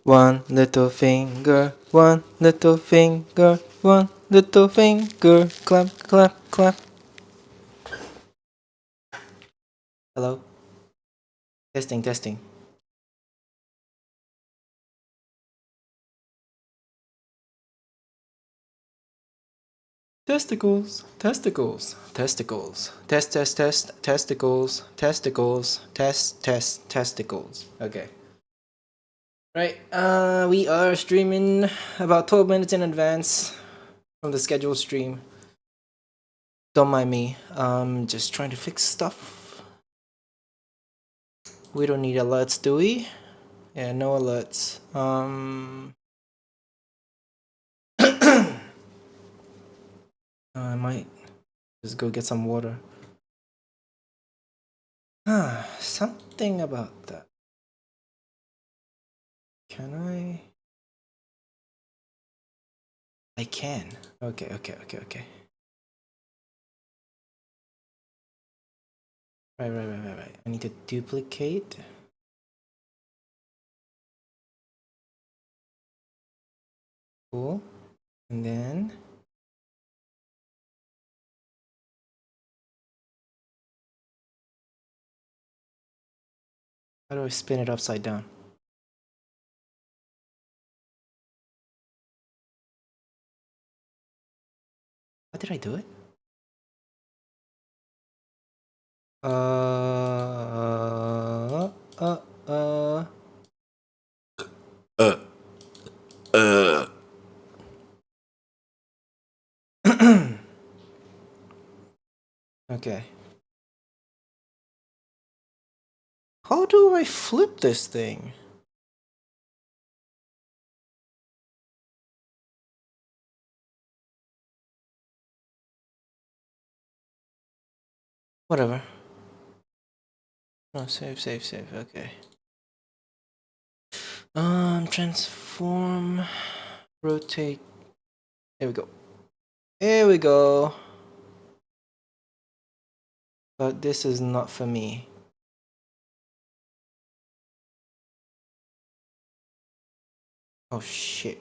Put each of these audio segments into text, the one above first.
One little finger, one little finger, one little finger, clap, clap, clap. Hello? Testing, testing. Testicles, testicles, testicles, test, test, test, testicles, testicles, test, test, testicles. Okay. Right, we are streaming about 12 minutes in advance from the scheduled stream. Don't mind me, just trying to fix stuff. We don't need alerts, do we? Yeah, no alerts. I might just go get some water. Something about that. Can I? I can. Okay. Right. I need to duplicate. Cool. And then how do I spin it upside down? How did I do it? Uh. Okay. How do I flip this thing? Whatever. Oh, save. Okay. Transform, rotate. There we go. But this is not for me. Oh shit.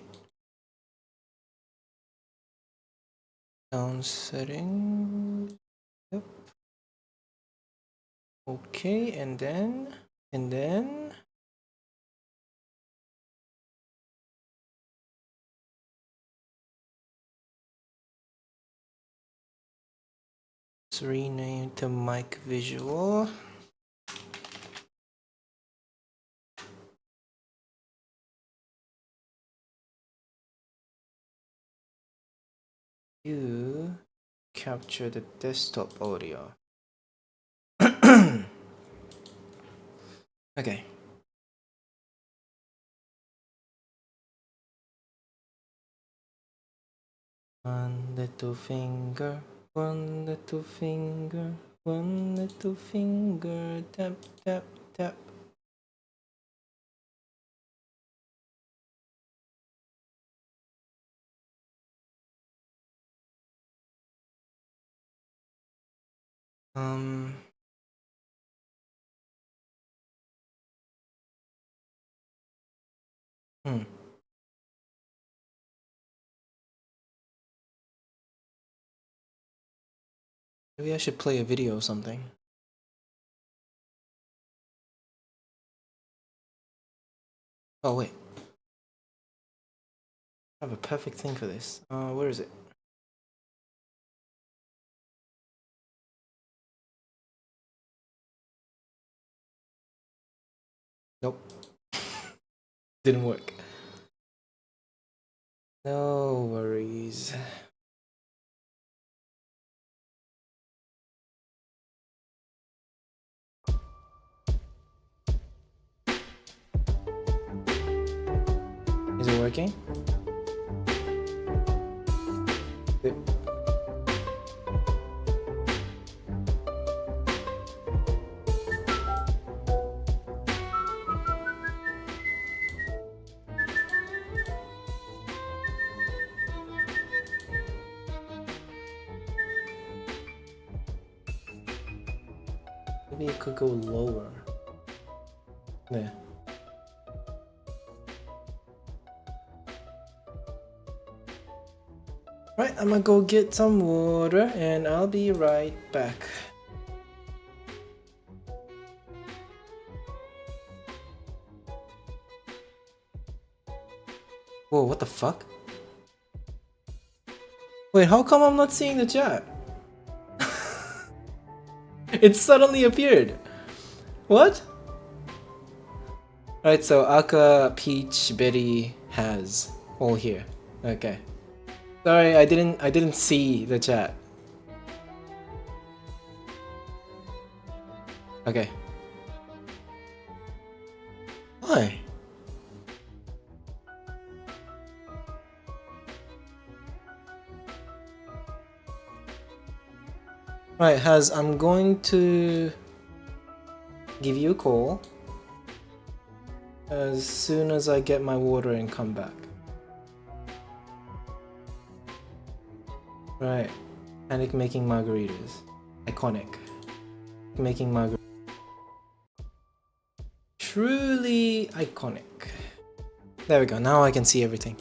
Sound settings. Yep. Okay, and then let's rename to mic visual. You capture the desktop audio. Okay. One little finger, one little finger, one little finger, tap, tap, tap. Maybe I should play a video or something. Oh wait. I have a perfect thing for this. Where is it? Nope. Didn't work. No worries. Is it working? Yep. Maybe it could go lower. There. I'm gonna go get some water and I'll be right back. Whoa, what the fuck? Wait, how come I'm not seeing the chat? It suddenly appeared. What? Alright, so Aka, Peach, Betty, Has all here. Okay. Sorry, I didn't see the chat. Okay. Why? Right, Has, I'm going to give you a call as soon as I get my water and come back. Right, Panic making margaritas. Iconic. Making margaritas. Truly iconic. There we go, now I can see everything.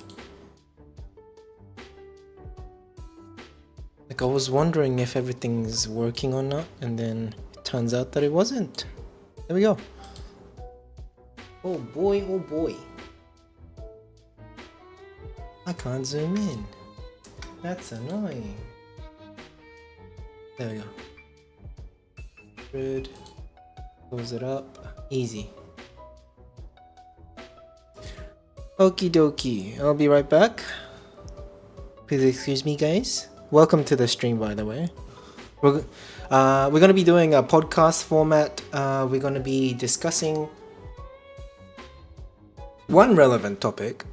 Like, I was wondering if everything's working or not, and then it turns out that it wasn't. There we go. Oh boy, oh boy. I can't zoom in. That's annoying. There we go. Good. Close it up. Easy. Okie dokie. I'll be right back. Please excuse me, guys. Welcome to the stream, by the way. We're gonna be doing a podcast format. We're gonna be discussing one relevant topic,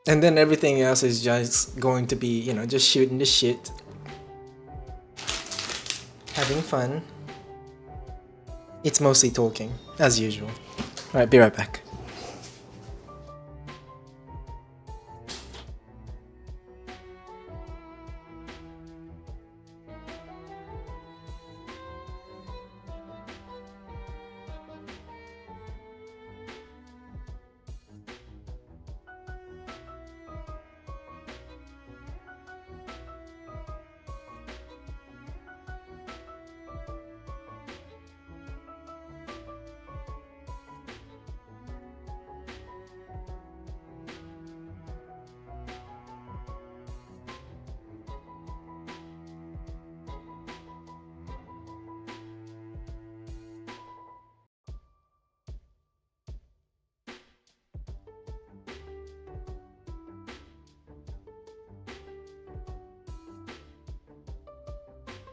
and then everything else is just going to be, you know, just shooting the shit, having fun. It's mostly talking, as usual. Alright, be right back.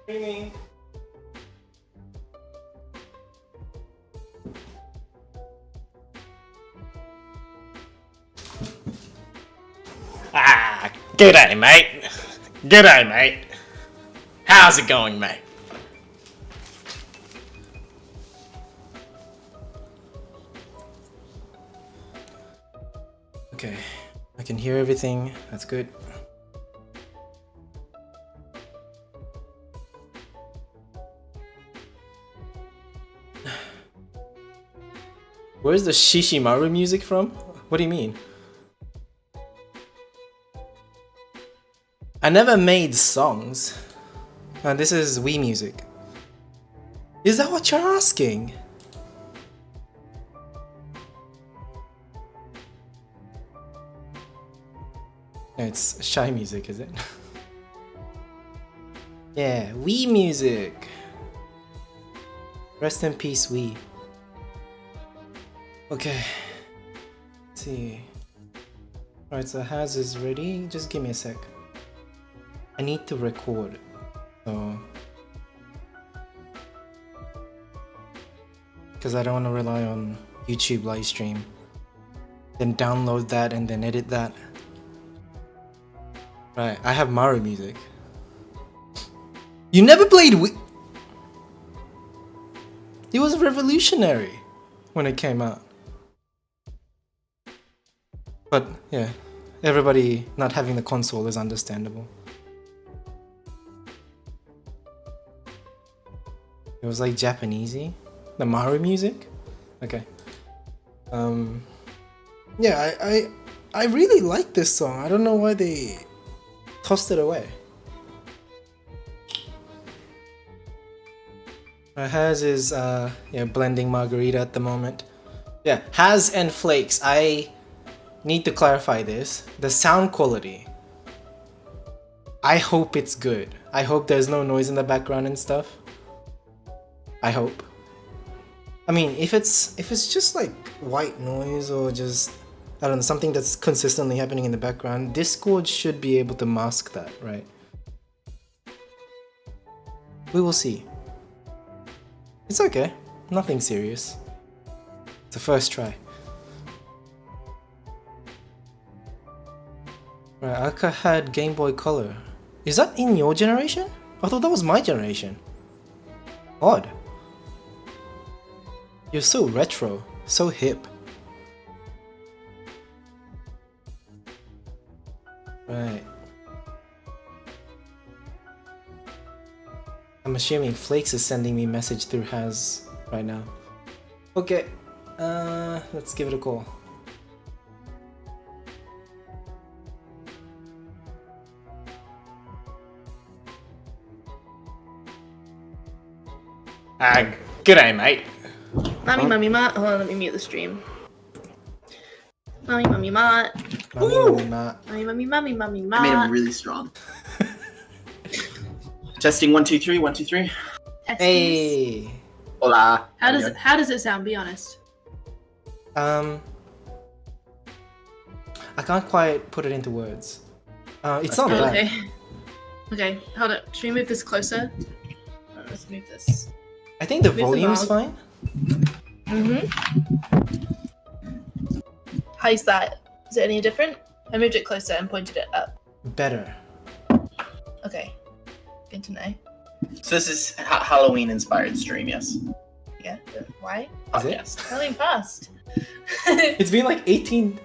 Streaming. Ah, g'day, mate. G'day, mate. How's it going, mate? Okay, I can hear everything. That's good. Where's the Shishimaru music from? What do you mean? I never made songs. This is Wii music. Is that what you're asking? It's Shy music, is it? Yeah, Wii music. Rest in peace, Wii. Okay. Let's see. Alright, so Has is ready. Just give me a sec. I need to record. So. Because I don't want to rely on YouTube live stream. Then download that and then edit that. Right, I have Mario music. You never played Wii? It was revolutionary when it came out. But yeah, everybody not having the console is understandable. It was like Japanesey, the Mario music. Okay. Yeah, I really like this song. I don't know why they tossed it away. Has is blending margarita at the moment. Yeah, Has and Flakes. I need to clarify this. The sound quality. I hope it's good. I hope there's no noise in the background and stuff. I hope. I mean, if it's just like white noise or just I don't know, something that's consistently happening in the background, Discord should be able to mask that, right? We will see. It's okay. Nothing serious. It's a first try. Right, Aka had Game Boy Color. Is that in your generation? I thought that was my generation. Odd. You're so retro, so hip. Right. I'm assuming Flakes is sending me a message through Has right now. Okay, let's give it a call. G'day, mate. Mummy, hold on, let me mute the stream. Mummy, Mommy, mat. mommy, ma. Mummy, I made him really strong. Testing 1 2 3 1 2 3. Hey. Hola. How does it sound? Be honest. I can't quite put it into words. It's not bad. Okay. Okay, hold on. Should we move this closer? Let's move this. I think the Move the volume's volume. fine. How's that? Is it any different? I moved it closer and pointed it up. Better. Okay. Good to know. So this is Halloween inspired stream, yes. Yeah. Why? Is it? Podcast. Halloween passed. It's been like 19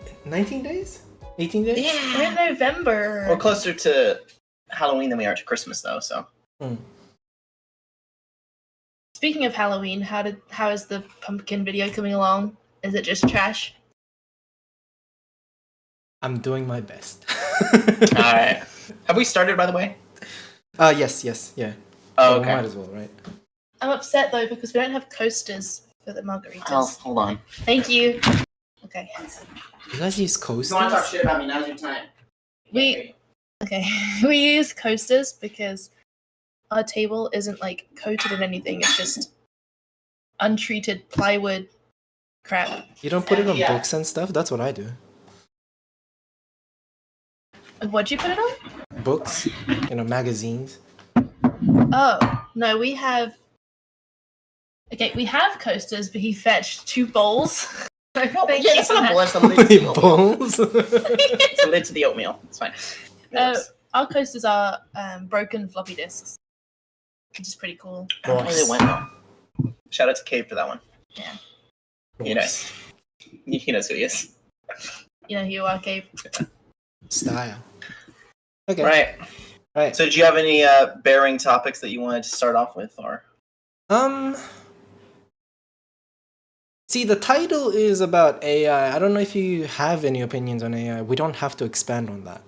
days? 18 days? We're in November. We're closer to Halloween than we are to Christmas, though. So Speaking of Halloween, how is the pumpkin video coming along? Is it just trash? I'm doing my best. all right. Have we started, by the way? Yes, yeah. Oh, So okay. might as well, right? I'm upset though because we don't have coasters for the margaritas. Oh, hold on. Thank you. Okay. You guys use coasters? shit about me? Now's your time. We use coasters because our table isn't like coated in anything. It's just untreated plywood crap. You don't put it on Yeah. books and stuff? That's what I do. What'd you put it on? Books, magazines. Oh no, we have coasters, but he fetched 2 bowls. So thank you It's for not a that. bowl, it's a lid to the oatmeal. Bowls? It's a lid to the oatmeal. It's fine. Yes. Our coasters are broken floppy disks, which is pretty cool. I don't know where they went though. Shout out to Cave for that one. Yeah. He knows. He knows who he is. You know who you are, Cave. Style. Okay. Right. So, do you have any bearing topics that you wanted to start off with, or? See, the title is about AI. I don't know if you have any opinions on AI. We don't have to expand on that.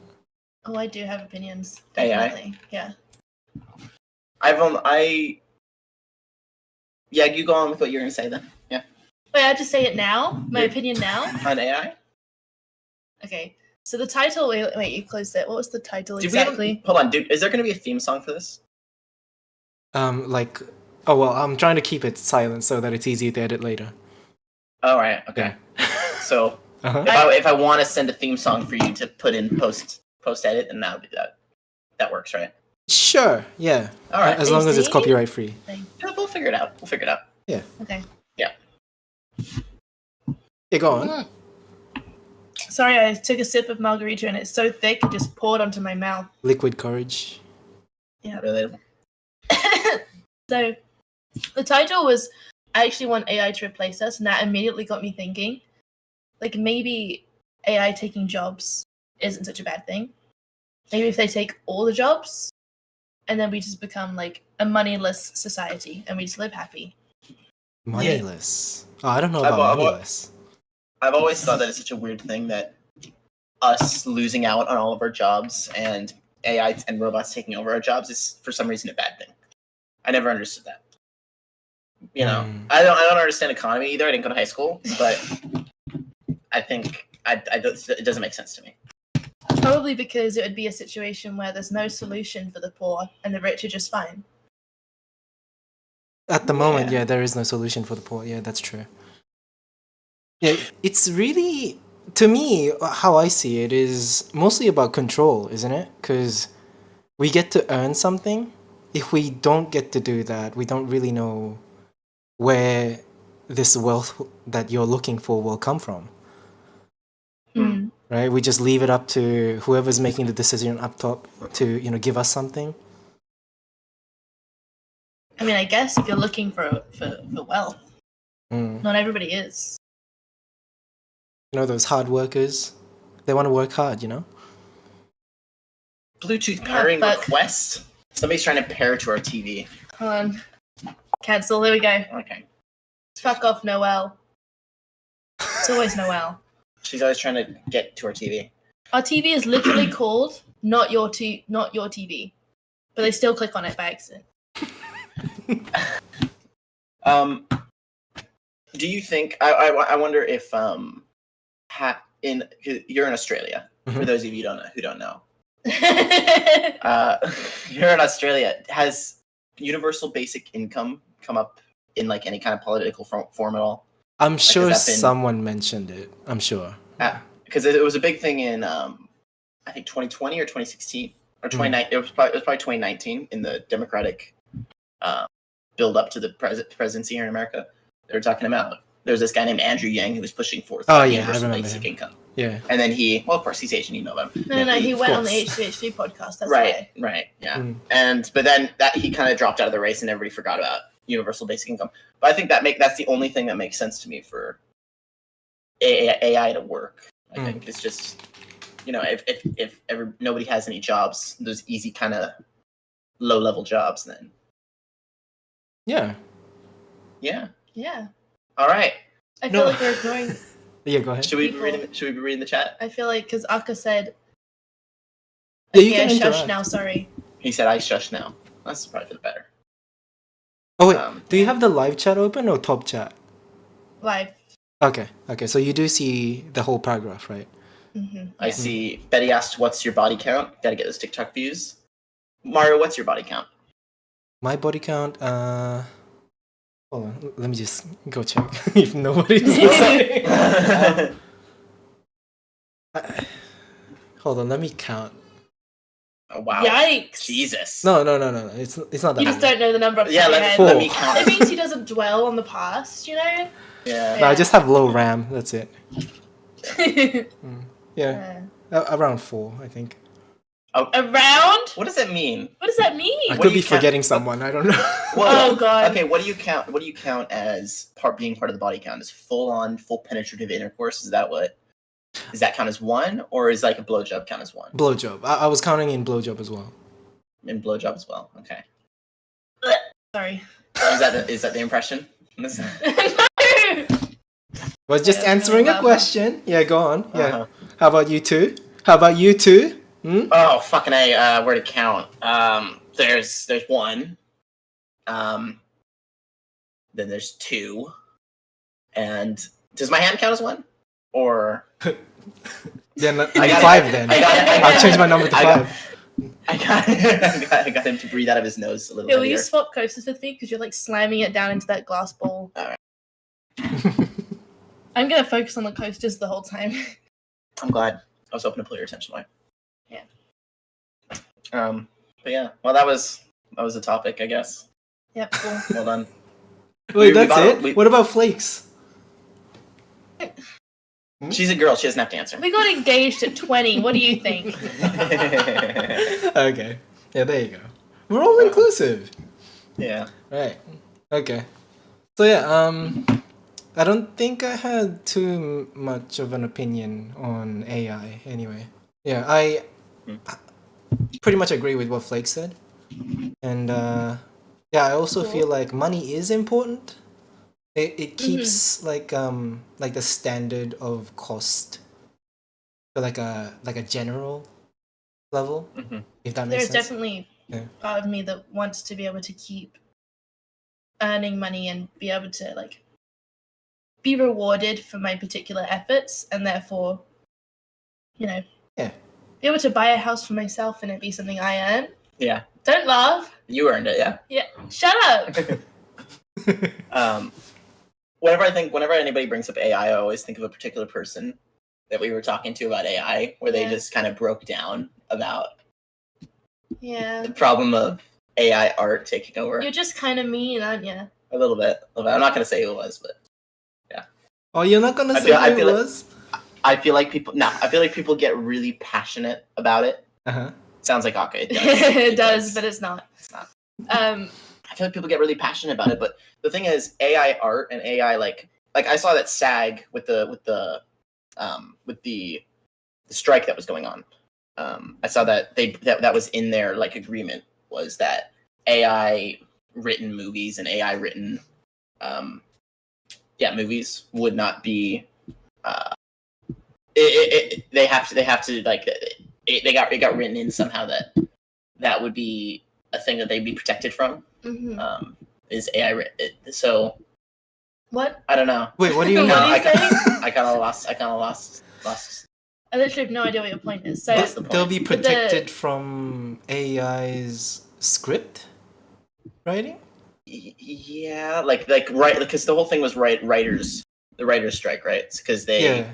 Oh, I do have opinions. AI? Definitely. Yeah. Yeah, you go on with what you're gonna say then. Yeah. Wait, I just say it now? My opinion now? On AI. Okay. So the title. Wait, you closed it. What was the title exactly? Hold on, dude. Is there gonna be a theme song for this? Oh well, I'm trying to keep it silent so that it's easy to edit later. All right. Okay. So Uh-huh. if I want to send a theme song for you to put in post edit, then that would be that. That works, right? Sure, yeah. All right. As long as it's See? copyright free. Yeah, we'll figure it out. Okay. Yeah, go on. Sorry, I took a sip of margarita and it's so thick it just poured onto my mouth. Liquid courage. Yeah. Relatable. So the title was I actually want AI to replace us, and that immediately got me thinking, like maybe AI taking jobs isn't such a bad thing. Maybe if they take all the jobs, and then we just become like a moneyless society, and we just live happy. Moneyless. Oh, I don't know I've- about I've- moneyless. I've always thought that it's such a weird thing that us losing out on all of our jobs and AI and robots taking over our jobs is for some reason a bad thing. I never understood that. You know, I don't understand economy either. I didn't go to high school, but I think it doesn't make sense to me. Probably because it would be a situation where there's no solution for the poor and the rich are just fine. At the moment, yeah, there is no solution for the poor. Yeah, that's true. Yeah, it's really, to me, how I see it is mostly about control, isn't it? Because we get to earn something. If we don't get to do that, we don't really know where this wealth that you're looking for will come from. Right? We just leave it up to whoever's making the decision up top to, give us something. I mean, I guess if you're looking for wealth, not everybody is. Those hard workers, they want to work hard, Bluetooth pairing request. Somebody's trying to pair to our TV. Hold on. Cancel. There we go. Okay. Fuck off, Noelle. It's always Noelle. She's always trying to get to our TV. Our TV is literally called not your TV, but they still click on it by accident. Do you think? I wonder if you're in Australia. For those of you who don't know, you're in Australia. Has universal basic income come up in like any kind of political form at all? I'm sure someone mentioned it. I'm sure. Because it was a big thing in I think 2020 or 2016 or 2019. It was probably 2019 in the Democratic build up to the presidency here in America. They were talking about there's this guy named Andrew Yang who was pushing forth universal basic income. Yeah. And then of course he's Asian, you know about him. No, he went on the H2H2 podcast. That's right, why. right, yeah. But then he kind of dropped out of the race and everybody forgot about universal basic income. But I think that's the only thing that makes sense to me for AI to work. I think it's just, if nobody has any jobs, those easy kind of low level jobs, then yeah. All right. I feel like we're ignoring. Yeah, go ahead. Should we be reading the chat? I feel like because Akka said, Yeah, you can shush interact. now. Sorry. He said I shush now. That's probably for the better. Oh wait, do you have the live chat open or top chat? Live. Okay. So you do see the whole paragraph, right? I see. Betty asked, "What's your body count?" Got to get those TikTok views. Mario, what's your body count? My body count. Hold on. Let me just go check if nobody's listening. Hold on. Let me count. Oh, wow. Yikes. Jesus. No. It's not that. You just don't know the number off Yeah, your head. let me count. It means he doesn't dwell on the past, Yeah. No, I just have low RAM. That's it. Yeah. Around 4, I think. Around? What does that mean? What does that mean? I could be forgetting someone. I don't know. Oh god. Okay, what do you count as being part of the body count? Is full penetrative intercourse? Is that count as 1, or is like a blowjob count as 1? Blowjob. I was counting in blowjob as well. In blowjob as well. Okay. Sorry. Is that the impression? Was just answering a question. Yeah, go on. Yeah. Uh-huh. How about you two? Oh fucking A! Where to count? There's 1. Then there's 2. And does my hand count as 1? Or Then 5 then. I'll change my number to 5. I got him to breathe out of his nose a little Will heavier. you swap coasters with me? Because you're like slamming it down into that glass bowl. Alright. I'm gonna focus on the coasters the whole time. I'm glad. I was hoping to pull your attention away. Yeah. But yeah. Well, that was the topic, I guess. Yep, cool. Well done. Wait, that's it? What about flakes? She's a girl. She doesn't have to answer. We got engaged at 20. What do you think? Okay. Yeah, there you go. We're all inclusive. Yeah. Right. Okay. So yeah, I don't think I had too much of an opinion on AI anyway. Yeah, I pretty much agree with what Flake said. And yeah, I also feel like money is important. It keeps like the standard of cost for like a general level, if that makes There's sense. definitely Yeah. part of me that wants to be able to keep earning money and be able to like be rewarded for my particular efforts, and therefore, Yeah. be able to buy a house for myself and it be something I earn. Yeah, Don't laugh. you earned it. Yeah. Yeah, shut up. Whenever anybody brings up AI, I always think of a particular person that we were talking to about AI, where they Yeah. just kind of broke down about Yeah, the problem of AI art taking over. you're just kind of mean, aren't you? A little bit. I'm not gonna say who it was, but Oh, you're not gonna I say feel- who I it feel like- was? I feel like people get really passionate about it. Uh-huh. Sounds like okay, it does. It does, but it's not. It's not. Um, I feel like people get really passionate about it, but the thing is, AI art and AI like I saw that SAG with the strike that was going on. I saw that that was in their like agreement, was that AI written movies and AI written movies would not be they have to like it got written in somehow that would be a thing that they'd be protected from. mhm. Is AI written? So What? I don't know. Wait, what do you What mean? are you saying? I kind of lost. I literally have no idea what your point is. So What's the point? They'll be But the- protected from AI's script writing? Yeah, like right, because the whole thing was the writers strike, right? Because they Yeah.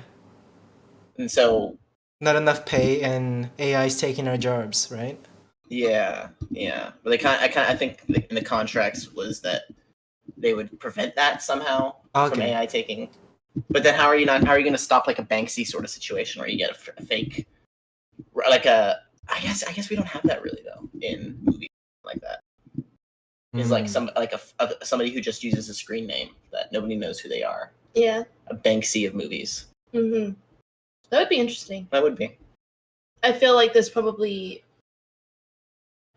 and so Not enough pay and AI's taking our jobs, right? yeah. But I think in the contracts was that they would prevent that somehow from Okay. AI taking. But then how are you going to stop like a Banksy sort of situation where you get a fake, like a? I guess we don't have that really though in movies like that. Is like somebody who just uses a screen name that nobody knows who they are. yeah. A Banksy of movies. Mm-hmm. That would be interesting. That would be. I feel like there's probably.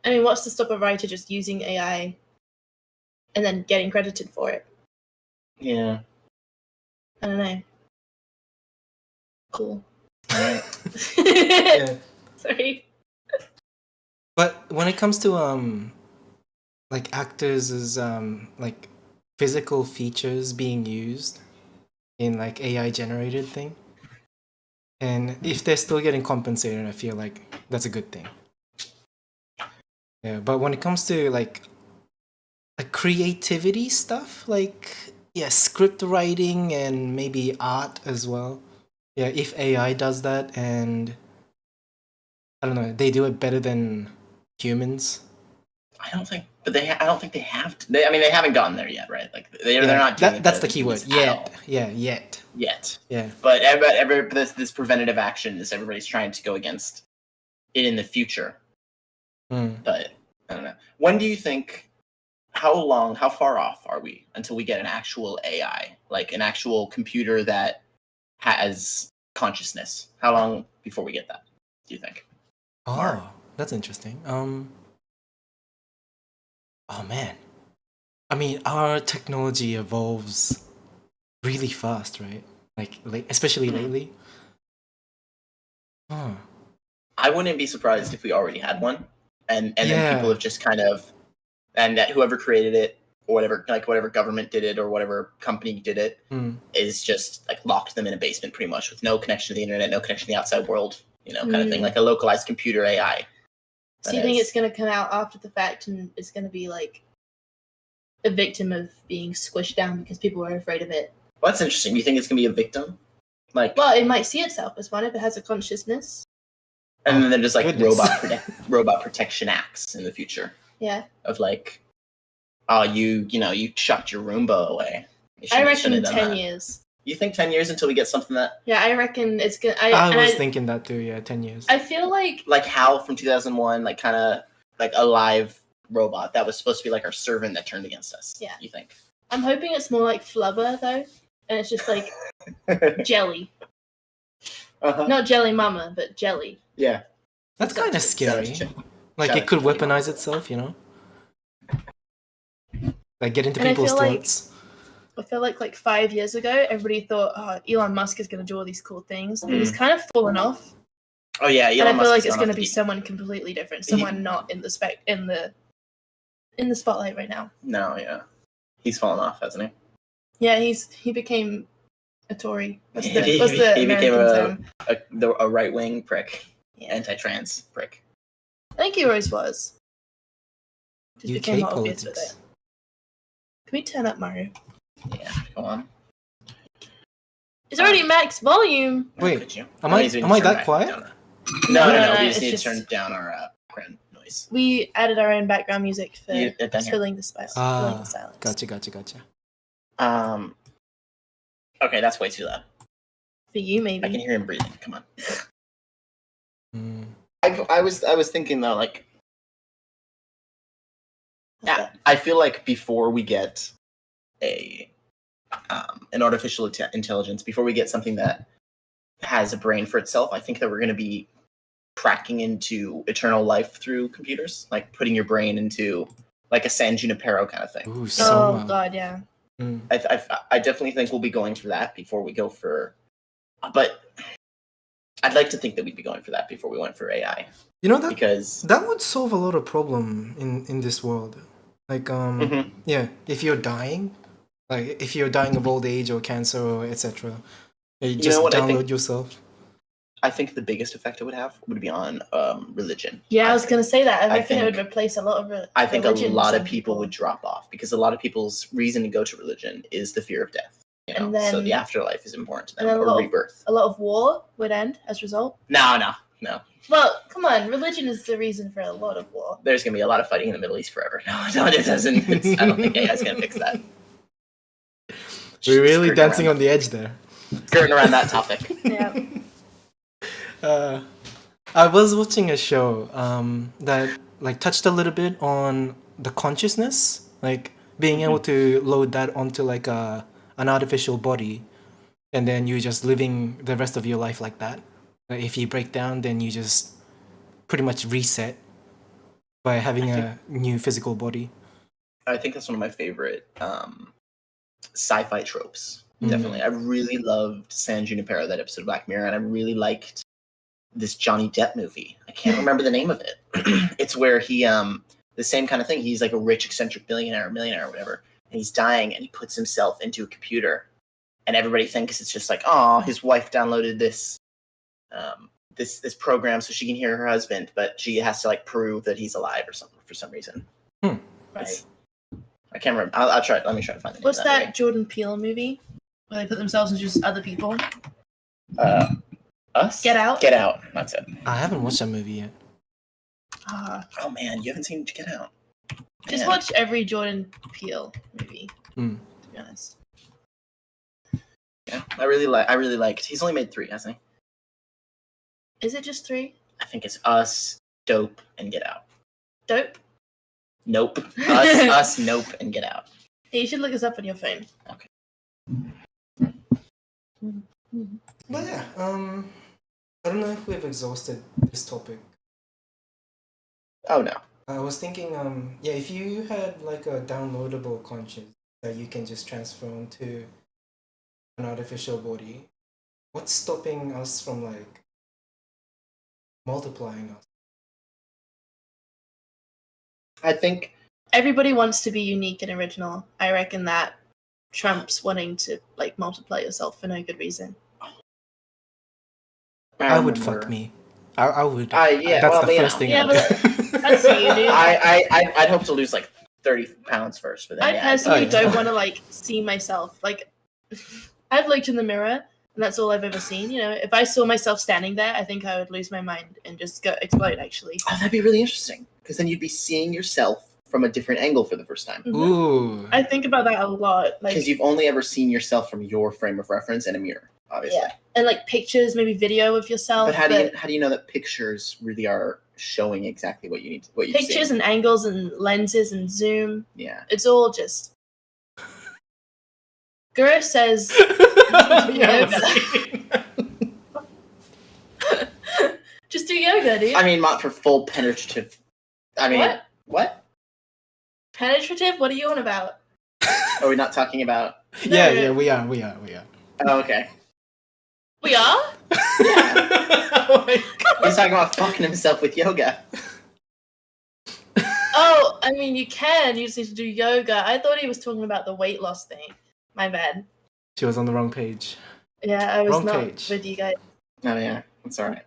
I mean, what's to stop a writer just using AI and then getting credited for it? Yeah. I don't know. Cool. Right. Yeah. Sorry. But when it comes to like actors as like physical features being used in like AI generated thing, and if they're still getting compensated, I feel like that's a good thing. Yeah, but when it comes to like creativity stuff, like script writing and maybe art as well. Yeah, if AI does that and I don't know, they do it better than humans. I don't think they have to. They haven't gotten there yet, right? Like they're not doing it That's better the key than word. humans at all. Yet. Yeah, yet. Yet. Yeah. But this preventative action is everybody's trying to go against it in the future. Mm. But I don't know. When do you think? How far off are we until we get an actual AI, like an actual computer that has consciousness? How long before we get that? Do you think? Mark. Oh, that's interesting. Oh man. I mean, our technology evolves really fast, right? Like especially lately. Huh. I wouldn't be surprised if we already had one, and then Yeah. people have just kind of, and that whoever created it or whatever government did it or whatever company did it Mm. is just like locked them in a basement pretty much with no connection to the internet, no connection to the outside world, kind of thing, like a localized computer AI. So you think it's going to come out after the fact and it's going to be like a victim of being squished down because people are afraid of it? Well, that's interesting. You think it's gonna be a victim, like, Well, it might see itself as one if it has a consciousness. and then they're just like goodness. robot protection acts in the future Yeah. of like, oh, you chucked your Roomba away. You I shouldn't reckon have done 10 that. years. You think 10 years until we get something that, Yeah, I reckon it's going to... I was thinking that too, yeah, 10 years. I feel like... like Hal from 2001, like kind of like a live robot that was supposed to be like our servant that turned against us? Yeah. You think? I'm hoping it's more like Flubber, though. And it's just like jelly. Uh-huh. Not Jelly Mama, but jelly. Yeah. That's kind of scary. Shout Like shout it out could to Jelly weaponize itself, you know? Like get into And I people's feel like- throats. I feel like 5 years ago, everybody thought, oh, Elon Musk is going to do all these cool things. But he's kind of fallen off. Oh yeah, And Elon I Musk feel like has it's gone going to off the be deep- someone completely different, someone not in the spotlight right now. No, yeah, he's fallen off, hasn't he? Yeah, he became a Tory. What's He the became American term? a right wing prick, Yeah. anti-trans prick. I think he always was. Just became UK more obvious with it. politics. Can we turn up Mario? Yeah, go on. It's already max volume. Wait, Could you? am No, I you just need am to I turn that back quiet? down. No. No, We just it's need just- to turn down our background noise. We added our own background music for You did that here? filling the space, filling the Ah, silence. gotcha. Okay, that's way too loud. For you, I can maybe. hear him breathing. Come on. Mm. I was thinking though, like, yeah, I feel like before we get an artificial intelligence, before we get something that has a brain for itself, I think that we're going to be cracking into eternal life through computers, like putting your brain into like a San Junipero kind of thing. Ooh, Oh Soma. god, yeah. Mm. I definitely think we'll be going for that before we go for, but I'd like to think that we'd be going for that before we went for AI, You know that because that would solve a lot of problem in this world. Like Mhm. yeah, if you're dying, like if you're dying of old age or cancer or etc., you just know what I download think? yourself. I think the biggest effect it would have would be on religion. Yeah, I was going to say that. I I reckon it would think- replace a lot of I think a religion lot for of some people would drop off because a lot of people's reason to go to religion is the fear of death. You know? And then- So the afterlife is important to and them, then a or lot of- rebirth. A lot of war would end as a result. No. Well, come on, religion is the reason for a lot of war. There's gonna be a lot of fighting in the Middle East forever. No, it doesn't. I don't think AI is gonna fix that. We're really Skirting dancing around, on the edge there. skirting around that topic. Yeah. I was watching a show that like touched a little bit on the consciousness, like being able to load that onto like an artificial body, and then you're just living the rest of your life like that. Like if you break down, then you just pretty much reset by having a new physical body. I think that's one of my favorite sci-fi tropes. Mhm. Definitely, I really loved San Junipero, that episode of Black Mirror, and I really liked this Johnny Depp movie. I can't remember the name of it. It's where he the same kind of thing. He's like a rich, eccentric billionaire, or millionaire, or whatever, and he's dying, and he puts himself into a computer, and everybody thinks it's just like, oh, his wife downloaded this this program so she can hear her husband, but she has to like prove that he's alive or something for some reason. Right. It's- I can't remember. I'll try. Let me try to find the name. What's of that movie. Jordan Peele movie where they put themselves into just other people? Us? Get Out? Get Out. That's it. I haven't watched that movie yet. Oh man, you haven't seen Get Out. Just Man. watch every Jordan Peele movie. Mm. To be honest. Yeah, I really liked. He's only made 3, hasn't he? Is it just 3? I think it's Us, Dope, and Get Out. Dope. Nope. Us, Nope, and Get Out. Hey, you should look us up on your phone. Okay. But yeah, I don't know if we've exhausted this topic. Oh no. I was thinking, yeah, if you had like a downloadable conscience that you can just transfer onto an artificial body, what's stopping us from like multiplying us? I think Everybody wants to be unique and original. I reckon that trumps wanting to like multiply yourself for no good reason. I would remember- fuck me. I would. Yeah, That's well, the you first know. thing. Yeah, I'd but do. that's you, dude. I'd hope to lose like 30 pounds first, but then I yeah, personally Oh, yeah. don't want to like see myself. Like, I've looked in the mirror, and that's all I've ever seen. You know, if I saw myself standing there, I think I would lose my mind and just go explode. Actually, Oh, that'd be really interesting because then you'd be seeing yourself from a different angle for the first time. Ooh. I think about that a lot. Like, Because you've only ever seen yourself from your frame of reference in a mirror, obviously. yeah, and like pictures, maybe video of yourself. But how do you know that pictures really are showing exactly what you need, what you pictures and angles and lenses and zoom? yeah. It's all just. Guru says, Yeah, just do yoga, dude. I mean, not for full penetrative. I mean, what? Penetrative? What are you on about? Are we not talking about? yeah, we are. Oh, okay. We are? Oh my God. He's talking about fucking himself with yoga. Oh, I mean, you can. You just need to do yoga. I thought he was talking about the weight loss thing. My bad. She was on the wrong page. Yeah, I was Wrong not page. with you guys. Oh yeah, it's alright.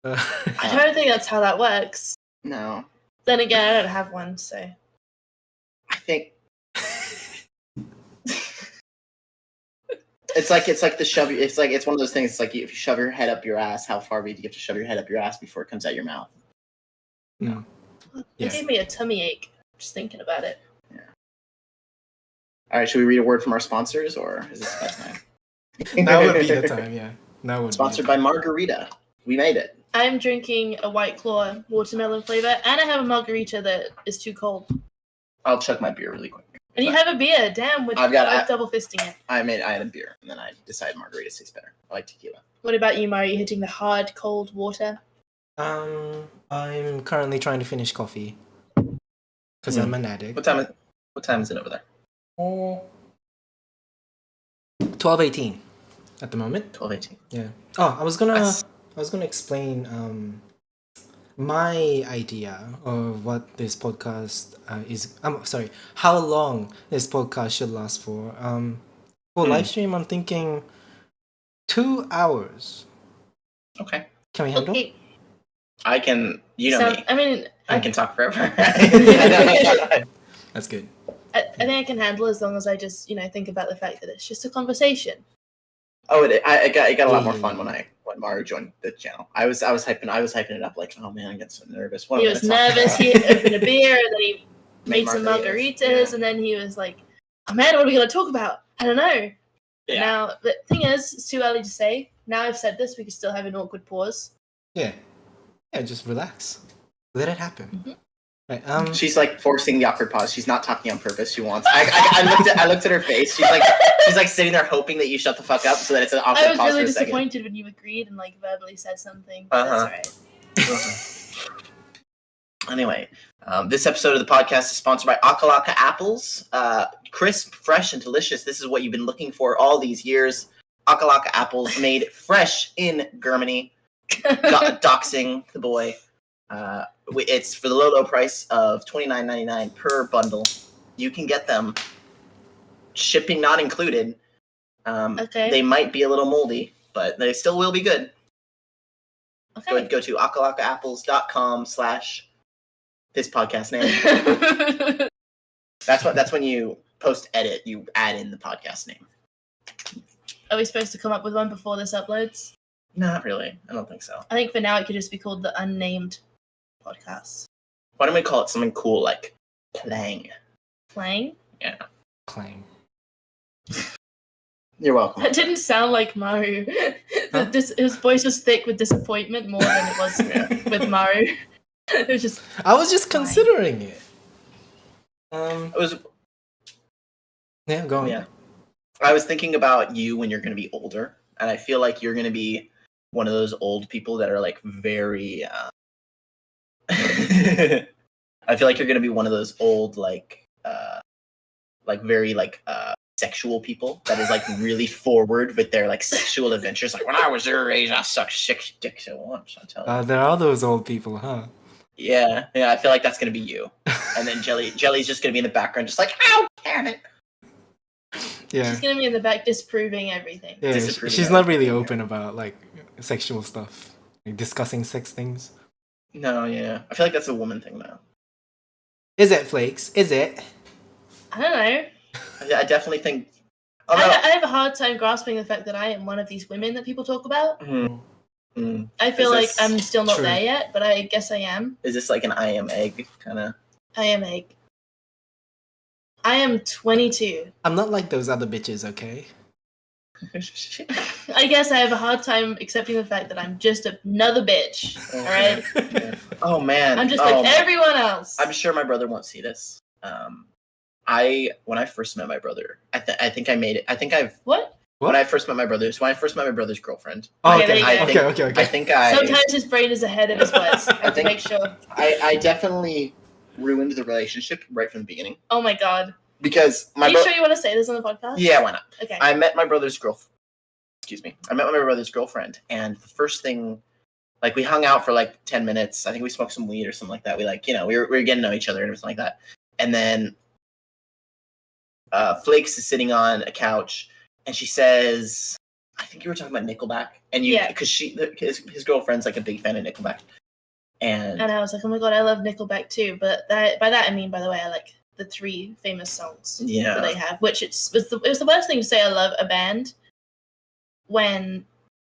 I don't think that's how that works. No, Then again, I don't have one, so. I think it's like the shove. It's one of those things. It's like if you shove your head up your ass, how far do you have to shove your head up your ass before it comes out your mouth? No. It Yes. gave me a tummy ache just thinking about it. Yeah. All right, should we read a word from our sponsors, or is this the best time? That would be the time, yeah. That would Sponsored be by Margarita. We made it. I'm drinking a White Claw watermelon flavor, and I have a margarita that is too cold. I'll chug my beer really quick. And you have a beer, damn, with I've got- double fisting it. I had a beer, and then I decided margarita tastes better. I like tequila. What about you, Mario? You hitting the hard, cold water? I'm currently trying to finish coffee. Because I'm an addict. What time is it over there? 12:18 at the moment. 12:18. Yeah. Oh, I was gonna That's- explain my idea of what this podcast is. I'm sorry, how long this podcast should last for. For live stream, I'm thinking 2 hours. Okay. Can we handle? Okay. I can. You know me. I mean, I can talk forever. That's good. I think I can handle as long as I just, think about the fact that it's just a conversation. Oh, it got a lot more fun when Mario joined the channel. I was hyping it up like, oh man, I get so nervous. He was nervous. He opened a beer, and then he made some margaritas, yeah. and then he was like, "Oh man, what are we gonna talk about? I don't know." Yeah. Now the thing is, it's too early to say. Now I've said this, we could still have an awkward pause. Yeah. Yeah, just relax. Let it happen. Mhm. Right. She's like forcing the awkward pause. She's not talking on purpose. She wants. I looked at her face. She's like sitting there hoping that you shut the fuck up so that it's an awkward I was pause really for a second. disappointed when you agreed and verbally said something. But that's alright. Anyway, this episode of the podcast is sponsored by Akalaka Apples. Crisp, fresh, and delicious. This is what you've been looking for all these years. Akalaka Apples made fresh in Germany. Doxing the boy. It's for the low price of $29.99 per bundle. You can get them. Shipping not included. Okay. They might be a little moldy, but they still will be good. Okay. Go to akalakaapples.com/ this podcast name. That's when you post edit, you add in the podcast name. Are we supposed to come up with one before this uploads? Not really. I don't think so. I think for now it could just be called the Unnamed Podcast. Why don't we call it something cool like Plang? Playing? Yeah. Clang. You're welcome. That didn't sound like Maru. Huh? His voice was thick with disappointment more than it was with Maru. It was just. I was just considering it. It was. Yeah, go on. Yeah. I was thinking about you when you're going to be older, and I feel like you're going to be one of those old people that are very. I feel like you're going to be one of those old very sexual people that is really forward with their sexual adventures. Like when I was your age, I sucked 6 dicks at once. I tell you. There are those old people, huh? Yeah. I feel like that's going to be you, and then Jelly's just going to be in the background, just like, how can it? Yeah. She's gonna be in the back disproving everything. Yeah, Disapproving she's not really everything, open about sexual stuff, discussing sex things. No, yeah. I feel like that's a woman thing though. Is it, Flakes? Is it? I don't know. I definitely think. I Although, have a hard time grasping the fact that I am one of these women that people talk about. I feel Is like this I'm still not true? there yet, but I guess I am. is this like an I am egg kind of? I am egg. I am 22. I'm not like those other bitches, okay? I guess I have a hard time accepting the fact that I'm just another bitch. All right, Oh man, I'm just like everyone else. I'm sure my brother won't see this. When I first met my brother, I think I made it. I think I've What? when I first met my brother's girlfriend. Oh, Okay, okay. there you go. Okay. I think I Sometimes his brain is ahead of his words. I have to think- make sure. I definitely ruined the relationship right from the beginning Oh my god. because Are you sure you want to say this on the podcast? Yeah, why not? Okay. I met my brother's girlfriend. excuse me, I met my brother's girlfriend, and the first thing, like, we hung out for like 10 minutes. I think we smoked some weed or something like that. We like, we were getting to know each other and everything like that. And then Flakes is sitting on a couch, and she says, I think you were talking about Nickelback, and because his girlfriend's like a big fan of Nickelback, and I was like, oh my god, I love Nickelback too. But by that I mean, by the way, I like the 3 famous songs that they have, which it was the worst thing to say I love a band when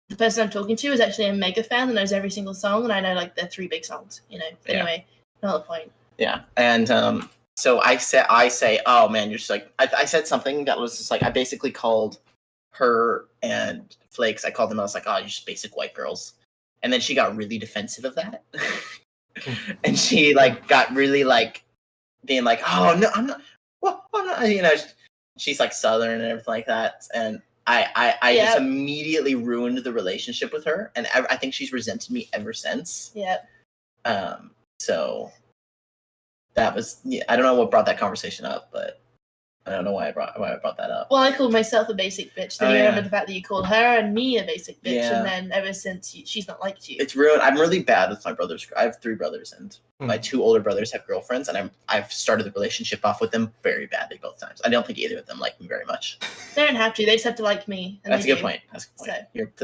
the person I'm talking to is actually a mega fan and knows every single song, and I know like their 3 big songs, Anyway, not the point. Yeah, and so I say, oh man, you're just like, I said something that was just like, I basically called her and Flakes, I called them, I was like, oh, you're just basic white girls. And then she got really defensive of that. And she like got really like being like, oh no, I'm not, well, I'm not, she's like Southern and everything like that. And I just immediately ruined the relationship with her, and I think she's resented me ever since. Yep. So that was, I don't know what brought that conversation up, but I don't know why I brought that up. Well, I called myself a basic bitch. Then you remember the fact that you called her and me a basic bitch, and then ever since she's not liked you. It's ruined. I'm really bad with my brothers. I have 3 brothers, and my 2 older brothers have girlfriends, and I've started the relationship off with them very badly both times. I don't think either of them like me very much. They don't have to. They just have to like me. And That's a good point. So.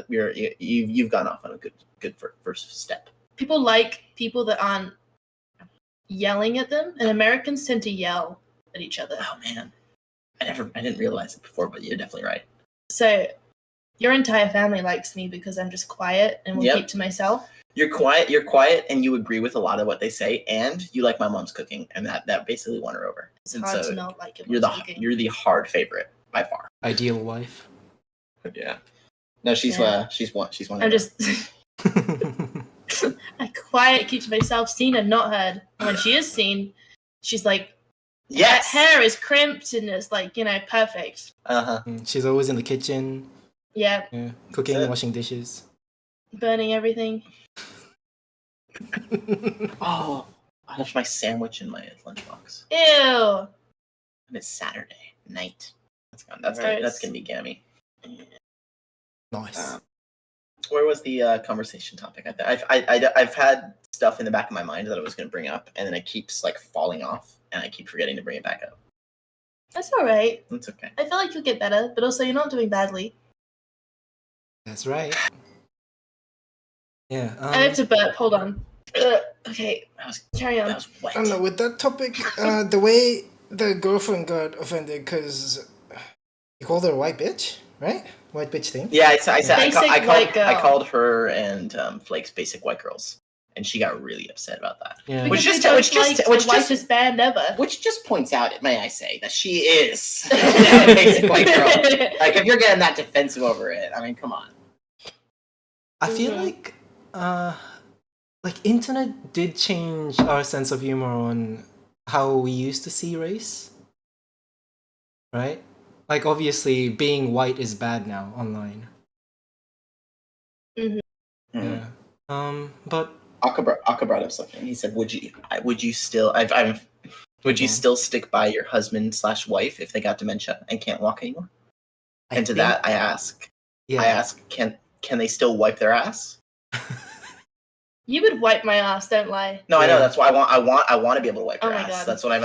You've gone off on a good first step. People like people that aren't yelling at them, and Americans tend to yell at each other. Oh man, I didn't realize it before, but you're definitely right. So your entire family likes me because I'm just quiet and will keep to myself. You're quiet, and you agree with a lot of what they say, and you like my mom's cooking, and that basically won her over. It's hard to not like it. You're the hard favorite by far. Ideal wife. Yeah. No, she's one. I'm just I quiet, keep to myself, seen and not heard. And when she is seen, she's like, yes, that hair is crimped and it's like, perfect. She's always in the kitchen. Yeah. Cooking, washing dishes. Burning everything. Oh, I left my sandwich in my lunchbox. Ew. And it's Saturday night. That's gonna be gammy. Nice. Where was the conversation topic? I've had stuff in the back of my mind that I was going to bring up, and then it keeps like falling off, and I keep forgetting to bring it back up. That's all right. It's okay. I feel like you'll get better, but also you're not doing badly. That's right. Yeah. I have to burp. Hold on. Okay. Carry on. That was wet. I don't know, with that topic, the way the girlfriend got offended because you called her a white bitch, right? White bitch thing. Yeah, I said I called her and Flake's basic white girls, and she got really upset about that. Yeah. Which just whitest band ever. Which just points out, may I say, that she is a basic white girl. Like, if you're getting that defensive over it, I mean, come on. I feel like internet did change our sense of humor on how we used to see race, right? Like, obviously, being white is bad now online. Yeah. But Aka brought up something. He said, "Would you still stick by your husband/wife if they got dementia and can't walk anymore?" And to that, I ask, can they still wipe their ass? You would wipe my ass, don't lie. No, I know. That's why I want to be able to wipe your ass. God. That's what I'm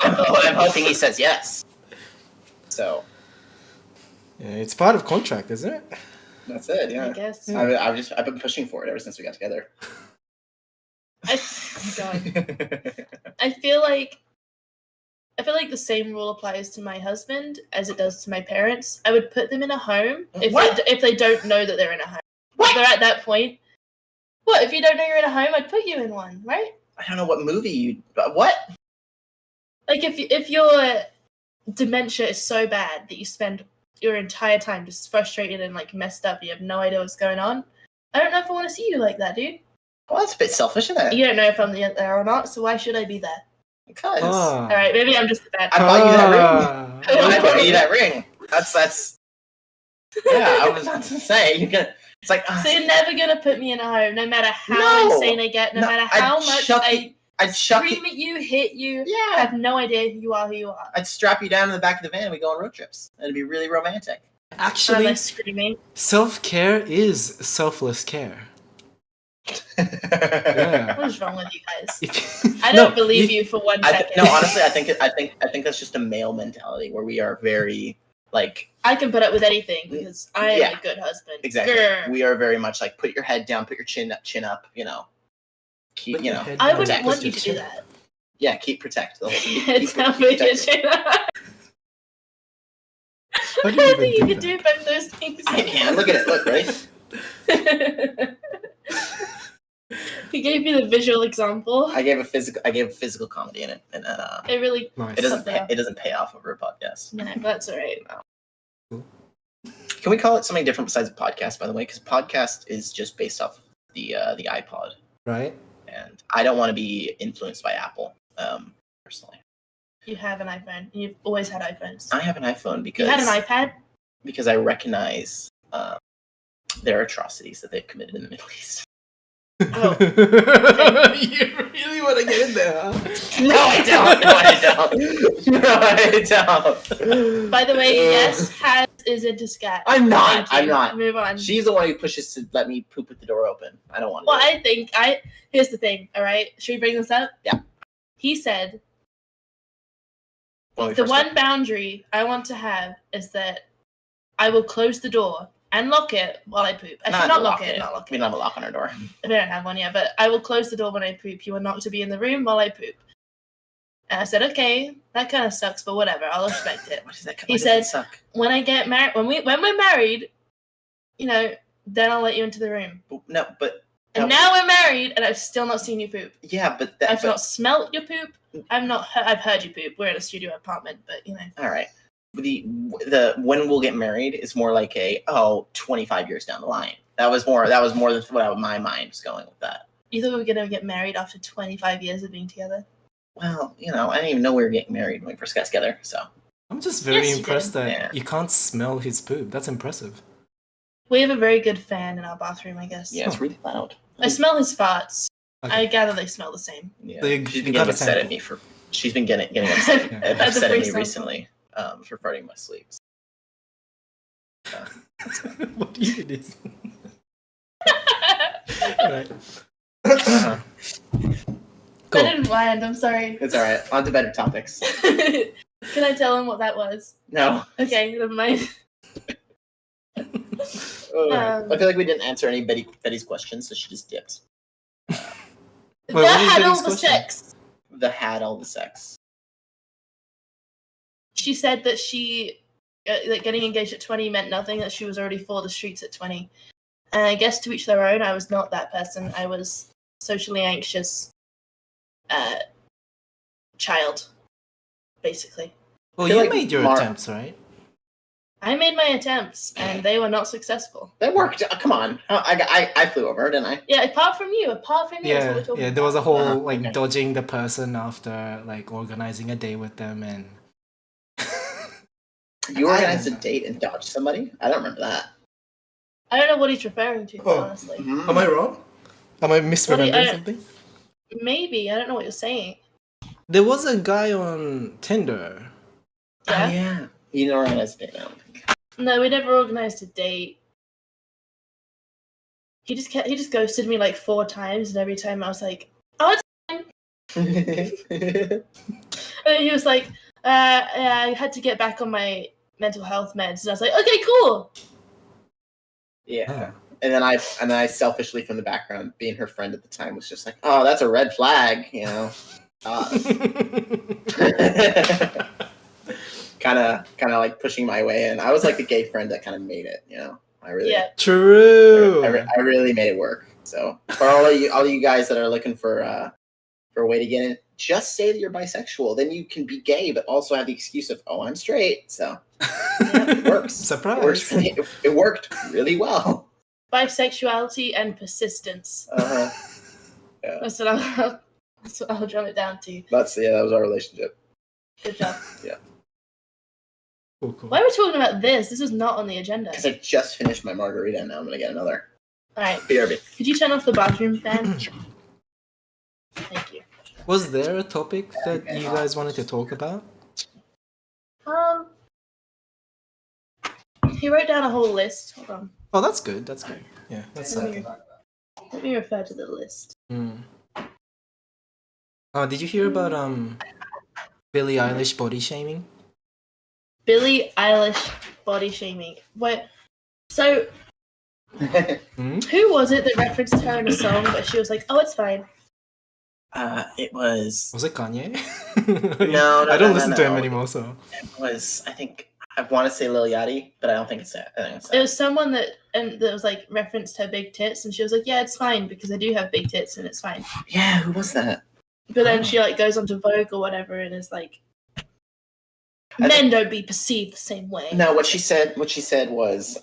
I'm hoping he says yes. So, yeah, it's part of contract, isn't it? That's it. Yeah. I guess. I've been pushing for it ever since we got together. I feel like the same rule applies to my husband as it does to my parents. I would put them in a home if they don't know that they're in a home. What? They're at that point. What if you don't know you're in a home? I'd put you in one, right? I don't know what movie you. What? Like if your dementia is so bad that you spend your entire time just frustrated and like messed up, you have no idea what's going on. I don't know if I want to see you like that, dude. Well, that's a bit selfish, isn't it? You don't know if I'm there or not, so why should I be there? Because. All right, maybe I'm just a bad. I bought you that ring. I bought you that ring. That's. Yeah, I was about to say you can. It's like. So you're never gonna put me in a home, no matter how insane I get, no matter how much I'd scream at you, hit you. Yeah. Have no idea who you are. I'd strap you down in the back of the van and we go on road trips. It'd be really romantic. Actually, Unless screaming. self-care is selfless care. Yeah. What is wrong with you guys? If- I No, don't believe if- you for 1 I second. no, honestly, I think that's just a male mentality where we are very like I can put up with anything because I am Yeah. a good husband. exactly. Grr. We are very much like put your head down, put your chin up. Keep Put you your know. head I down, wouldn't twist want you your to do chin. that. Yeah, keep protect. Keep It's not for you to protecting. do that. How do I you don't think you even can do do both those things. I can look at it. Look, right? He gave me the visual example. I gave a physical comedy in it, and It really Nice. it doesn't pay off over a podcast. no, that's alright. Can we call it something different besides a podcast? By the way, because podcast is just based off the iPod, Right? and I don't want to be influenced by Apple. Personally, You have an iPhone. You've always had iPhones. I have an iPhone because You had an iPad? because I recognize their atrocities that they've committed in the Middle East. Oh. You really want to get in there, huh? No, I don't. No, I don't. By the way, yes, has is into scat. I'm not. Thank I'm you. not. Move on. She's the one who pushes to let me poop with the door open. I don't want to. Well, I think here's the thing, alright? Should we bring this up? Yeah. He said When we the first one boundary I want to have is that I will close the door and lock it while I poop. I should not lock it. Not lock We it. don't have a lock on our door. I don't have one yet, but I will close the door when I poop. You are not to be in the room while I poop. And I said, okay, that kind of sucks, but whatever. I'll respect it. What does that? He why does said- that suck? When I get married, when we're married, then I'll let you into the room. No, but And now we're married, and I've still not seen you poop. yeah, but I've not smelt your poop. I've heard you poop. We're in a studio apartment, but all right. The when we'll get married is more like 25 years down the line. That was more than what my mind was going with that. You thought we were gonna get married after 25 years of being together? Well, I didn't even know we were getting married when we first got together. So I'm just very Yes, you impressed did. that Yeah. you can't smell his poop. That's impressive. We have a very good fan in our bathroom, I guess. yeah, it's really loud. I smell his farts. Okay. I gather they smell the same. Yeah. So you- She's you been got getting a upset at sample. me for. She's been getting upset, Yeah. That's a upset at free me sample. recently for farting in my sleep. What even is? Right. Uh, That didn't land. I'm sorry. it's all right. On to better topics. Can I tell him what that was? No. Okay, never mind. I feel like we didn't answer any Betty's questions, so she just dipped. Wait, That what is had Betty's all the question? sex. The had all the sex. She said that she, that getting engaged at 20 meant nothing, that she was already for the streets at 20. And I guess to each their own, I was not that person. I was socially anxious child, basically. Well, feel you like made your Mar- attempts, right? I made my attempts, and they were not successful. That worked. Come on. I flew over, didn't I? Yeah, apart from you, that's what Yeah, we're talking yeah. There was a about. whole Uh-huh, like okay. dodging the person after like organizing a day with them and. You organized a date and dodged somebody? I don't remember that. I don't know what he's referring to, Oh. honestly. Am I wrong? Am I misremembering I- something? Maybe, I don't know what you're saying. There was a guy on Tinder. Yeah? Oh, yeah. You know, organized a date, I don't think. No, we never organized a date. He just ghosted me like 4 times, and every time I was like, oh, it's and then he was like, yeah, I had to get back on my mental health meds, and I was like, okay, cool. Yeah. And then I selfishly from the background, being her friend at the time, was just like, oh, that's a red flag, kind of like pushing my way in. I was like the gay friend that kind of made it, I really, Yeah. True. I really made it work. So for all of you guys that are looking for a way to get in, just say that you're bisexual. Then you can be gay, but also have the excuse of, oh, I'm straight. So it works. Surprise. It worked really well. Bisexuality and persistence. Uh-huh. That's what I'll drum it down to. That was our relationship. Good job. Cool, cool. Why are we talking about this? This is not on the agenda. Because I just finished my margarita and now I'm gonna get another. Alright, BRB. could you turn off the bathroom fan? Thank you. Was there a topic that you guys wanted to talk about? He wrote down a whole list. Hold on. Oh, that's good. That's good. Yeah, that's Let something. me refer to the list. Oh, did you hear about Billie Eilish body shaming? Billie Eilish body shaming. What? So, who was it that referenced her in a song, but she was like, "Oh, it's fine." It was. Was it Kanye? No, I don't no, listen to him no. anymore, so. It was. I think I want to say Lil Yachty, but I don't think it's that. I think it's It was someone that was like referenced her big tits, and she was like, "Yeah, it's fine because I do have big tits, and it's fine." Yeah, who was that? But then she like goes onto Vogue or whatever, and is like, "Men don't be perceived the same way." No, what she said was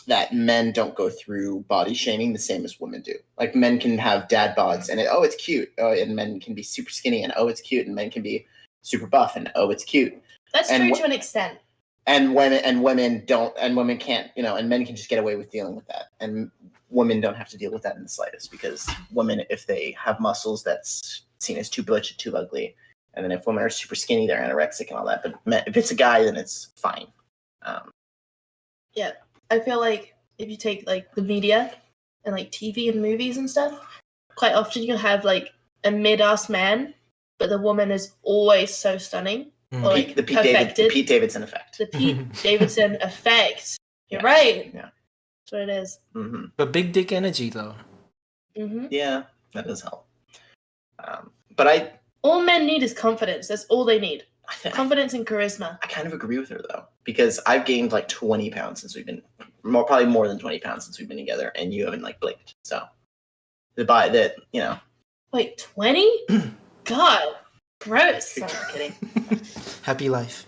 that men don't go through body shaming the same as women do. Like men can have dad bods and it's cute. Oh, and men can be super skinny and it's cute. And men can be super buff and it's cute. That's true to an extent. And women don't, and women can't, and men can just get away with dealing with that. And women don't have to deal with that in the slightest because women, if they have muscles, that's seen as too butch, too ugly. And then if women are super skinny, they're anorexic and all that. But if it's a guy, then it's fine. Yeah. I feel like if you take like the media and like TV and movies and stuff, quite often you can have like a mid-ass man, but the woman is always so stunning. Or, like, the Pete Davidson effect. The Pete Davidson effect. You're right. Yeah. That's what it is. Mm-hmm. But big dick energy, though. Mm-hmm. Yeah, that does help. But all men need is confidence. That's all they need. Confidence and charisma. I kind of agree with her though, because I've gained like 20 pounds since we've been, probably more than 20 pounds since we've been together, and you haven't like blinked. So, Wait, 20? God, gross. No, I'm kidding. Happy life.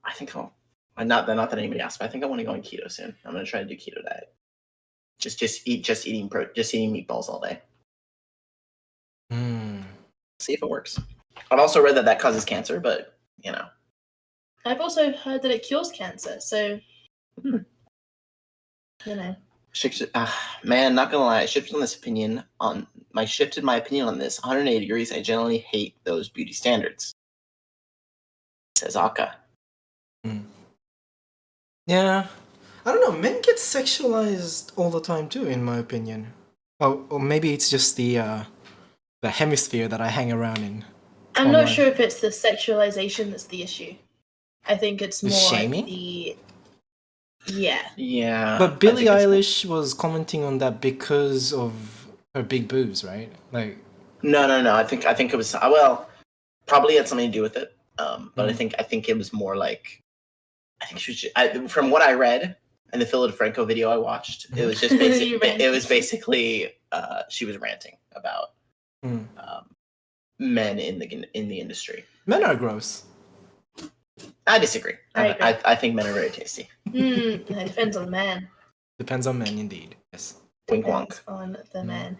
I think not that anybody asked, but I think I want to go on keto soon. I'm gonna try to do keto diet. Just eating meatballs all day. See if it works. I've also read that causes cancer, but I've also heard that it cures cancer, so Man, not gonna lie, I shifted my opinion on this 180 degrees. I generally hate those beauty standards. Says Aka. Yeah, I don't know. Men get sexualized all the time too, in my opinion. Or maybe it's just the hemisphere that I hang around in. I'm not sure if it's the sexualization that's the issue. I think it's more shaming? Like yeah. Yeah. But Billie Eilish was commenting on that because of her big boobs, right? Like. No. I think it was probably had something to do with it. But I think it was more like, I think she was. From what I read in the Philip DeFranco video I watched, it was just basically she was ranting about men in the industry. Men are gross. I disagree. I think men are very tasty. It depends on the man. Depends on men, indeed. Yes. Wink wonk. On the man.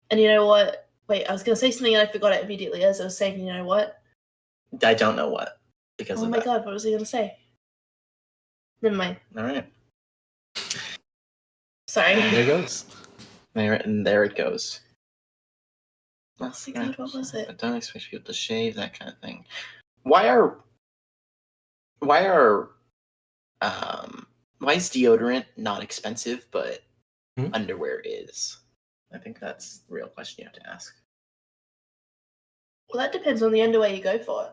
And you know what? Wait, I was going to say something and I forgot it immediately as I was saying, you know what? I don't know what. Because oh my god, what was he going to say? Never mind. All right. Sorry. There it goes. There it goes. Oh my god, what was it? I don't expect people to shave, that kind of thing. Why is deodorant not expensive, but underwear is? I think that's the real question you have to ask. Well, that depends on the underwear you go for.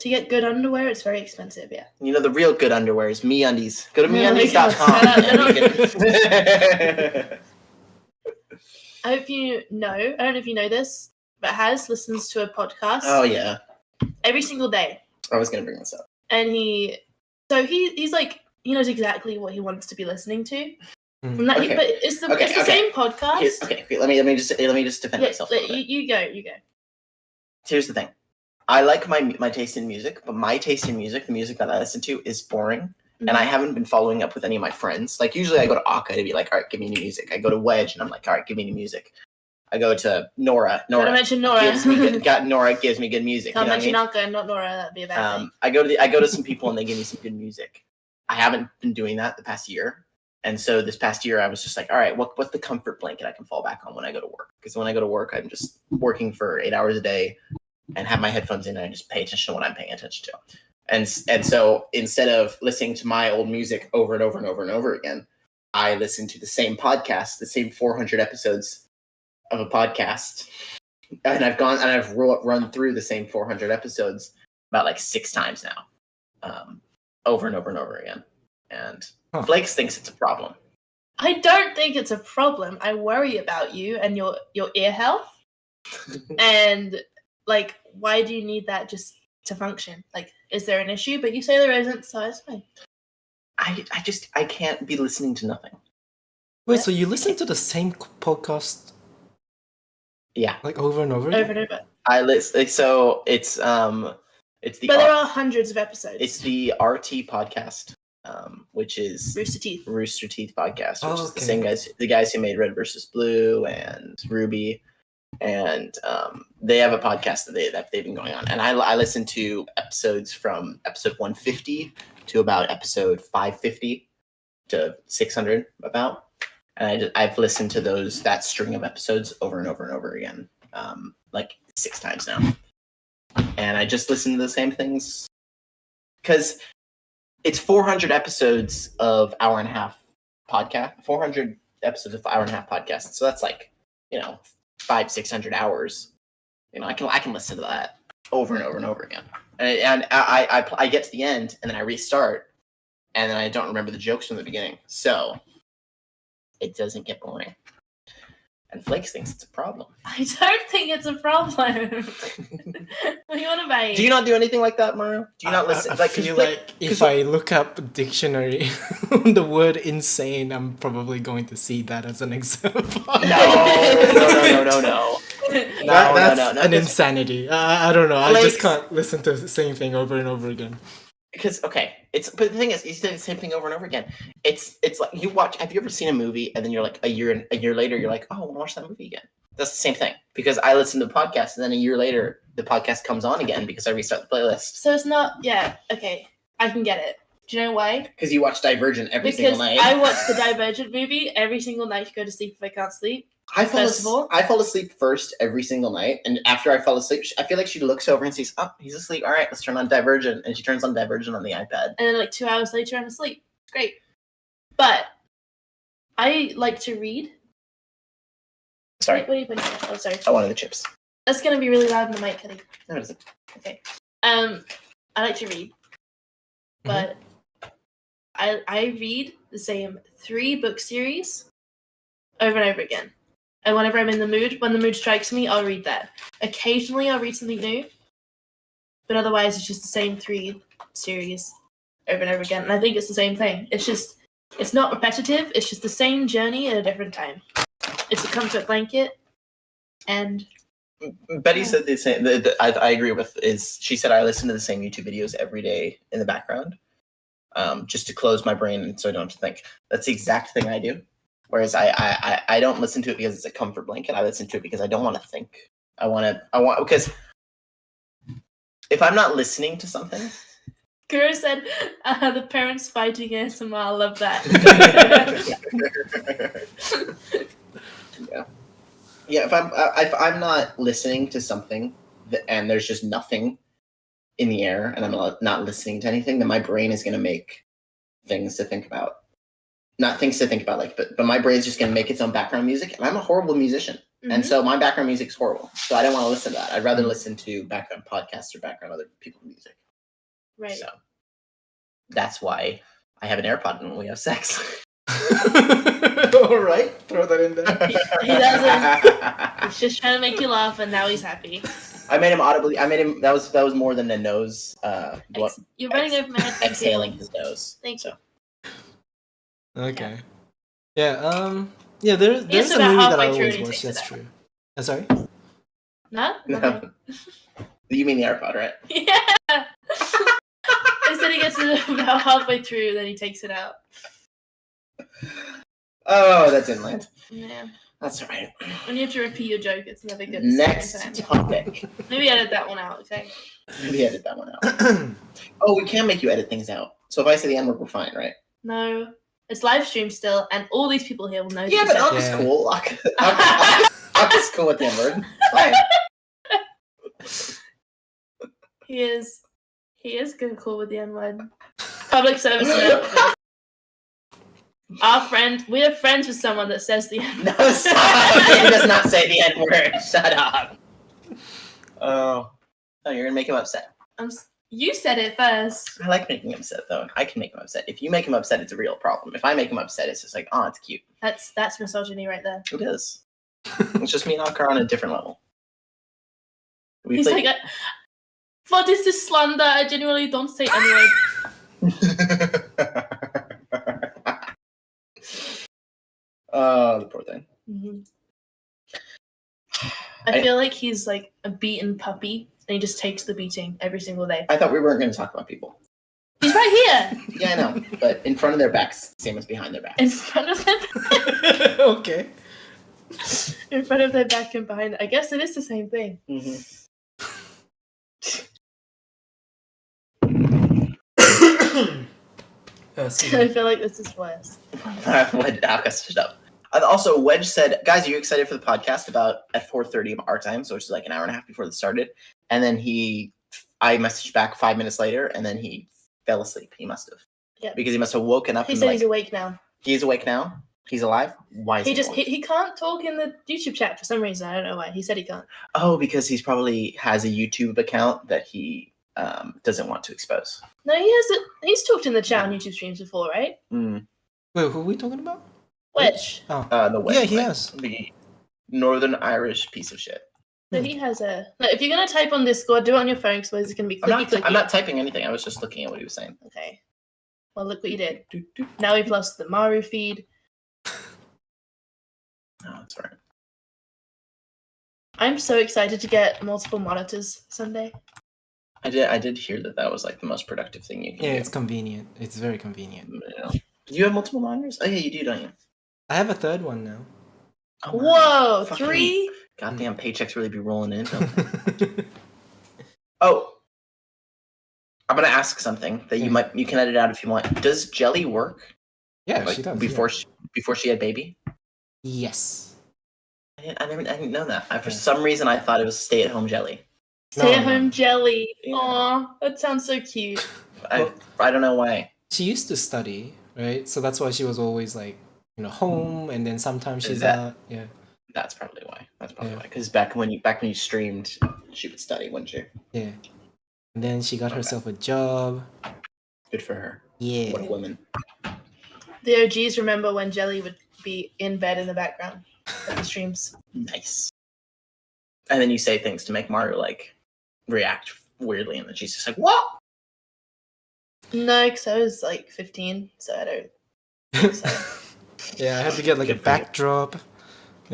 To get good underwear, it's very expensive, yeah. The real good underwear is MeUndies. Go to MeUndies.com. I hope you know, I don't know if you know this, but Haz listens to a podcast. Oh, yeah. Every single day. I was going to bring this up. And he's like, he knows exactly what he wants to be listening to. From that, okay. But it's the same podcast. Let me just defend myself. You go. Here's the thing. I like my taste in music, but my taste in music, the music that I listen to, is boring. And I haven't been following up with any of my friends. Like, usually I go to Aka to be like, all right, give me new music. I go to Wedge, and I'm like, all right, give me new music. I go to Nora. Gotta mention Nora. Nora gives me good music. Can't mention Aka and not Nora. That'd be a bad thing. I go to some people, and they give me some good music. I haven't been doing that the past year. And so this past year, I was just like, all right, what's the comfort blanket I can fall back on when I go to work? Because when I go to work, I'm just working for 8 hours a day and have my headphones in, and I just pay attention to what I'm paying attention to. and so instead of listening to my old music over and over and over and over again, I listen to the same podcast, the same 400 episodes of a podcast, and I've run through the same 400 episodes about like 6 times now, over and over and over again. And Flakes thinks it's a problem. I don't think it's a problem. I worry about you and your ear health. And like, why do you need that just to function? Like, is there an issue? But you say there isn't, so it's fine. I can't be listening to nothing. Wait, so you listen to the same podcast? Yeah, like over and over. Over and over. I listen. So it's the. But there are hundreds of episodes. It's the RT podcast, which is Rooster Teeth podcast, which is the same guys, the guys who made Red versus Blue and Ruby, and they have a podcast that they've been going on, and I listen to episodes from episode 150 to about episode 550 to 600 about, and I've listened to that string of episodes over and over and over again, like 6 times now, and I just listen to the same things because it's 400 episodes of hour and a half podcast, 400 episodes of hour and a half podcast, so that's like 500-600 hours. I can listen to that over and over and over again, and I get to the end and then I restart, and then I don't remember the jokes from the beginning, so it doesn't get boring. And Flakes thinks it's a problem. I don't think it's a problem. What do you want to buy? Do you not do anything like that, Mario? Do you not listen? I feel like if I look up a dictionary on the word insane, I'm probably going to see that as an example. No. That's an insanity. I don't know. I just can't listen to the same thing over and over again. Because but the thing is, you say the same thing over and over again. It's like you watch. Have you ever seen a movie and then you're like a year later you're like, oh, I want to watch that movie again? That's the same thing, because I listen to the podcast and then a year later the podcast comes on again because I restart the playlist. So it's not. Yeah. Okay. I can get it. Do you know why? Because you watch Divergent every single night. I watch the Divergent movie every single night to go to sleep if I can't sleep. I fall asleep first every single night, and after I fall asleep, I feel like she looks over and sees, oh, he's asleep. All right, let's turn on Divergent, and she turns on Divergent on the iPad. And then like 2 hours later, I'm asleep. Great. But I like to read. Sorry. What are you putting here? Oh, sorry. I wanted the chips. That's gonna be really loud in the mic, Eddie. No, it isn't. Okay. I like to read, but I read the same 3 book series over and over again. And whenever I'm in the mood, when the mood strikes me, I'll read that. Occasionally, I'll read something new, but otherwise, it's just the same 3 series over and over again. And I think it's the same thing. It's not repetitive. It's just the same journey at a different time. It's a comfort blanket, and Betty said the same. I agree with. She said I listen to the same YouTube videos every day in the background, just to close my brain so I don't have to think. That's the exact thing I do. Whereas I don't listen to it because it's a comfort blanket. I listen to it because I don't want to think. I want because if I'm not listening to something. Guru said, the parents fighting ASMR, I love that. Yeah. If I'm not listening to something and there's just nothing in the air and I'm not listening to anything, then my brain is going to make things to think about. Not things to think about, but my brain's just going to make its own background music, and I'm a horrible musician, and so my background music's horrible. So I don't want to listen to that. I'd rather listen to background podcasts or background other people's music. Right. So that's why I have an AirPod when we have sex. All right, throw that in there. He doesn't. He's just trying to make you laugh, and now he's happy. I made him audibly. That was more than a nose. You're running over my head. Exhaling his nose. Thank you. Okay. Yeah. Yeah. There's a movie about that I halfway through always and he watch. takes That's it true. Sorry. No. No. You mean the AirPod, right? Yeah. I said he gets it about halfway through, then he takes it out. Oh, that didn't land. Yeah. That's all right. When you have to repeat your joke, it's never good. Next topic. Maybe edit that one out, okay? Maybe edit that one out. Oh, we can make you edit things out. So if I say the N-word, we're fine, right? No. It's live stream still, and all these people here will know. Yeah, but Aka's cool. Aka's cool with the N-word. Fine. He is He is good cool with the N-word. Public service announcement. Our friend, we are friends with someone that says the N-word. No, stop. He does not say the N-word. Shut up. Oh, you're gonna make him upset. You said it first. I like making him upset though. I can make him upset. If you make him upset, it's a real problem. If I make him upset, it's just like, oh, it's cute. That's misogyny right there. It is. It's just me and Akar on a different level. He's like, what is this slander? I genuinely don't say N-word. Oh, the poor thing. Mm-hmm. I feel like he's like a beaten puppy, and he just takes the beating every single day. I thought we weren't going to talk about people. He's right here. Yeah, I know, but in front of their backs, same as behind their backs. In front of them. Okay. In front of their back and behind. I guess it is the same thing. Mm-hmm. I feel like this is worse. Shut up. Also, Wedge said, guys, are you excited for the podcast about at 4:30 our time? So it's like an hour and a half before it started. And then I messaged back 5 minutes later, and then he fell asleep. He must have. Yeah. Because he must have woken up. He said he's awake now. He's awake now? He's alive? Why is he can't talk in the YouTube chat for some reason. I don't know why. He said he can't. Oh, because he's probably has a YouTube account that he doesn't want to expose. No, he's talked in the chat on YouTube streams before, right? Mm. Wait, who are we talking about? Wedge. Oh. The Wedge. Yeah, he has. The Northern Irish piece of shit. So he has a... No, if you're going to type on Discord, do it on your phone because it's going to be clicky. I'm not typing anything. I was just looking at what he was saying. Okay. Well, look what you did. Now we've lost the Maru feed. Oh, that's right. I'm so excited to get multiple monitors Sunday. I did hear that was like the most productive thing you can do. Yeah, it's convenient. It's very convenient. Yeah. Do you have multiple monitors? Oh yeah, you do, don't you? I have a third one now. Oh, whoa, fucking 3? Goddamn paychecks really be rolling in. Oh, I'm gonna ask something that you can edit out if you want. Does Jelly work? Yeah, like, she does. Before she had baby. Yes. I didn't know that. For some reason, I thought it was stay-at-home Jelly. Stay-at-home jelly. Yeah. Aw, that sounds so cute. I don't know why. She used to study, right? So that's why she was always like, home, and then sometimes she's that- out. Yeah. That's probably why. Because back when you streamed, she would study, wouldn't she? Yeah. And then she got herself a job. Good for her. Yeah. What a woman. The OGs remember when Jelly would be in bed in the background at the streams. Nice. And then you say things to make Maru like react weirdly, and then she's just like, "What?" No, because I was like 15, so I don't think so. Yeah, I had to get like a Good for you. backdrop,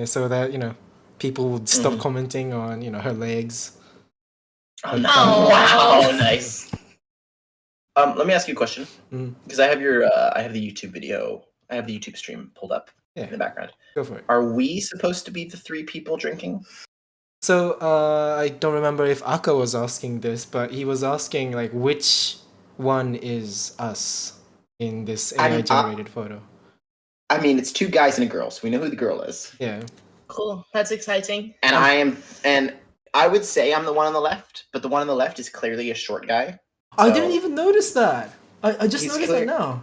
so that people would stop commenting on her legs. Oh, no. Oh. Wow, nice. Let me ask you a question, Mm. because I have the YouTube video, I have the YouTube stream pulled up Yeah. in the background. Go for it. Are we supposed to be the 3 people drinking? So I don't remember if Aka was asking this, but he was asking like which one is us in this AI generated photo. I mean, it's 2 guys and a girl, so we know who the girl is. Yeah. Cool, that's exciting. And I would say I'm the one on the left, but the one on the left is clearly a short guy. I So didn't even notice that. I just He's noticed clear. that now.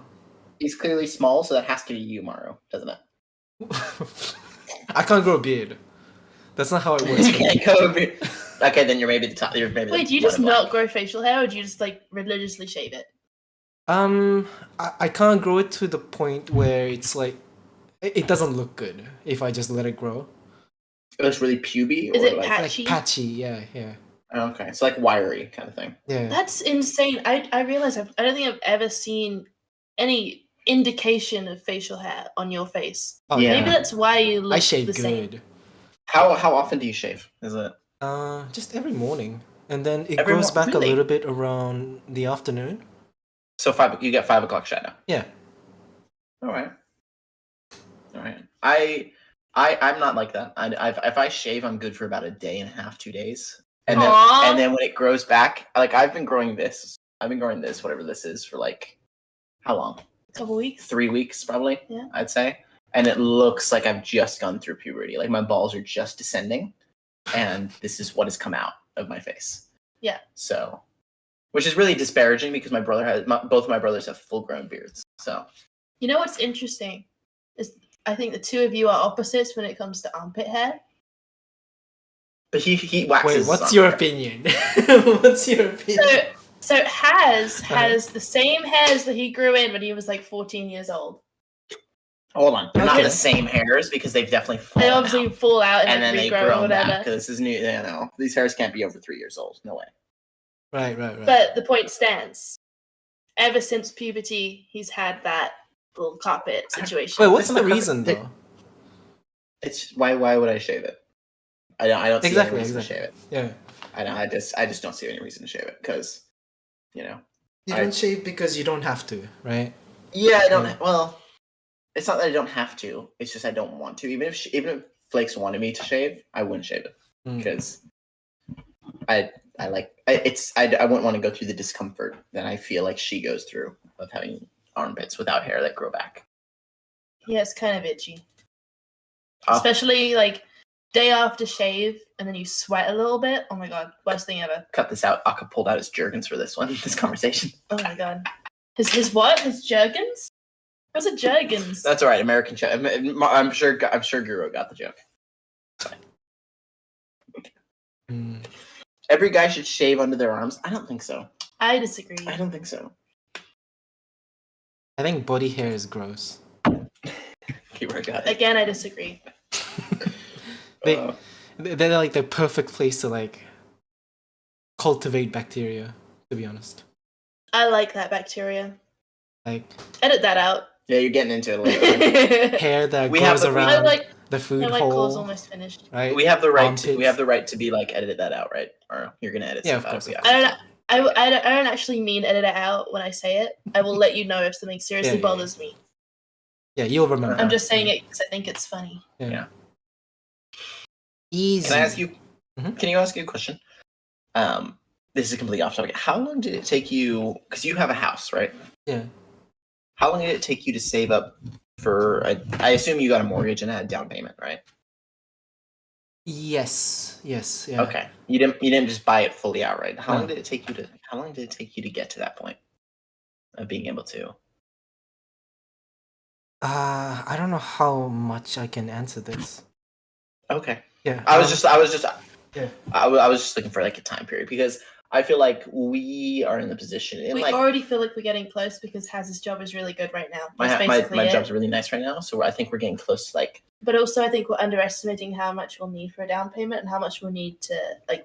he's clearly small, so that has to be you, Maru, doesn't it? I can't grow a beard. That's not how it works. You can't go over. Okay, then you're maybe the top. You're maybe. Wait, do you just not grow facial hair, or do you just like religiously shave it? I can't grow it to the point where it's like it doesn't look good if I just let it grow. It looks really puby, or Is it like patchy? Like patchy, yeah. okay, it's like wiry kind of thing. Yeah. That's insane. I realize I don't think I've ever seen any indication of facial hair on your face. Oh, Yeah. Maybe that's why you look I shave the same. good. How often do you shave? Is it? Just every morning, and then it Every grows back really? a little bit around the afternoon. So you get 5 o'clock shadow. Yeah. All right. I'm not like that. If I shave, I'm good for about a day and a half, 2 days, and Aw. then when it grows back, like I've been growing this, whatever this is, for like how long? Couple weeks. 3 weeks probably. Yeah. I'd say, and it looks like I've just gone through puberty. Like my balls are just descending, and this is what has come out of my face. Yeah. So which is really disparaging because both of my brothers have full-grown beards. So You know what's interesting is I think the two of you are opposites when it comes to armpit hair. but he waxes. Wait, his what's armpit your hair. opinion? What's your opinion? So has the same hairs that he grew in when he was like 14 years old. Hold on, they're not Okay. the same hairs because they've definitely fallen They obviously out. fall out and, And then then they regrow grow or whatever. back because this is new. These hairs can't be over 3 years old. No way. Right. But the point stands. Ever since puberty, he's had that little carpet situation. Wait, what's It's the not reason carpet- though? It's why would I shave it? I don't see Exactly, any reason to shave it. Yeah. I just don't see any reason to shave it because, You I- don't shave because you don't have to, right? Yeah, I don't. Yeah. Well, it's not that I don't have to. It's just I don't want to. Even if Flakes wanted me to shave, I wouldn't shave it Mm. because I wouldn't want to go through the discomfort that I feel like she goes through of having armpits without hair that grow back. Yeah, it's kind of itchy. Oh. Especially like day after shave and then you sweat a little bit. Oh my god, worst thing ever. Cut this out. Akka pulled out his jergens for this one. This conversation. Oh my god. His what? His jergens? What's a jergens? That's all right. American chat. I'm sure Guru got the joke. Mm. Every guy should shave under their arms. I don't think so. I disagree. I don't think so. I think body hair is gross. Keyword got it. Again, I disagree. They're like the perfect place to like cultivate bacteria, to be honest. I like that bacteria. Like Edit that out. Yeah, you're getting into it a little bit. hair that We have grows the- around I like the food my clothes hole, almost finished. right? We have the right. Armpits. We have the right to be like edit that out, right? Or you're gonna edit Yeah, stuff of out. course, if we of have I to. don't. I don't actually mean edit it out when I say it. I will let you know if something seriously Yeah. bothers me. Yeah, you'll remember. I'm just saying it because I think it's funny. Yeah. Yeah. Easy. Can I ask you? Mhm. Can you ask you a question? This is completely off topic. How long did it take you? Because you have a house, right? Yeah. How long did it take you to save up for? I assume you got a mortgage and had a down payment, right? Yes. Yeah. Okay. You didn't just buy it fully outright. How No. long did it take you to? How long did it take you to get to that point of being able to? I don't know how much I can answer this. Okay. Yeah. I was just Yeah. I was just looking for like a time period because I feel like we are in the position and We like already feel like we're getting close because Haz's job is really good right now. my That's basically my it. job's really nice right now, so I think we're getting close to like But also, I think we're underestimating how much we'll need for a down payment and how much we'll need to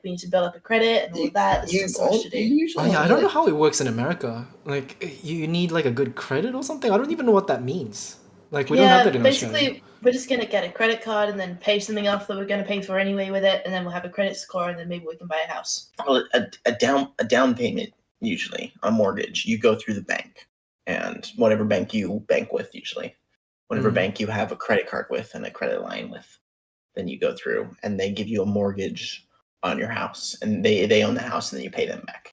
we need to build up a credit and all of that. There's you, still so much to do. usually Oh yeah, I only, don't know like- how it works in America. Like, you need like a good credit or something. I don't even know what that means. Like, we don't have that in basically, Australia. we're just gonna get a credit card and then pay something off that we're gonna pay for anyway with it, and then we'll have a credit score, and then maybe we can buy a house. well, a down payment usually a mortgage you go through the bank and whatever bank you bank with usually whatever Mhm. bank you have a credit card with and a credit line with, then you go through and they give you a mortgage on your house and they own the house and then you pay them back.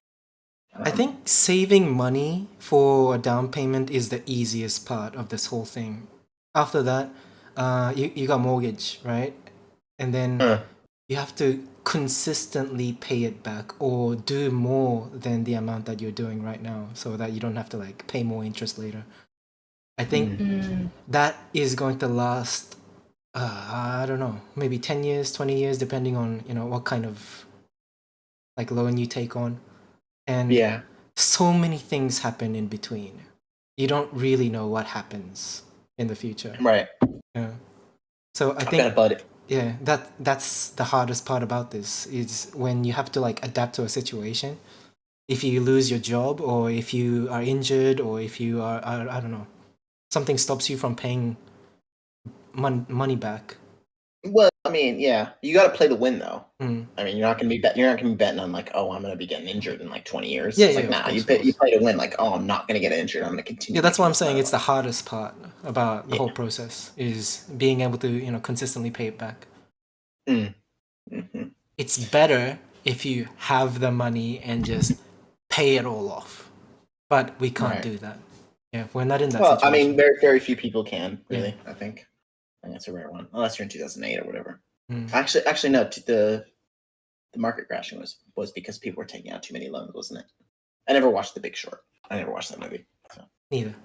I think saving money for a down payment is the easiest part of this whole thing. After that, you got mortgage, right? And then Uh. you have to consistently pay it back or do more than the amount that you're doing right now so that you don't have to like pay more interest later. I think that is going to last I don't know, maybe 10 years, 20 years, depending on, what kind of like loan you take on. And Yeah. so many things happen in between. You don't really know what happens in the future. Right. Yeah. So I I've got a think buddy. yeah, that's the hardest part about this is when you have to like adapt to a situation. If you lose your job or if you are injured or if you are I don't know, something stops you from paying money back. Well, I mean, yeah, you got to play the win though. Mm. I mean, you're not gonna be betting on like, oh, I'm gonna be getting injured in like 20 years. Yeah, it's yeah, like, of nah, course, you of play, you course. play to win. Like, oh, I'm not gonna get injured. I'm gonna continue. Yeah, that's what I'm making saying. this It's the my hardest part about the whole process is being able to, consistently pay it back. life. Mm-hmm. It's better if you have the money and just pay it all off. But we can't Right. do that. Yeah, we're not in that Well, situation. I mean, very few people can really. I think it's a rare one, unless you're in 2008 or whatever. Mm. Actually, no. The market crashing was because people were taking out too many loans, wasn't it? I never watched The Big Short. I never watched that movie. So. Neither.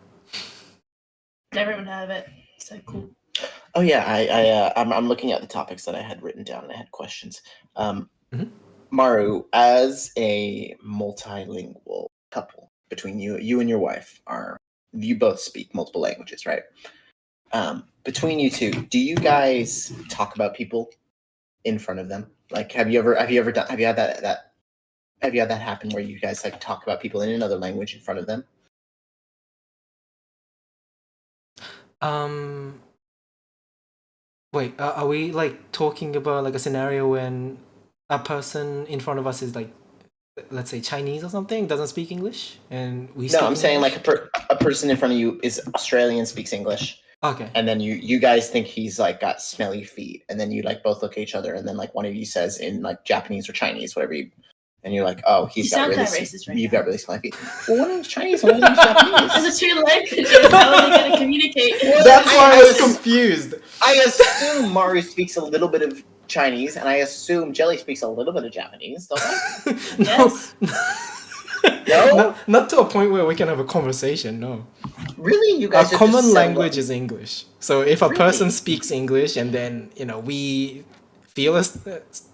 Never even heard of it. So cool. Oh yeah, I'm looking at the topics that I had written down and I had questions. Mhm. Maru, as a multilingual couple between you and your wife, you both speak multiple languages, right? Between you two, do you guys talk about people in front of them? Like, have you had that happen where you guys like talk about people in another language in front of them? Wait, are we like talking about like a scenario when a person in front of us is like, let's say Chinese or something, doesn't speak English, and we speak No, I'm saying English? like a person in front of you is Australian, speaks English, Okay. and then you guys think he's like got smelly feet, and then you like both look at each other, and then like one of you says in like Japanese or Chinese, whatever you, and you're like, oh, You sound kinda racist right you've now. got really smelly feet. Well, one of them's Chinese, and one of them's Japanese. There's two languages. How are they going to communicate? That's why I was I- confused. I assume Maru speaks a little bit of Chinese, and I assume Jelly speaks a little bit of Japanese. Don't I? Yes. No? Not to a point where we can have a conversation. No, Really, you our guys? Are common just language is English. So if a Really? person speaks English and then we feel a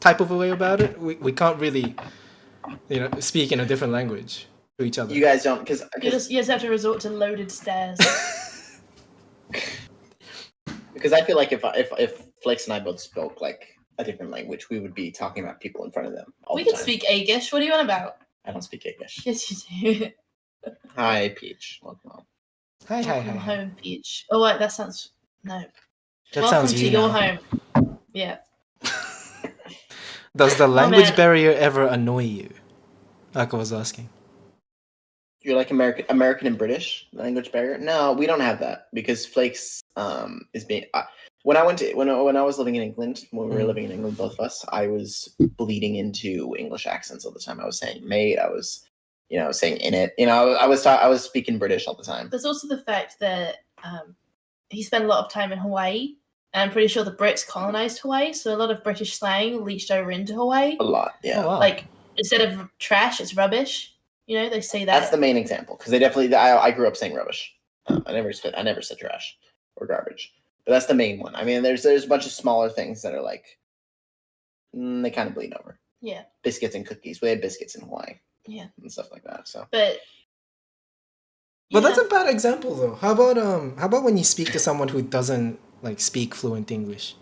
type of a way about it, we can't really speak in a different language to each other. You guys don't, because You just have to resort to loaded stares. Because I feel like if Flakes and I both spoke like a different language, we would be talking about people in front of them all We the can time. speak Agish. What are you on about? I don't speak English. Yes, you do. Hi, Peach. Welcome home. Hi. Welcome home, Peach. Oh, wait, that sounds... No. That Welcome sounds to you your now. home. Yeah. Does the language man. barrier ever annoy you? Like I was asking. You're like American and British language barrier? No, we don't have that because Flakes is being. When I was living in England, when we were living in England, both of us, I was bleeding into English accents all the time. I was saying mate. I was, saying in it. I was speaking British all the time. There's also the fact that he spent a lot of time in Hawaii. And I'm pretty sure the Brits colonized Hawaii, so a lot of British slang leached over into Hawaii. A lot, yeah. Oh, wow. Like, instead of trash, it's rubbish. They say that. That's the main example because they definitely. I grew up saying rubbish. I never said trash or garbage, but that's the main one. I mean, there's a bunch of smaller things that are like they kind of bleed over. Yeah. Biscuits and cookies. We had biscuits in Hawaii. Yeah. And stuff like that. So. But that's a bad example though. How about when you speak to someone who doesn't like speak fluent English?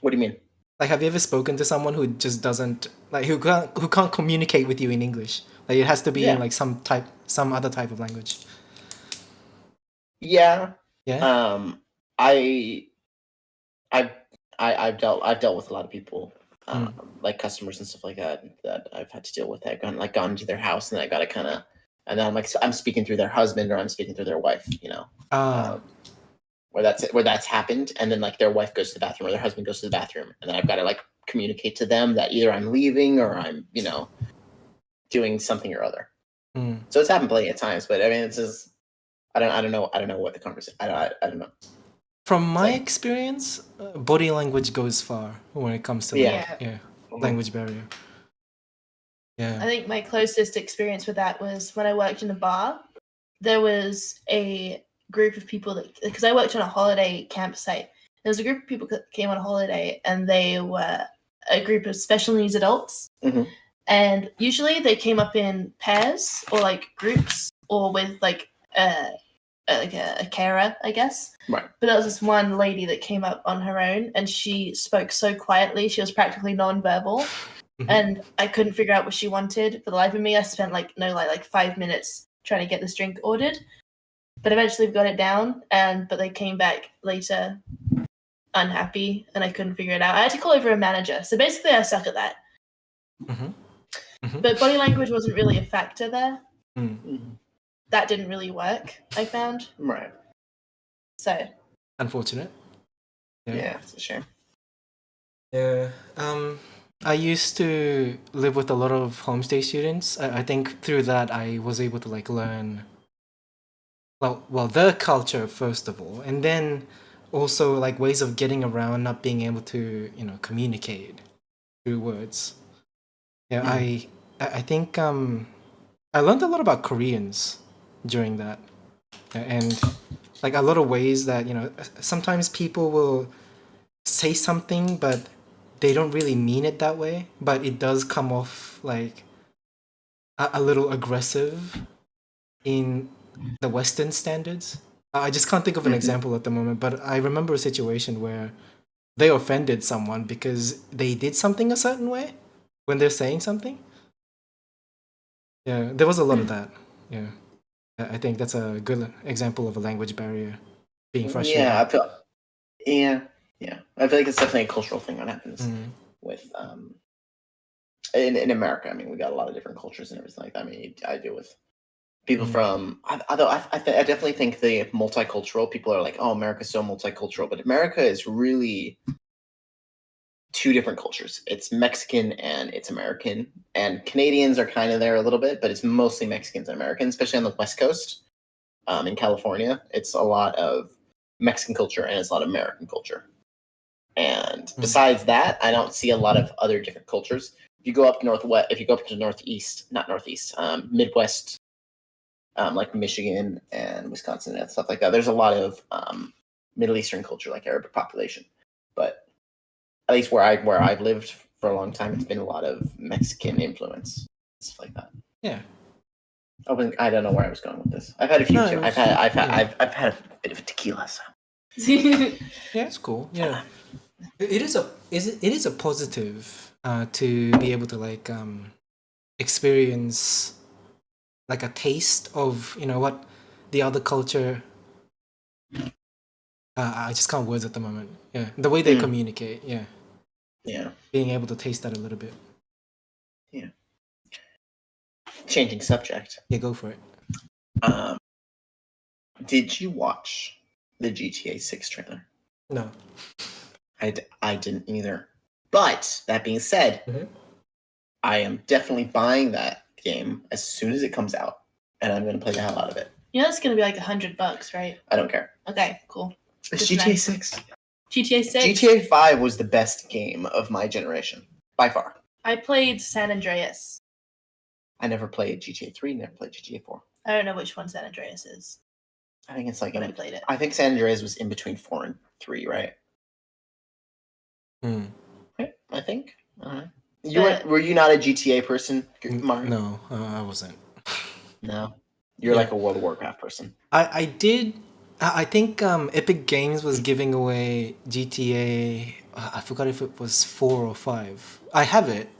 What do you mean? Like, have you ever spoken to someone who just doesn't like who can't communicate with you in English? Like, it has to be in like some other type of language. Yeah. Yeah. I've dealt with a lot of people, like customers and stuff like that I've had to deal with. I've gone into their house and I gotta kind of, and then I'm speaking through their husband or I'm speaking through their wife. Where that's happened, and then like their wife goes to the bathroom or their husband goes to the bathroom, and then I've got to like communicate to them that either I'm leaving or I'm doing something or other. So it's happened plenty of times, but I mean it's just I don't know what the conversation. I don't know. From my experience, body language goes far when it comes to language barrier. Yeah. I think my closest experience with that was when I worked in a bar. There was a group of people because I worked on a holiday campsite. There was a group of people that came on holiday, and they were a group of special needs adults. Mm-hmm. And usually they came up in pairs or like groups or with like a carer, I guess. Right. But there was this one lady that came up on her own, and she spoke so quietly. She was practically non-verbal, and I couldn't figure out what she wanted for the life of me. I spent like 5 minutes trying to get this drink ordered, but eventually we got it down. But they came back later unhappy, and I couldn't figure it out. I had to call over a manager. So basically, I suck at that. But body language wasn't really a factor there. That didn't really work, I found. Right. So. Unfortunate. Yeah, it's a shame. Yeah. I used to live with a lot of homestay students. I think through that I was able to like learn their culture first of all, and then also like ways of getting around not being able to communicate through words. Yeah, I think I learned a lot about Koreans during that, and like a lot of ways that sometimes people will say something, but they don't really mean it that way, but it does come off like a little aggressive in the Western standards. I just can't think of an example at the moment, but I remember a situation where they offended someone because they did something a certain way when they're saying something. Yeah, there was a lot of that. Yeah, I think that's a good example of a language barrier being frustrating. Yeah, I feel like it's definitely a cultural thing that happens with in America. I mean, we got a lot of different cultures and everything like that. I mean, I deal with people from. Although I definitely think the multicultural people are like, oh, America's so multicultural, but America is really two different cultures. It's Mexican and it's American, and Canadians are kind of there a little bit, but it's mostly Mexicans and Americans, especially on the West Coast. In California, it's a lot of Mexican culture and it's a lot of American culture. And besides that, I don't see a lot of other different cultures. If you go up northwest, if you go up to Midwest, like Michigan and Wisconsin and stuff like that, there's a lot of Middle Eastern culture, like Arabic population. But at least where I've lived for a long time, it's been a lot of Mexican influence, stuff like that. Yeah. I don't know where I was going with this. I've had a few. No, I've had a bit of a tequila. So. Yeah, it's cool. Yeah, it is a positive to be able to like experience like a taste of what the other culture. I just can't words at the moment. Yeah, the way they communicate. Yeah. Yeah. Being able to taste that a little bit. Yeah. Changing subject. Yeah, go for it. Did you watch the GTA 6 trailer? No. I didn't either. But that being said, I am definitely buying that game as soon as it comes out, and I'm going to play the hell out of it. Yeah, it's going to be like $100, right? I don't care. Okay, cool. It's GTA 6. GTA 6. GTA 5 was the best game of my generation, by far. I played San Andreas. I never played GTA 3, never played GTA 4. I don't know which one San Andreas is. I think it's like when I played it. I think San Andreas was in between 4 and 3, right? I think. Were you not a GTA person, Mario? No, I wasn't. No, you're like a World of Warcraft person. I did. I think Epic Games was giving away GTA. I forgot if it was 4 or 5. I have it.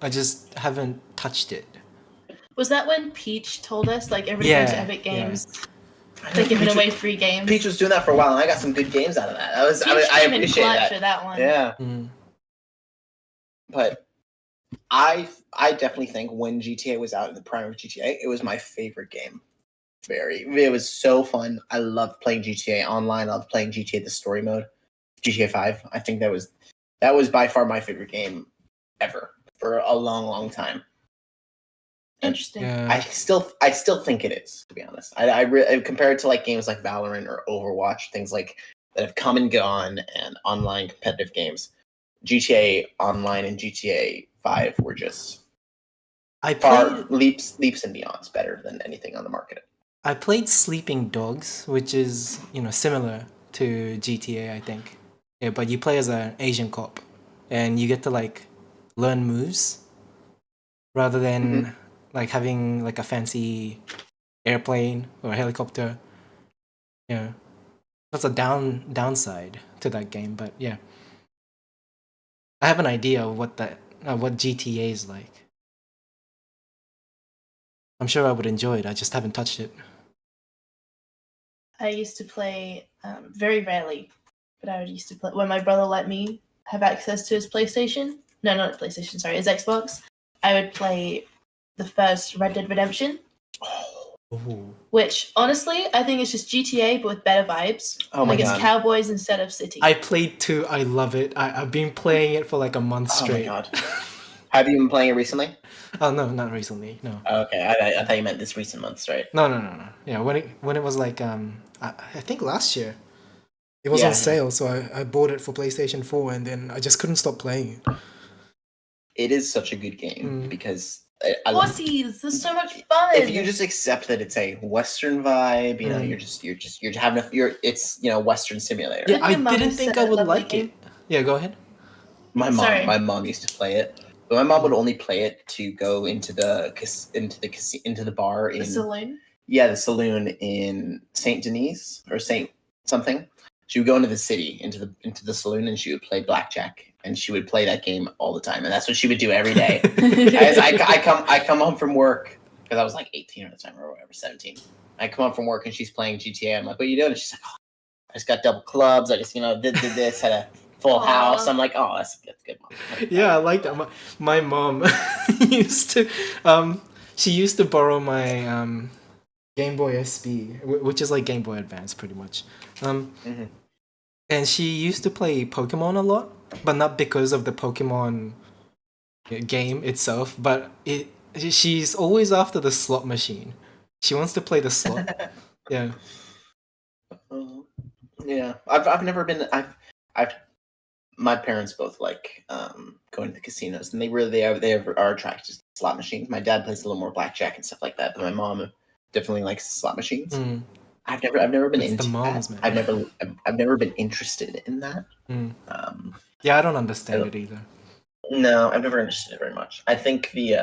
I just haven't touched it. Was that when Peach told us like everybody goes to Epic Games? Yeah. They're giving away free games. Peach was doing that for a while, and I got some good games out of that. I appreciate that. For that one. Yeah. But I definitely think when GTA was out in the prime of GTA, it was my favorite game. It was so fun. I loved playing GTA Online. I loved playing GTA the story mode. GTA 5. I think that was by far my favorite game ever for a long, long time. Interesting. Yeah. I still think it is, to be honest. I compare it to like games like Valorant or Overwatch, things like that have come and gone, and online competitive games. GTA Online and GTA 5 were just far leaps and beyonds better than anything on the market. I played Sleeping Dogs, which is similar to GTA, I think. Yeah, but you play as an Asian cop, and you get to like learn moves rather than like having like a fancy airplane or a helicopter. Yeah, that's a downside to that game. But yeah, I have an idea of what GTA is like. I'm sure I would enjoy it. I just haven't touched it. I used to play very rarely, but I used to play when my brother let me have access to his PlayStation. No, not his PlayStation. Sorry, his Xbox. I would play the first Red Dead Redemption, which honestly I think it's just GTA but with better vibes. Oh my god! It's cowboys instead of city. I played 2. I love it. I've been playing it for like a month straight. Oh my god! Have you been playing it recently? Oh no, not recently. No. Okay, I thought you meant this recent months, right? No. Yeah, when it was like I think last year, it was on sale, so I bought it for PlayStation 4, and then I just couldn't stop playing it. It is such a good game because I love. Horsies, this is so much fun. If you just accept that it's a Western vibe, you know, you're having it's Western simulator. Yeah, Didn't I your mum didn't say think that I would lovely like game? it. Yeah, go ahead. Sorry. My mom used to play it, but my mom would only play it to go into the bar in The saloon. the saloon in Saint Denis or Saint something. She would go into the city, into the saloon, and she would play blackjack, and she would play that game all the time, and that's what she would do every day. As I come home from work because I was like 18 at the time or whatever, 17. I come home from work and she's playing GTA. I'm like, "What are you doing?" And she's like, "Oh, I just got double clubs. I just did this, had a full house." I'm like, "Oh, that's good, mom." Yeah, I like that. My mom used to, she used to borrow my Game Boy SP, which is like Game Boy Advance, pretty much. Mhm. And she used to play Pokemon a lot, but not because of the Pokemon game itself, but she's always after the slot machine. She wants to play the slot. Yeah. Yeah, I've never been. I've my parents both like going to the casinos, and they are attracted to slot machines. My dad plays a little more blackjack and stuff like that, but my mom definitely likes slot machines. Mm. I've never been It's the into moms, that. man. I've never been interested in that. Mm. Um, Yeah, I don't understand it either. no, I've never understood it very much. I think we've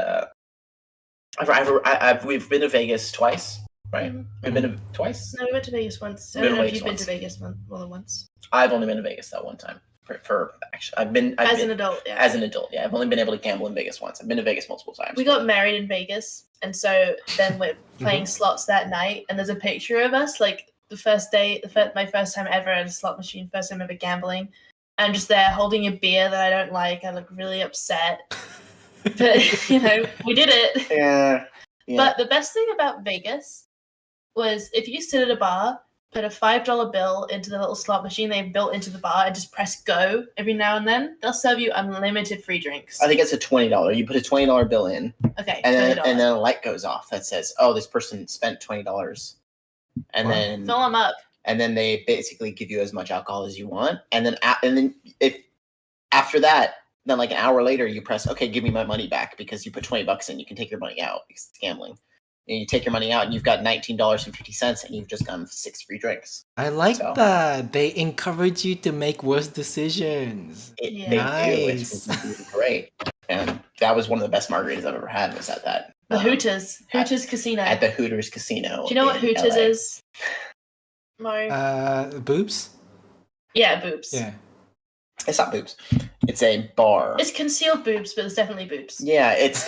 been to Vegas twice, right? Mhm. We've been to twice. No, we went to Vegas once. I Been don't know to if you've Vegas been to once. Vegas more than once. I've only been to Vegas that one time. For actually, I've been an adult, yeah. As an adult, yeah. I've only been able to gamble in Vegas once. I've been to Vegas multiple times. We got married in Vegas, and so then we're playing slots that night. And there's a picture of us, like the first day, my first time ever at a slot machine, first time ever gambling. I'm just there holding a beer that I don't like. I look really upset, but we did it. Yeah. But the best thing about Vegas was if you sit at a bar, put a $5 bill into the little slot machine they've built into the bar, and just press go every now and then, they'll serve you unlimited free drinks. I think it's a $20. You put a $20 bill in, Okay, and $20. then a light goes off that says, "Oh, this person spent $20," and Wow. then fill them up. and then they basically give you as much alcohol as you want, and then if after that, then like an hour later, you press, "Okay, give me my money back," because you put $20 in. You can take your money out because it's gambling. And you take your money out, and you've got $19.50, and you've just gotten 6 free drinks. I like So- that. They encourage you to make worse decisions. Yeah. They Nice. do. It's great, and that was one of the best margaritas I've ever had. Was at that The Hooters Casino. at the Hooters Casino. Do you know what in Hooters LA. is? No. Boobs? Yeah, boobs. Yeah. It's not boobs. It's a bar. It's concealed boobs, but it's definitely boobs. Yeah, it's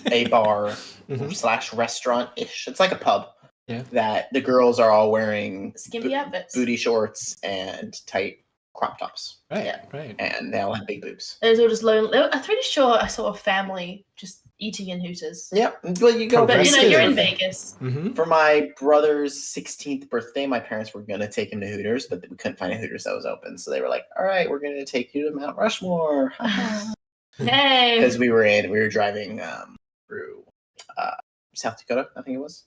a bar Mhm. / restaurant ish. It's like a pub. Yeah. That the girls are all wearing Skimpy outfits. booty shorts and tight crop tops, Right. Yeah. Right. and they all have big boobs. It was all just lonely. I'm pretty sure I saw a family just eating in Hooters. Yeah, well, you go. But Progressive. you're in Vegas. Mm-hmm. For my brother's 16th birthday, my parents were gonna take him to Hooters, but we couldn't find a Hooters that was open. So they were like, "All right, we're gonna take you to Mount Rushmore," Hey. because we were driving through South Dakota, I think it was.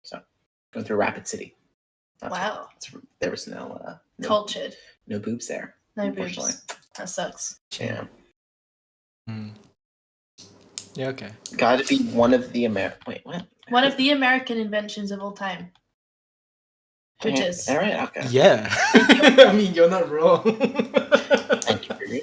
So going through Rapid City. Wow. There was no Cultured. no boobs there. No Unfortunately. boobs. That sucks. Yeah, Mm. Yeah, okay. got to be one of the Wait, what? One of the American inventions of all time. Hooters. All right, okay. Yeah. I mean, you're not wrong. Thank you, Rudy.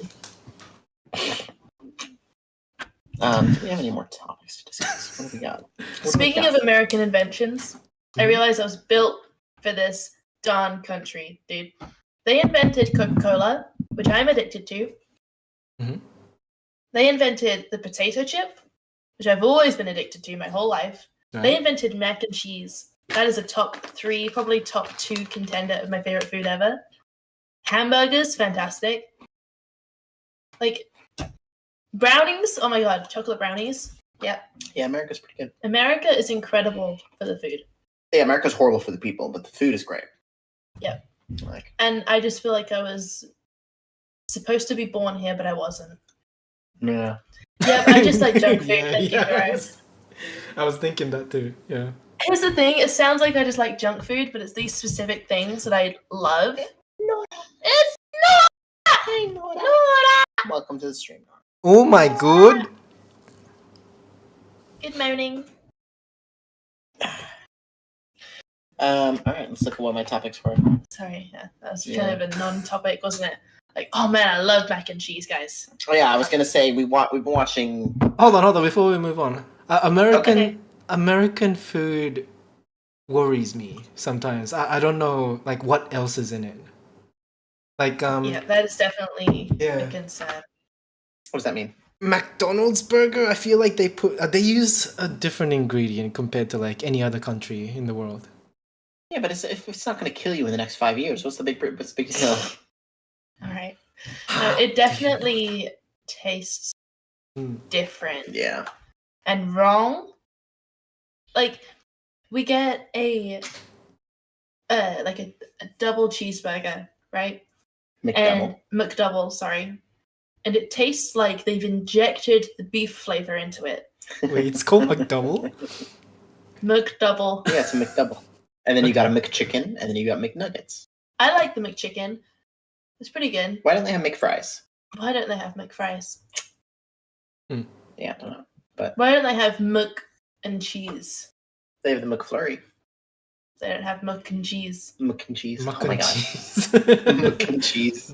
Do we have any more topics to discuss? What do we got? Speaking of American inventions, I realized I was built for this darn country, dude. They invented Coca-Cola, which I'm addicted to. Mhm. They invented the potato chip, which I've always been addicted to my whole life. They Right. invented mac and cheese. That is a top 3, probably top 2 contender of my favorite food ever. Hamburgers, fantastic. Like, brownies, oh my god, chocolate brownies. Yeah. Yeah, America's pretty good. America is incredible for the food. Yeah, America's horrible for the people, but the food is great. Yeah. Like, And I just feel like I was supposed to be born here, but I wasn't. yeah. Yeah, I just like junk food. Yeah, Thank you, yeah. guys. I was thinking that too. Yeah. Here's the thing, it sounds like I just like junk food, but it's these specific things that I love. No, It's not! I know that. Not! Welcome to the stream. Oh my god. Good morning. All right, let's look at what my topics were. Sorry, yeah, that was Yeah. kind of a non-topic, wasn't it? Like, oh man, I love mac and cheese, guys. Oh yeah, I was gonna say we've been watching. Hold on. Before we move on, American food worries me sometimes. I don't know like what else is in it. Like Yeah, that is definitely Yeah. a concern. What does that mean? McDonald's burger. I feel like they use a different ingredient compared to like any other country in the world. Yeah, but if it's not gonna kill you in the next 5 years, what's the big deal? All right. No, it definitely tastes Mm. different Yeah. and wrong. Like, we get a double cheeseburger, right? McDouble. And McDouble, sorry. And it tastes like they've injected the beef flavor into it. Wait, it's called McDouble? McDouble. Yeah, it's a McDouble. And then you got a Okay. McChicken, and then you got McNuggets. I like the McChicken. It's pretty good. Why don't they have McFries? Why don't they have McFries? Yeah, I don't know. But Why don't they have Mc and cheese? they have the McFlurry. They don't have Mc and cheese. Mac and cheese. Mac Oh my and god. cheese. Mac and cheese.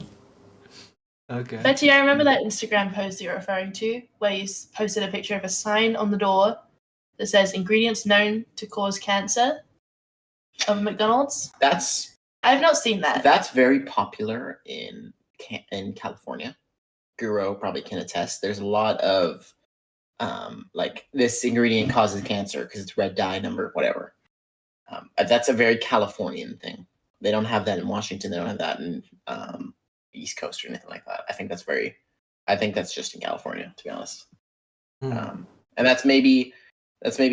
Okay. Betty, I remember that Instagram post you're referring to, where you posted a picture of a sign on the door that says ingredients known to cause cancer of McDonald's. I've not seen that. That's very popular in California. Guro probably can attest. There's a lot of like this ingredient causes cancer because it's red dye number whatever. That's a very Californian thing. They don't have that in Washington. They don't have that in East Coast or anything like that. I think that's just in California, to be honest. Hmm. And that's maybe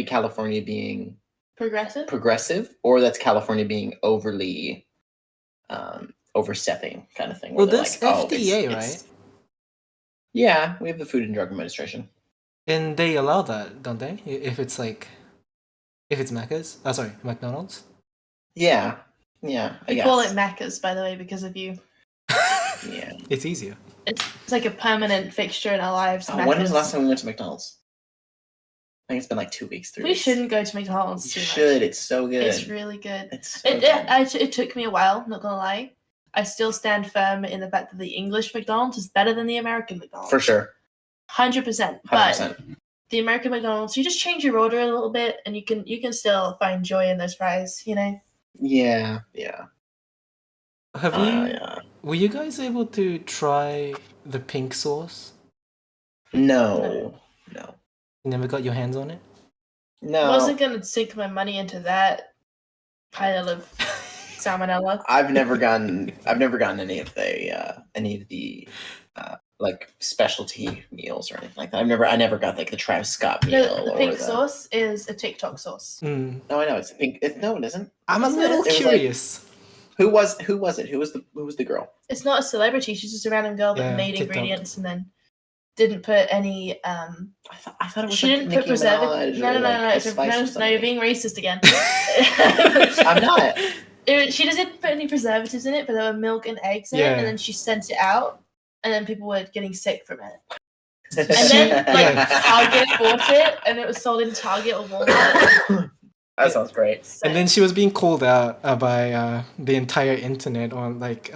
California being Progressive? or that's California being overly overstepping kind of thing. Well, where they're that's like, oh, FDA, it's- Yeah, we have the Food and Drug Administration. And they allow that, don't they? If it's Macca's. Sorry, McDonald's. Yeah, I We guess. call it Macca's, by the way, because of you. Yeah. It's easier. It's like a permanent fixture in our lives. Oh, when was Macca's. the last time we went to McDonald's? I think it's been like 2 weeks, 3 We weeks. shouldn't go to McDonald's You too much. should. It's so good. It's really good. It's so good. It took me a while, not gonna lie. I still stand firm in the fact that the English McDonald's is better than the American McDonald's. For sure. 100%. 100%. But the American McDonald's, you just change your order a little bit, and you can still find joy in those fries. You know. Yeah. Have you? Yeah. Were you guys able to try the pink sauce? No. You never got your hands on it? No. I wasn't gonna sink my money into that pile of salmonella. I've never gotten any of the like specialty meals or anything like that. I never got like the Travis Scott meal The or pink sauce is a TikTok sauce. Mm. No, I know it's pink. No, it isn't. I'm a Isn't little it? It was like- curious. Who was it? Who was the girl? It's not a celebrity. She's just a random girl that Yeah, made TikTok. ingredients and then didn't put any. I thought it was She like didn't Nicki put preservative. Minaj No, or, no, like, it's Ice Spice or no, you're something. being racist again. I'm not. She doesn't put any preservatives in it, but there were milk and eggs in it, Yeah. and then she sent it out, and then people were getting sick from it. And And then like Yeah. Target bought it, and it was sold in Target or Walmart. that sounds great. So, And then she was being called out by the entire internet on like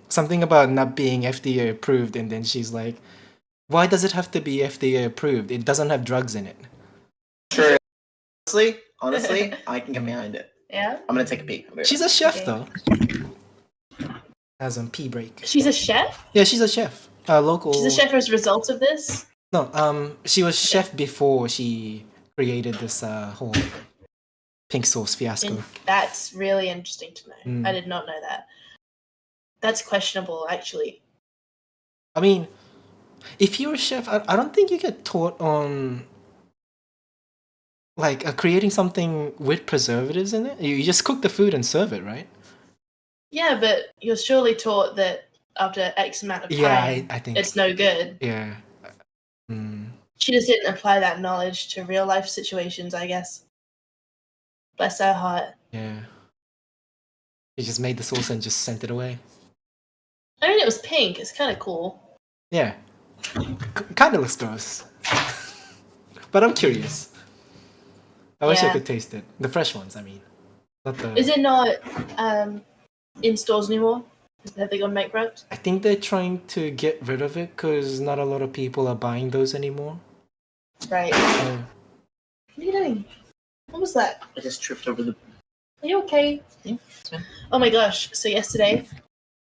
something about not being FDA approved, and then she's like, "Why does it have to be FDA approved? It doesn't have drugs in it." Sure. Honestly, I can get behind it. yeah, I'm gonna take a peek. I'll be right She's a chef Okay. though. Has on pee break. she's a chef. Yeah, she's a chef. Local. She's a chef as a result of this. No, she was chef before she created this whole pink sauce fiasco. And that's really interesting to know. Mm. I did not know that. That's questionable, actually. I mean, if you're a chef, I don't think you get taught on like creating something with preservatives in it. You just cook the food and serve it, right? Yeah, but you're surely taught that after X amount of time, Yeah, I think. it's no good. Yeah. Mm. She just didn't apply that knowledge to real life situations, I guess. Bless her heart. Yeah. She just made the sauce and just sent it away. I mean, it was pink. It's kind of cool. Yeah. Kind of looks gross. But I'm curious. I wish I Yeah. could taste it. The fresh ones, I mean. Not the. Is it not in stores anymore? Have they gone bankrupt? I think they're trying to get rid of it because not a lot of people are buying those anymore. Right. So, What are you doing? What was that? I just tripped over the. Are you okay? Yeah, it's fine. Oh my gosh. So yesterday,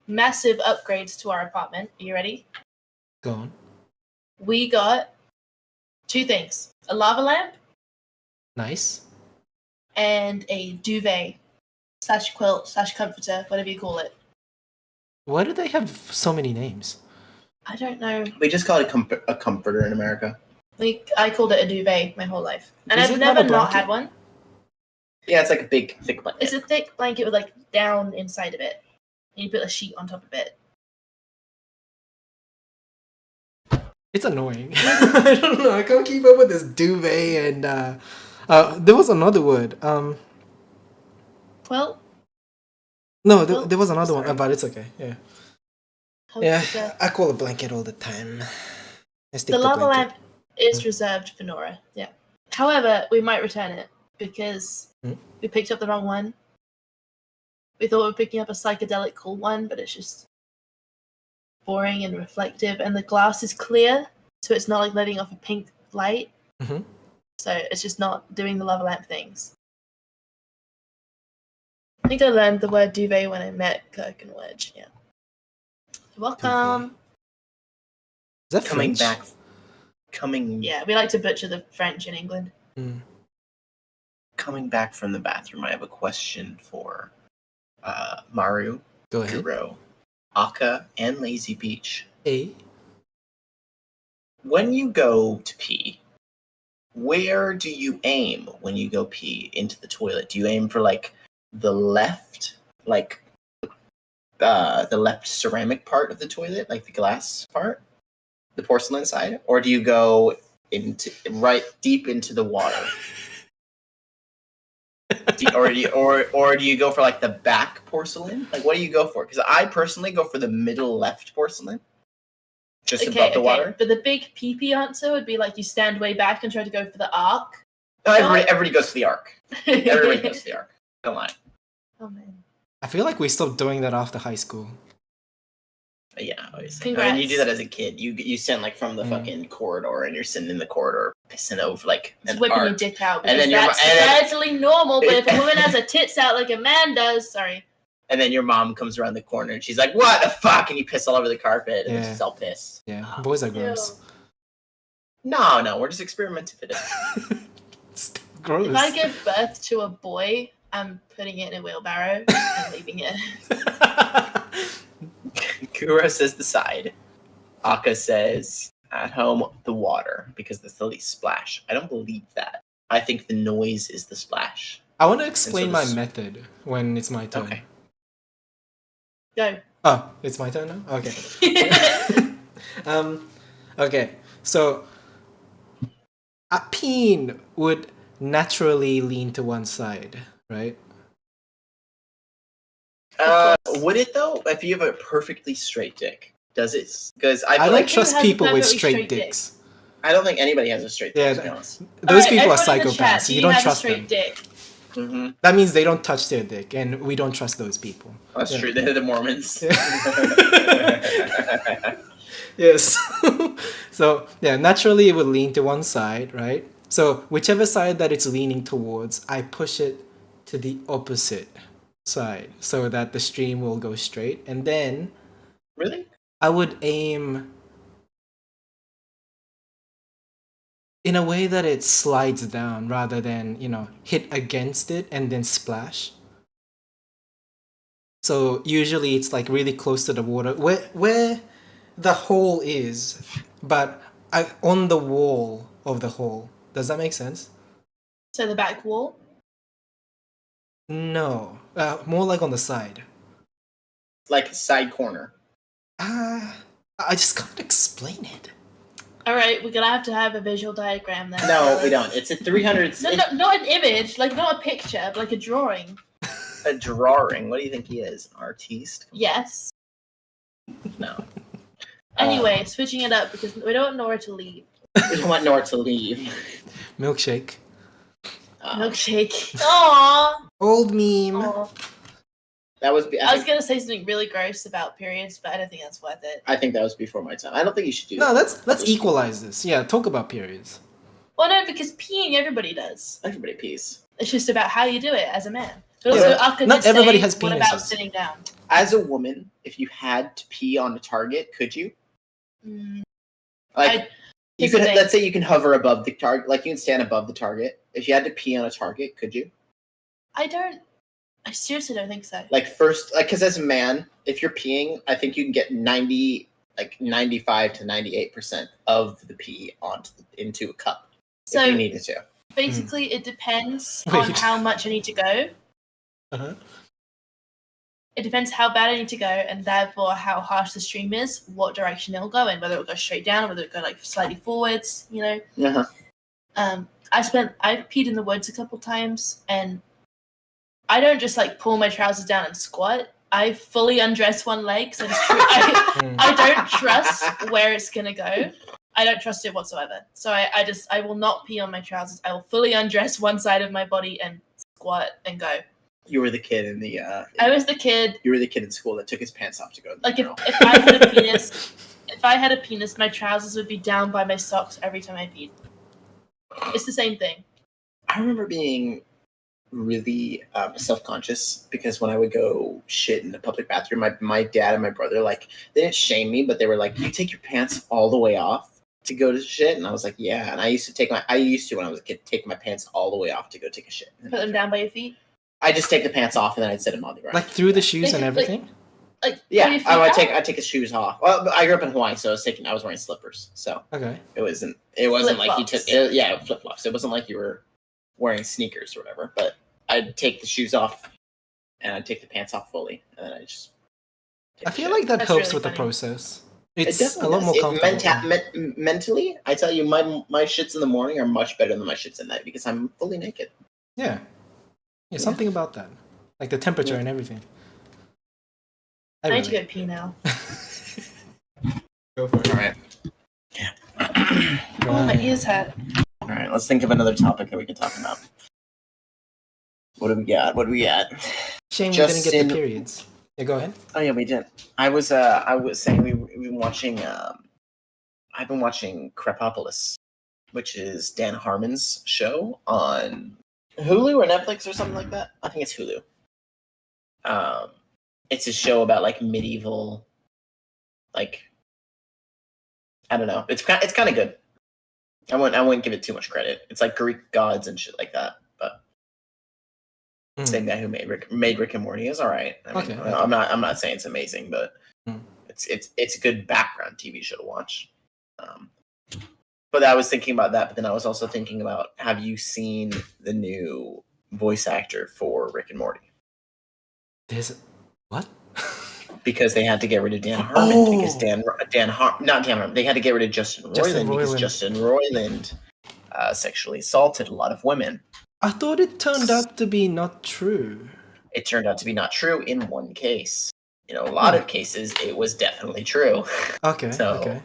massive upgrades to our apartment. Are you ready? go on. We got 2 things. A lava lamp Nice. and a duvet / quilt / comforter, whatever you call it. Why do they have so many names? I don't know. We just call it a comforter in America. I called it a duvet my whole life. And Is I've it not never a not had blanket? one. Yeah, it's like a big, thick blanket. It's a thick blanket with like down inside of it. And you put a sheet on top of it. It's annoying. I don't know. I can't keep up with this duvet and there was another word. Quilt? No, Well, there was another one, sorry. but it's okay. Yeah. Comforter. Yeah, I call it blanket all the time. I stick The to lava blanket. lamp is reserved for Nora. Yeah. However, we might return it because Hmm? we picked up the wrong one. We thought we were picking up a psychedelic cool one, but it's just boring and reflective, and the glass is clear, so it's not like letting off a pink light. Mhm. So it's just not doing the lava lamp things. I think I learned the word duvet when I met Kirk and Wedge. Yeah. You're welcome. Is that coming French? back. Coming. Yeah, we like to butcher the French in England. Mm. Coming back from the bathroom, I have a question for Maru, Go ahead. Kuro, Aka, and Lazy Beach. A. When you go to pee, where do you aim when you go pee into the toilet? Do you aim for like the left, like the left ceramic part of the toilet, like the glass part, the porcelain side, or do you go into right deep into the water? Or do you go for like the back porcelain? Like, what do you go for? Because I personally go for the middle left porcelain, just above the water. But the big pee answer would be like you stand way back and try to go for the arc. No, everybody goes for the arc. Everybody goes for the arc. Don't lie. Oh man. I feel like we stopped doing that after high school. Yeah, obviously. Congrats. I mean, you do that as a kid. You stand like from the fucking corridor, and you're sitting in the corridor, pissing over like Just an whipping your arc. dick out And because then that's totally normal. But if a woman has her tits out like a man does, sorry. And then your mom comes around the corner, and she's like, "What the fuck?" And you piss all over the carpet, and then Yeah. she's all pissed. Yeah, boys are gross. No, we're just experimenting with it. It's gross. If I give birth to a boy, I'm putting it in a wheelbarrow and leaving it. Kura says the side. Aka says at home the water because that's the least splash. I don't believe that. I think the noise is the splash. I want to explain my this- method when it's my turn. Okay. Go. Oh, it's my turn now? Okay. Okay, so a peen would naturally lean to one side, right? Would it though? If you have a perfectly straight dick, does it? Because I I feel don't like trust has a people with perfectly straight straight dick? dicks. I don't think anybody has a straight dick. Yeah, to be honest. Those Alright, people are everyone in the chat, psychopaths. do You don't have trust a straight them. dick? Mm-hmm. That means they don't touch their dick, and we don't trust those people. That's Yeah. true. They're the Mormons. Yes. So, yeah, naturally it would lean to one side, right? So, whichever side that it's leaning towards, I push it to the opposite side so that the stream will go straight. And then Really? I would aim in a way that it slides down rather than, hit against it and then splash. So usually it's like really close to the water where the hole is, but on the wall of the hole. Does that make sense? So the back wall? No, more like on the side. Like side corner. I just can't explain it. Alright, we're gonna have to have a visual diagram then. No, we don't. It's a 300. No, not an image, like not a picture, but like a drawing. A drawing. What do you think he is? An artiste? Yes. No. Anyway, switching it up because we don't know where to leave. We don't want Nora to leave. Milkshake. Milkshake. Aww. Old meme. Aw. That was. I was gonna say something really gross about periods, but I don't think that's worth it. I think that was before my time. I don't think you should do No, that. let's equalize this. Yeah, talk about periods. Well, no, because peeing everybody does. Everybody pees. It's just about how you do it as a man. But Yeah, also, but Akka not did say, everybody has what about penises. sitting down? As a woman, if you had to pee on a target, could you? Mm, Like, you here's could. the thing. Let's say you can hover above the target. Like you can stand above the target. If you had to pee on a target, could you? I seriously don't think so. Like first, like because as a man, if you're peeing, I think you can get 95 to 98% of the pee into a cup So if you needed to. basically, it depends Wait. on how much I need to go. Uh-huh. It depends how bad I need to go, and therefore how harsh the stream is, what direction it'll go in, whether it'll go straight down or whether it'll go like slightly forwards. You know. Uh-huh. I've peed in the woods a couple times, and I don't just like pull my trousers down and squat. I fully undress one leg because I don't trust where it's gonna go. I don't trust it whatsoever. So I will not pee on my trousers. I will fully undress one side of my body and squat and go. You were the kid in the. I was the kid. You were the kid in school that took his pants off to go. To the Like girl. if I had a penis, my trousers would be down by my socks every time I peed. It's the same thing. I remember being really self-conscious because when I would go shit in the public bathroom, my dad and my brother, like, they didn't shame me, but they were like, you take your pants all the way off to go to shit? And I was like, yeah. And I used to when I was a kid, take my pants all the way off to go take a shit. Put them down by your feet. I just take the pants off and then I'd set them on the ground. Like through the shoes and Like- everything? Like Yeah, put your feet I out. take his shoes off. Well, but I grew up in Hawaii, so I was wearing slippers. So Okay. it wasn't like you took Flip-flops. flip flops. It wasn't like you were wearing sneakers or whatever. But I'd take the shoes off and I'd take the pants off fully, and then I just. I feel like that That's helps really with the funny. process. It It's definitely a lot does. more comfortable. Mentally, I tell you, my shits in the morning are much better than my shits at night because I'm fully naked. Yeah. Yeah, something about that. Like the temperature and everything. I need to go pee now. Go for it. All right. Oh, my ears hurt. All right. Let's think of another topic that we can talk about. What do we got? Shame we didn't get Justin- the periods. Yeah, go ahead. Oh yeah, we did. I was saying we've been watching. I've been watching Crepopolis, which is Dan Harmon's show on Hulu or Netflix or something like that. I think it's Hulu. It's a show about like medieval, like, I don't know. It's kind of good. I wouldn't give it too much credit. It's like Greek gods and shit like that. But same guy who made Rick and Morty is all right. I mean, Okay. I'm not saying it's amazing, but Mm. it's a good background TV show to watch. But I was thinking about that. But then I was also thinking about, have you seen the new voice actor for Rick and Morty? There's what? Because they had to get rid of Dan Harmon because Oh. not Dan Harmon. They had to get rid of Justin Roiland because Roiland. Justin Roiland sexually assaulted a lot of women. I thought it turned out to be not true. It turned out to be not true in one case. In a lot of cases, it was definitely true. Okay. So- Okay.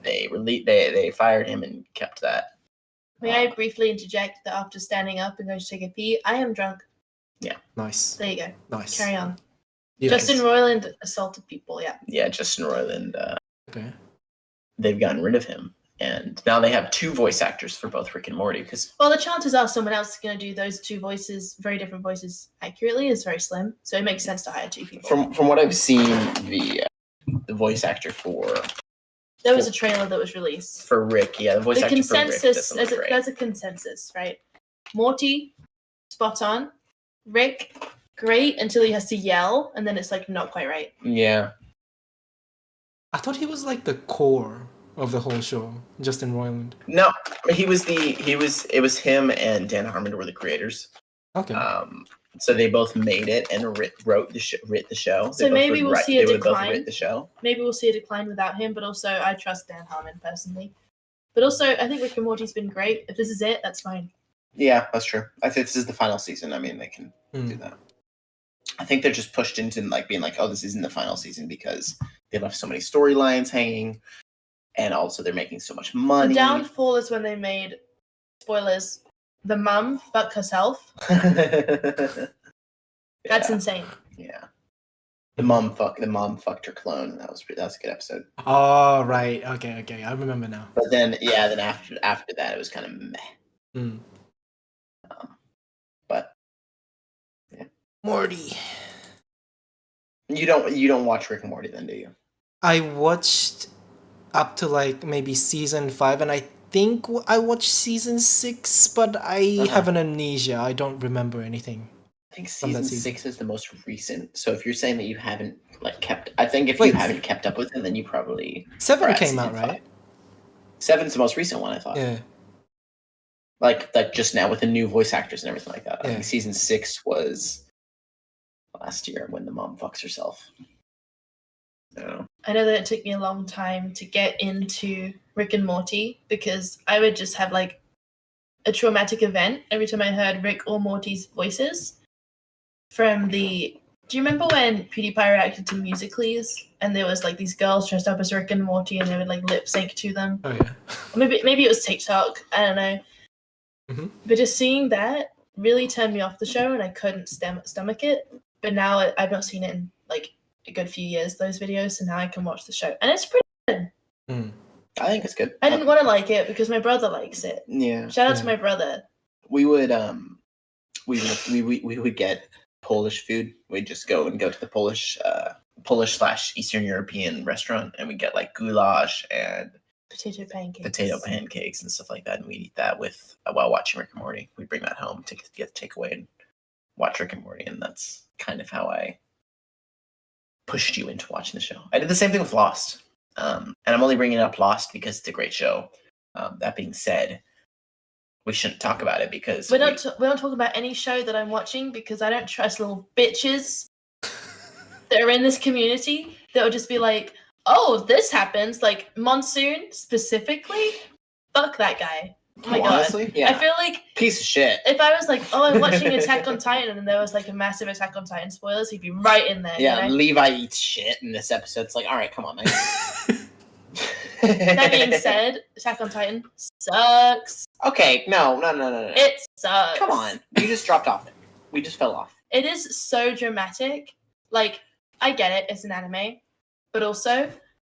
They fired him and kept that. May I briefly interject that after standing up and going to take a pee, I am drunk. Nice. There you go. Nice. Carry on. Yes. Justin Roiland assaulted people, yeah. Yeah, Justin Roiland. Okay. They've gotten rid of him, and now they have two voice actors for both Rick and Morty. Because Well, the chances are someone else is going to do those two voices, very different voices, accurately is very slim. So it makes sense to hire two people. from what I've seen, the voice actor for There was a trailer that was released. Rick, yeah, the voice The actor consensus, for Rick doesn't look great. there's a consensus, right? Morty, spot on. Rick, great until he has to yell, and then it's like not quite right. Yeah, I thought he was like the core of the whole show, Justin Roiland. no, it was him and Dan Harmon were the creators. Okay. So they both made it and wrote the show. So maybe we'll see a They would both decline. write the show. Maybe we'll see a decline without him, but also I trust Dan Harmon personally. But also, I think Rick and Morty's been great. If this is it, that's fine. Yeah, that's true. I think this is the final season. I mean, they can do Hmm. that. I think they're just pushed into like being like, oh, this isn't the final season because they left so many storylines hanging, and also they're making so much money. The downfall is when they made, spoilers, the mum fuck herself. That's insane. Yeah. The mom fucked her clone. That was a good episode. Oh right, okay, I remember now. But then after that it was kind of meh. Mm. But yeah. Morty. You don't watch Rick and Morty then, do you? I watched up to like maybe season 5, and I think I watched season 6, but I have an amnesia. I don't remember anything. I think From that season season. 6 is the most recent. So if you're saying that you haven't I think if Wait. you haven't kept up with it, then you probably 7 are at came out, season right? 5. 7's the most recent one, I thought. Yeah. Like just now with the new voice actors and everything like that. I Yeah. think season 6 was last year when the mom fucks herself. I know that it took me a long time to get into Rick and Morty because I would just have like a traumatic event every time I heard Rick or Morty's voices from the. Do you remember when PewDiePie reacted to Musical.ly and there was like these girls dressed up as Rick and Morty and they would like lip sync to them? Oh yeah. Or maybe it was TikTok. I don't know. Mhm. But just seeing that really turned me off the show and I couldn't stomach it. But now I've not seen it in like a good few years, those videos, so now I can watch the show. And it's pretty good. Mm. I think it's good. I didn't want to like it because my brother likes it. Yeah. Shout out Yeah. to my brother. We would we would get Polish food. We'd just go to the Polish / Eastern European restaurant and we'd get like goulash and Potato pancakes and stuff like that, and we'd eat that with while watching Rick and Morty. We'd bring that home to get takeaway and watch Rick and Morty, and that's kind of how I pushed you into watching the show. I did the same thing with Lost, and I'm only bringing up Lost because it's a great show. That being said, we shouldn't talk about it because we don't talk about any show that I'm watching because I don't trust little bitches that are in this community that will just be like, oh, this happens, like Monsoon specifically. Fuck that guy. Oh my god. honestly, yeah, I feel like piece of shit. if I was like, oh, I'm watching Attack on Titan and there was like a massive Attack on Titan spoilers, he'd be right in there. Yeah, You know? Levi eats shit in this episode. It's like, all right, come on, man. That being said, Attack on Titan sucks. Okay, no. It sucks. Come on, you just dropped off it. We just fell off. It is so dramatic. Like, I get it, it's an anime, but also,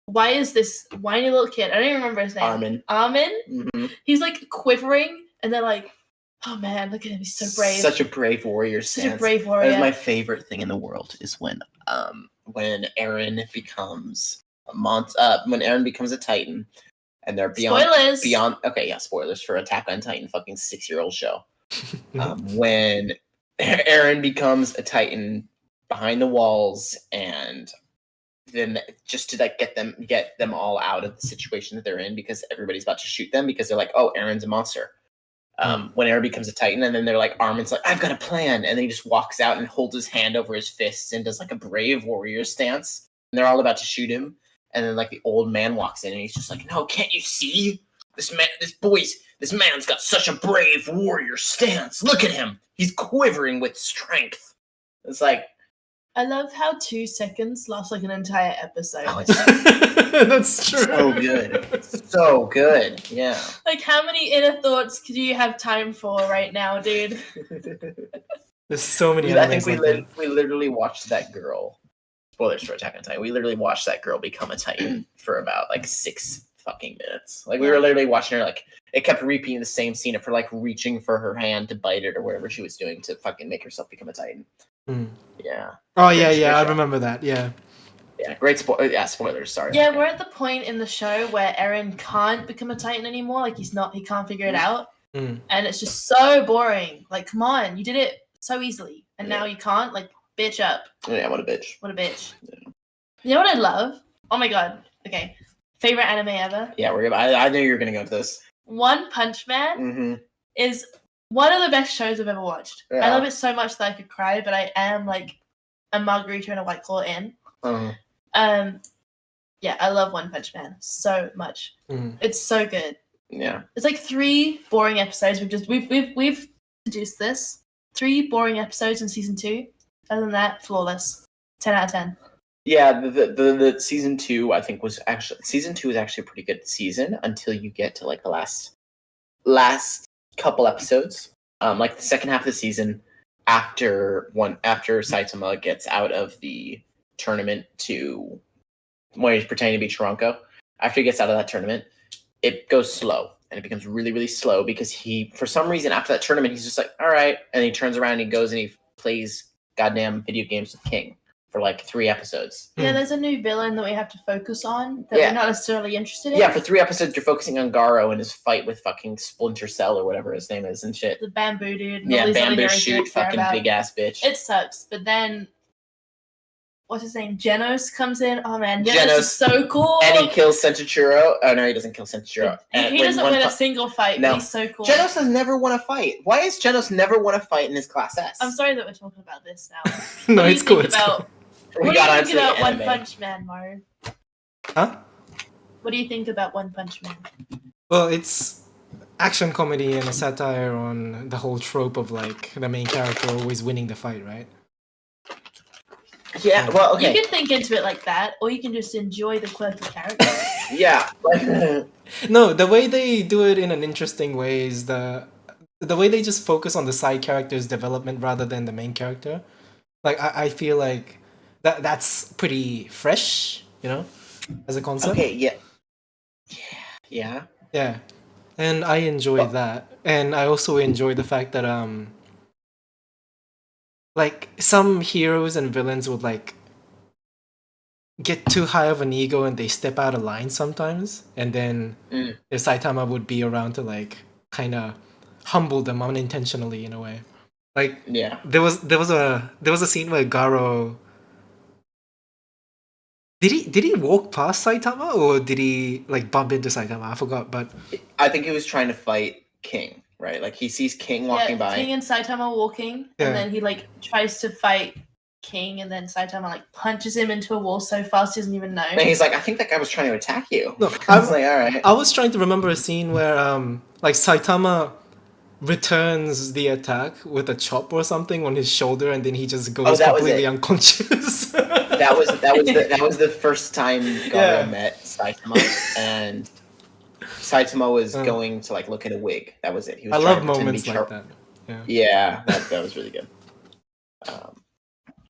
why is this whiny little kid? I don't even remember his name. Armin. Mm-hmm. He's like quivering, and they're like, "Oh man, look at him! He's so brave. Such a brave warrior stance. Such a brave That warrior." is my favorite thing in the world. Is when Eren becomes when Eren becomes a Titan, and they're beyond. Okay, yeah, spoilers for Attack on Titan, fucking 6-year-old show. When Eren becomes a Titan behind the walls, and then just to like get them all out of the situation that they're in because everybody's about to shoot them because they're like, oh, Eren's a monster. When Eren becomes a Titan, and then they're like, Armin's like, I've got a plan, and then he just walks out and holds his hand over his fists and does like a brave warrior stance, and they're all about to shoot him, and then like the old man walks in and he's just like, no, can't you see this man's got such a brave warrior stance. Look at him, he's quivering with strength. It's like, I love how 2 seconds lasts like an entire episode. oh, it's That's true. so good. So good. Yeah. Like, how many inner thoughts do you have time for right now, dude? There's so many. I think animes like that. we literally watched that girl. Spoilers for Attack on Titan. We literally watched that girl become a Titan for about like 6 fucking minutes. Like we were literally watching her. Like it kept repeating the same scene of her like reaching for her hand to bite it or whatever she was doing to fucking make herself become a Titan. Mm. Yeah. Oh yeah, Great I show. remember that. Yeah. Yeah. Great spoilers. Sorry. Yeah, we're at the point in the show where Eren can't become a Titan anymore. Like he can't figure it out, and it's just so boring. Like, come on, you did it so easily, and now you can't. Like, bitch up. Yeah. What a bitch. What a bitch. Yeah. You know what I love? Oh my god. Okay. Favorite anime ever? Yeah, I knew you were gonna go with this. One Punch Man Mm-hmm. is one of the best shows I've ever watched. Yeah. I love it so much that I could cry, but I am like a margarita and a White Claw in. Yeah, I love One Punch Man so much. It's so good. Yeah. It's like 3 boring episodes. We've introduced this. 3 boring episodes in season 2. Other than that, flawless. 10 out of 10. Yeah, the season 2 I think was actually a pretty good season until you get to like the last couple episodes. like the second half of the season, after Saitama gets out of the tournament to where he's pretending to be Tronco. After he gets out of that tournament, it goes slow and it becomes really, really slow because he, for some reason, after that tournament, he's just like, all right, and he turns around and he goes and he plays goddamn video games with King for like 3 episodes. Yeah, there's a new villain that we have to focus on that Yeah. we're not necessarily interested in. Yeah, for 3 episodes, you're focusing on Garo and his fight with fucking Splinter Cell or whatever his name is and shit. The bamboo dude. Yeah, nobody's really bamboo hearing shoot, anything fucking about. big ass bitch. It sucks, but then what's his name? Genos comes in. Oh man, Genos Genos. is so cool. And he kills Sentichiro. Oh no, he doesn't kill Sentichiro. He doesn't win a single fight, No. but he's so cool. Genos has never won a fight. Why has Genos never won a fight in his Class S? I'm sorry that we're talking about this now. No, What do it's you cool. think It's about, cool. We What do got you onto think the about One anime. Punch Man, Mario? Huh? What do you think about One Punch Man? Well, it's action comedy and a satire on the whole trope of like the main character always winning the fight, right? Yeah, well, okay. You can think into it like that, or you can just enjoy the quirky characters. Yeah. Like, No, the way they do it in an interesting way is the way they just focus on the side character's development rather than the main character. Like I feel like that's pretty fresh, you know, as a concept. okay, yeah. Yeah. Yeah. And I enjoy that. And I also enjoy the fact that like some heroes and villains would like get too high of an ego and they step out of line sometimes, and then if Saitama would be around to like kind of humble them unintentionally in a way. Like Yeah. there was a scene where Garo did he walk past Saitama or did he like bump into Saitama? I forgot, but I think he was trying to fight King, right? Like he sees King walking by. King and Saitama walking, Yeah. and then he like tries to fight King, and then Saitama like punches him into a wall so fast he doesn't even know. And he's like, I think that guy was trying to attack you. No, I was like, all right. I was trying to remember a scene where like Saitama returns the attack with a chop or something on his shoulder, and then he just goes that was completely it. unconscious. That was the first time Garo Yeah. met Saitama, and Saitama was going to like look at a wig. That was it. He was I trying love to pretend to moments be like Char- that. Yeah. Yeah, that was really good.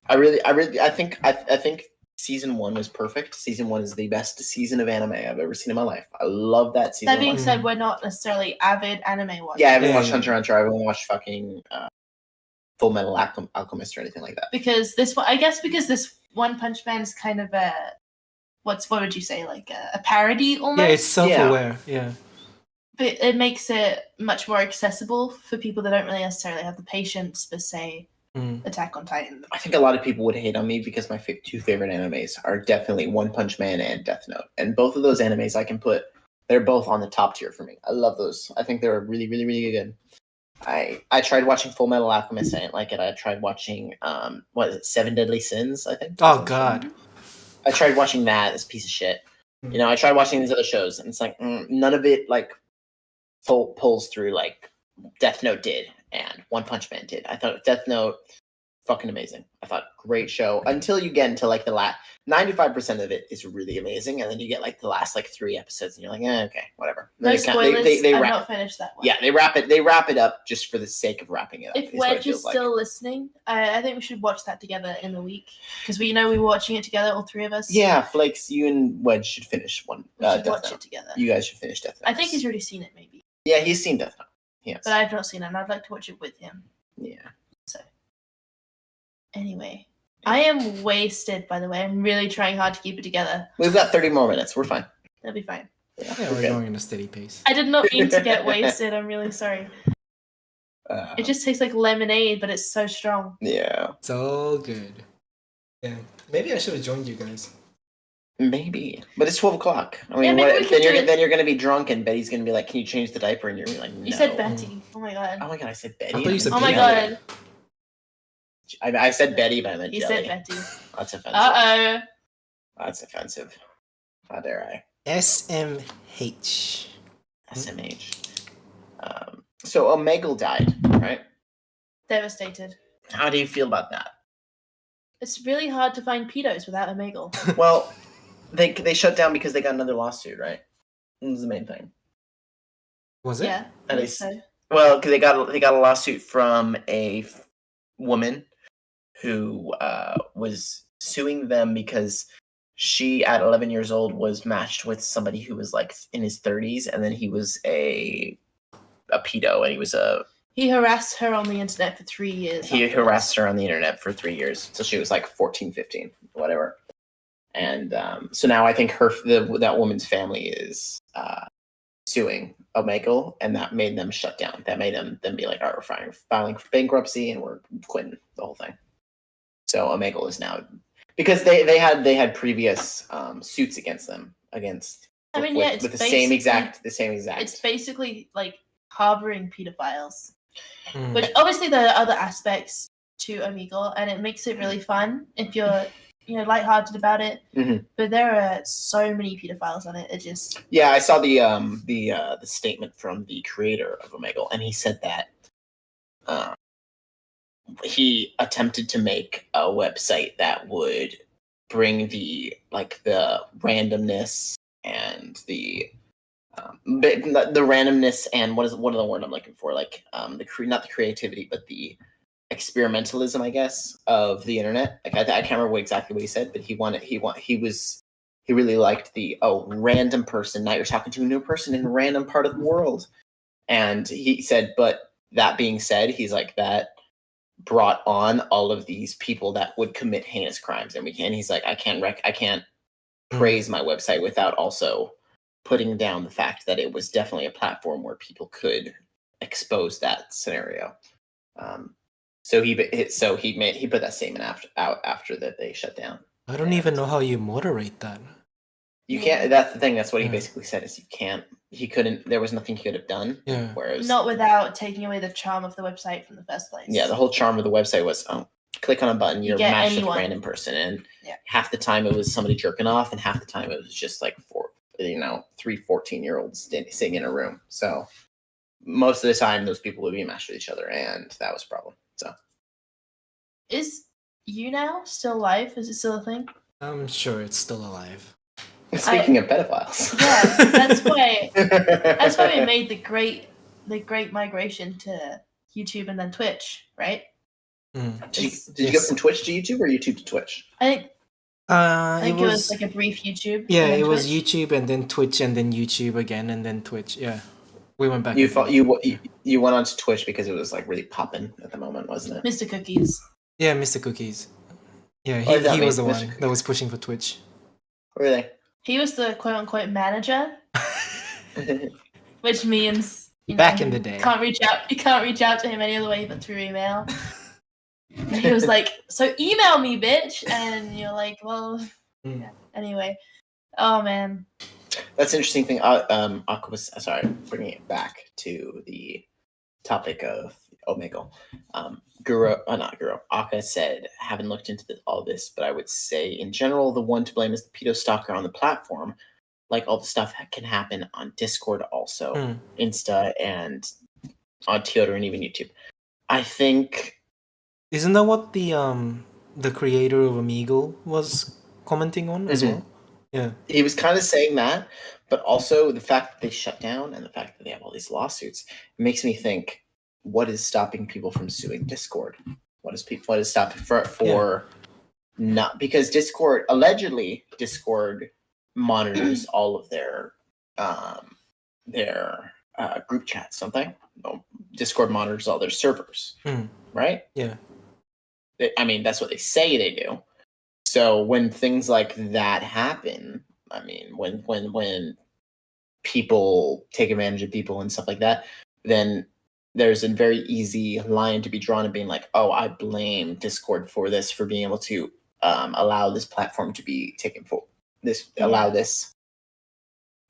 I think season 1 was perfect. Season 1 is the best season of anime I've ever seen in my life. I love that season. That being one. said, we're not necessarily avid anime watchers. Yeah, I haven't Yeah, watched yeah. Hunter x Hunter. I haven't watched fucking Full Metal Alchemist or anything like that. Because this one, I guess, because this One Punch Man is kind of a what would you say, like a parody almost. Yeah, it's self-aware. Yeah. But it makes it much more accessible for people that don't really necessarily have the patience for, say, Attack on Titan. I think a lot of people would hate on me because my 2 favorite animes are definitely One Punch Man and Death Note. And both of those animes they're both on the top tier for me. I love those. I think they're really, really, really good. I tried watching Full Metal Alchemist. I didn't like it. I tried watching, what is it, 7 Deadly Sins, I think? Oh God. I tried watching that, this piece of shit. You know, I tried watching these other shows, and it's like, none of it, like, pulls through like Death Note did and One Punch Man did. I thought Death Note, fucking amazing. I thought great show until you get into like the last 95% of it is really amazing, and then you get like the last like 3 episodes, and you're like, okay, whatever. No Then spoilers. they I've wrap, not finished that one. yeah, they wrap it up just for the sake of wrapping it up. If is what it Wedge is feels like. still listening, I think we should watch that together in the week, because we were watching it together, all 3 of us. Yeah, Flakes, you and Wedge should finish one. we should Death watch Note. it together. You guys should finish Death Note. I think he's already seen it, maybe, Yeah, he's seen Death Note. Yes. but I've not seen it, and I'd like to watch it with him. Yeah. So, anyway, I am wasted. By the way, I'm really trying hard to keep it together. We've got 30 more minutes. We're fine. That'll be fine. Yeah, we're we're good. going in a steady pace. I did not mean to get wasted. I'm really sorry. Uh, It just tastes like lemonade, but it's so strong. yeah. It's all good. Yeah. Maybe I should have joined you guys. Maybe, but it's 12 o'clock. I Yeah, mean, maybe we then could you're do it- then you're gonna be drunk, and Betty's gonna be like, "Can you change the diaper?" And you're gonna be like, "No." You said Betty. Oh my god. Oh my god, I said Betty. I thought you said Oh my Betty. god. I said Betty, but I meant You Jelly. said Betty. That's offensive. Uh That's offensive. How dare I? SMH. SMH. So Omegle died, right? Devastated. How do you feel about that? It's really hard to find pedos without a Omegle. Well, they shut down because they got another lawsuit, right? That was the main thing. Was it? Yeah. At I think least- so. Well, because they got a lawsuit from a woman who was suing them because she, at 11 years old, was matched with somebody who was like in his 30s, and then he was a pedo, and he was a He harassed her on the internet for 3 years. he afterwards. harassed her on the internet for 3 years, so she was like 14, 15, whatever. And so now I think that woman's family is suing Omegle, and that made them shut down. That made them be like, all right, we're filing for bankruptcy, and we're quitting the whole thing. So Omegle is now, because they had previous suits against them I mean, yeah, it's with the same exact. It's basically like harboring pedophiles. Mm. But obviously there are other aspects to Omegle, and it makes it really fun if you're, lighthearted about it. Mhm. But there are so many pedophiles on it. It just Yeah, I saw the statement from the creator of Omegle, and he said that he attempted to make a website that would bring the randomness and the randomness and what is the word I'm looking for, like not the creativity but the experimentalism, I guess, of the internet. Like I can't remember exactly what he said, but he really liked the random person. Now you're talking to a new person in a random part of the world, and he said, but that being said, he's like, that brought on all of these people that would commit heinous crimes, and he's like, I can't praise my website without also putting down the fact that it was definitely a platform where people could expose that scenario. So he put that statement out after that they shut down. I don't even know how you moderate that. You can't. That's the thing. That's what he Yeah. basically said, is you can't. He couldn't. There was nothing he could have done. Yeah. Whereas not without taking away the charm of the website from the first place. yeah, the whole charm of the website was, click on a button, you're get matched with a anyone. random person, and Yeah. half the time it was somebody jerking off, and half the time it was just like 3 14-year-olds sitting in a room. So most of the time those people would be matched with each other, and that was a problem. So Is You Now still live? Is it still a thing? I'm sure it's still alive. speaking of pedophiles, Yeah, that's why we made the great migration to YouTube and then Twitch, right? Mm. Did you go from Twitch to YouTube or YouTube to Twitch? I think It it was was like a brief YouTube. yeah, and then it was Twitch. YouTube and then Twitch and then YouTube again and then Twitch. Yeah, we went back. You and forth. you went onto Twitch because it was like really popping at the moment, wasn't it? Mr. Cookies. Yeah, Mr. Cookies. Yeah, What does that he was the mean, one Mr. that was pushing for Twitch. Really? He was the quote unquote manager, which means Back in the day. you can't reach out to him any other way but through email. And he was like, "So email me, bitch," and you're like, "Well, yeah." Anyway, oh man, That's an interesting thing. Sorry, bringing it back to the topic of Omegle. Not Guru. Akka said, haven't looked into all this, but I would say in general, the one to blame is the pedo stalker on the platform. Like all the stuff can happen on Discord, also Insta, and on Twitter, and even YouTube. I think. Isn't that what the creator of Omegle was commenting on as well? Yeah. He was kind of saying that, but also the fact that they shut down and the fact that they have all these lawsuits makes me think, what is stopping people from suing Discord? What is stopping for not, because Discord monitors all of their group chats, something. Discord monitors all their servers, right? Yeah. I mean, that's what they say they do. So when things like that happen, I mean, when people take advantage of people and stuff like that, then there's a very easy line to be drawn of being like, oh, I blame Discord for this, for being able to allow this platform to be taken for this, allow this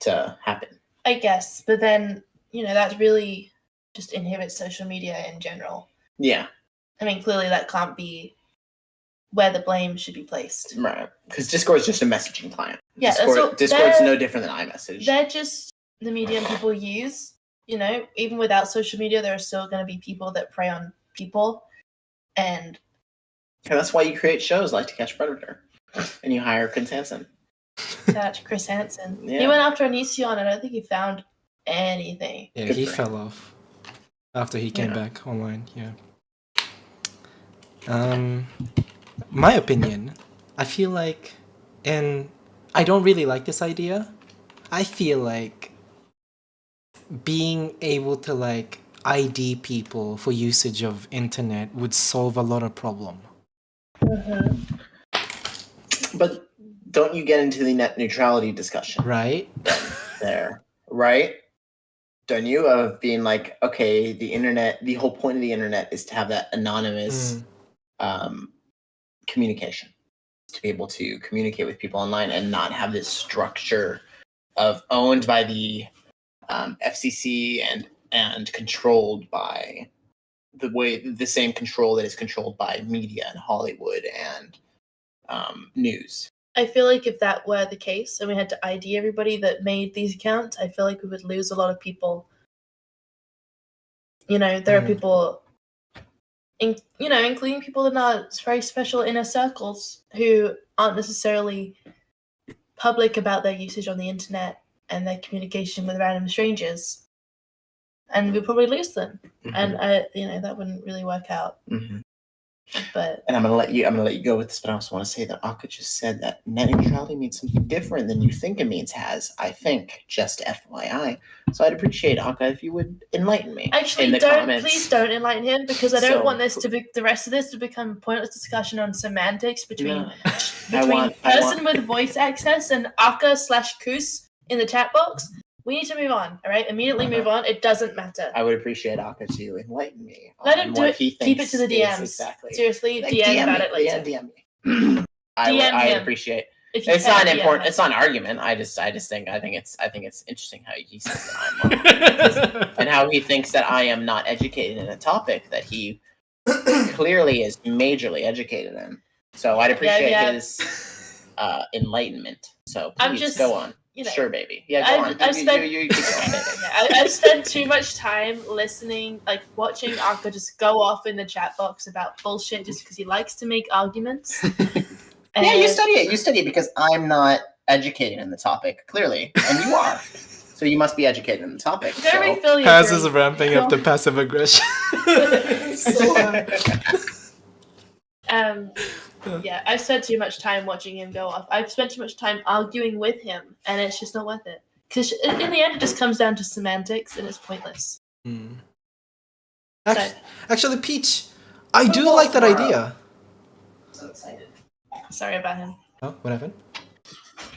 to happen. I guess, but then that really just inhibits social media in general. Yeah. I mean, clearly that can't be where the blame should be placed. Right. Because Discord is just a messaging client. Yeah, Discord's no different than iMessage. They're just the medium people use. Even without social media, there are still going to be people that prey on people. And that's why you create shows like To Catch a Predator. And you hire Chris Hansen. Chris Hansen. Yeah. He went after Onision, and I don't think he found anything. Yeah, Good he for fell off. after he came Yeah. back online. Yeah. My opinion, I feel like, and I don't really like this idea. I feel like being able to like ID people for usage of internet would solve a lot of problem, But don't you get into the net neutrality discussion right? there, right? Don't you, of being like, okay, the internet, the whole point of the internet is to have that anonymous communication, to be able to communicate with people online and not have this structure of owned by the FCC and controlled by the same control that is controlled by media and Hollywood and news. I feel like if that were the case and we had to ID everybody that made these accounts, I feel like we would lose a lot of people. You know, there are people, including people in our very special inner circles who aren't necessarily public about their usage on the internet and their communication with random strangers. And we'll probably lose them. And that wouldn't really work out. But And I'm gonna let you go with this, but I also want to say that Akka just said that net neutrality means something different than you think it means has. I think, just FYI. So I'd appreciate, Akka, if you would enlighten me. actually, in the comments. please don't enlighten him, because I don't So- want the rest of this to become a pointless discussion on semantics between No. I want- with voice access and Akka/Kus in the chat box. We need to move on, all right? Immediately move on. It doesn't matter. I would appreciate Akka to enlighten me. Let on him do what it. He Keep thinks it to the is DMs. Exactly. Seriously, Like, DM about me. it later. DM me. I would him. appreciate. If you It's can, not DM important. him. It's not an argument. I think it's interesting how he says that I'm wrong, and how he thinks that I am not educated in a topic that he clearly is majorly educated in. So I'd appreciate his enlightenment. So I'm please just, go on. Sure, baby. Yeah, go on. I've spent You keep going, baby. I've spent too much time listening, like watching Akka just go off in the chat box about bullshit just because he likes to make arguments. Yeah, you study it. You study it because I'm not educated in the topic, clearly, and you are. So you must be educated in the topic. Don't So. refill your Paz drink. is ramping up the passive aggression. Yeah, I've spent too much time watching him go off. I've spent too much time arguing with him, and it's just not worth it. Because in the end, it just comes down to semantics, and it's pointless. Actually, Peach, I do like that idea. So excited. Sorry about him. Oh, what happened?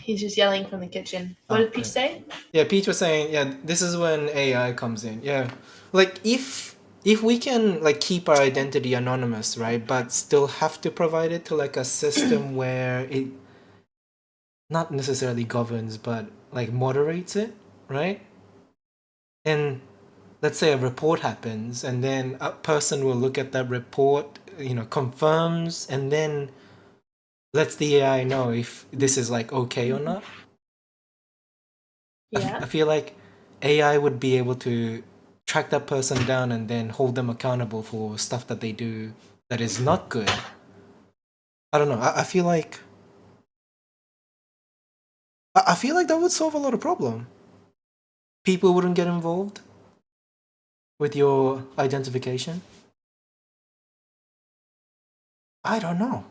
He's just yelling from the kitchen. What did Peach say? Yeah, Peach was saying, yeah, this is when AI comes in. Yeah, like if we can like keep our identity anonymous, right, but still have to provide it to like a system where it not necessarily governs, but like moderates it, right? And let's say a report happens, and then a person will look at that report, confirms, and then lets the AI know if this is like okay or not. Yeah. I feel like AI would be able to track that person down and then hold them accountable for stuff that they do that is not good. I don't know. I feel like that would solve a lot of problem. People wouldn't get involved with your identification. I don't know.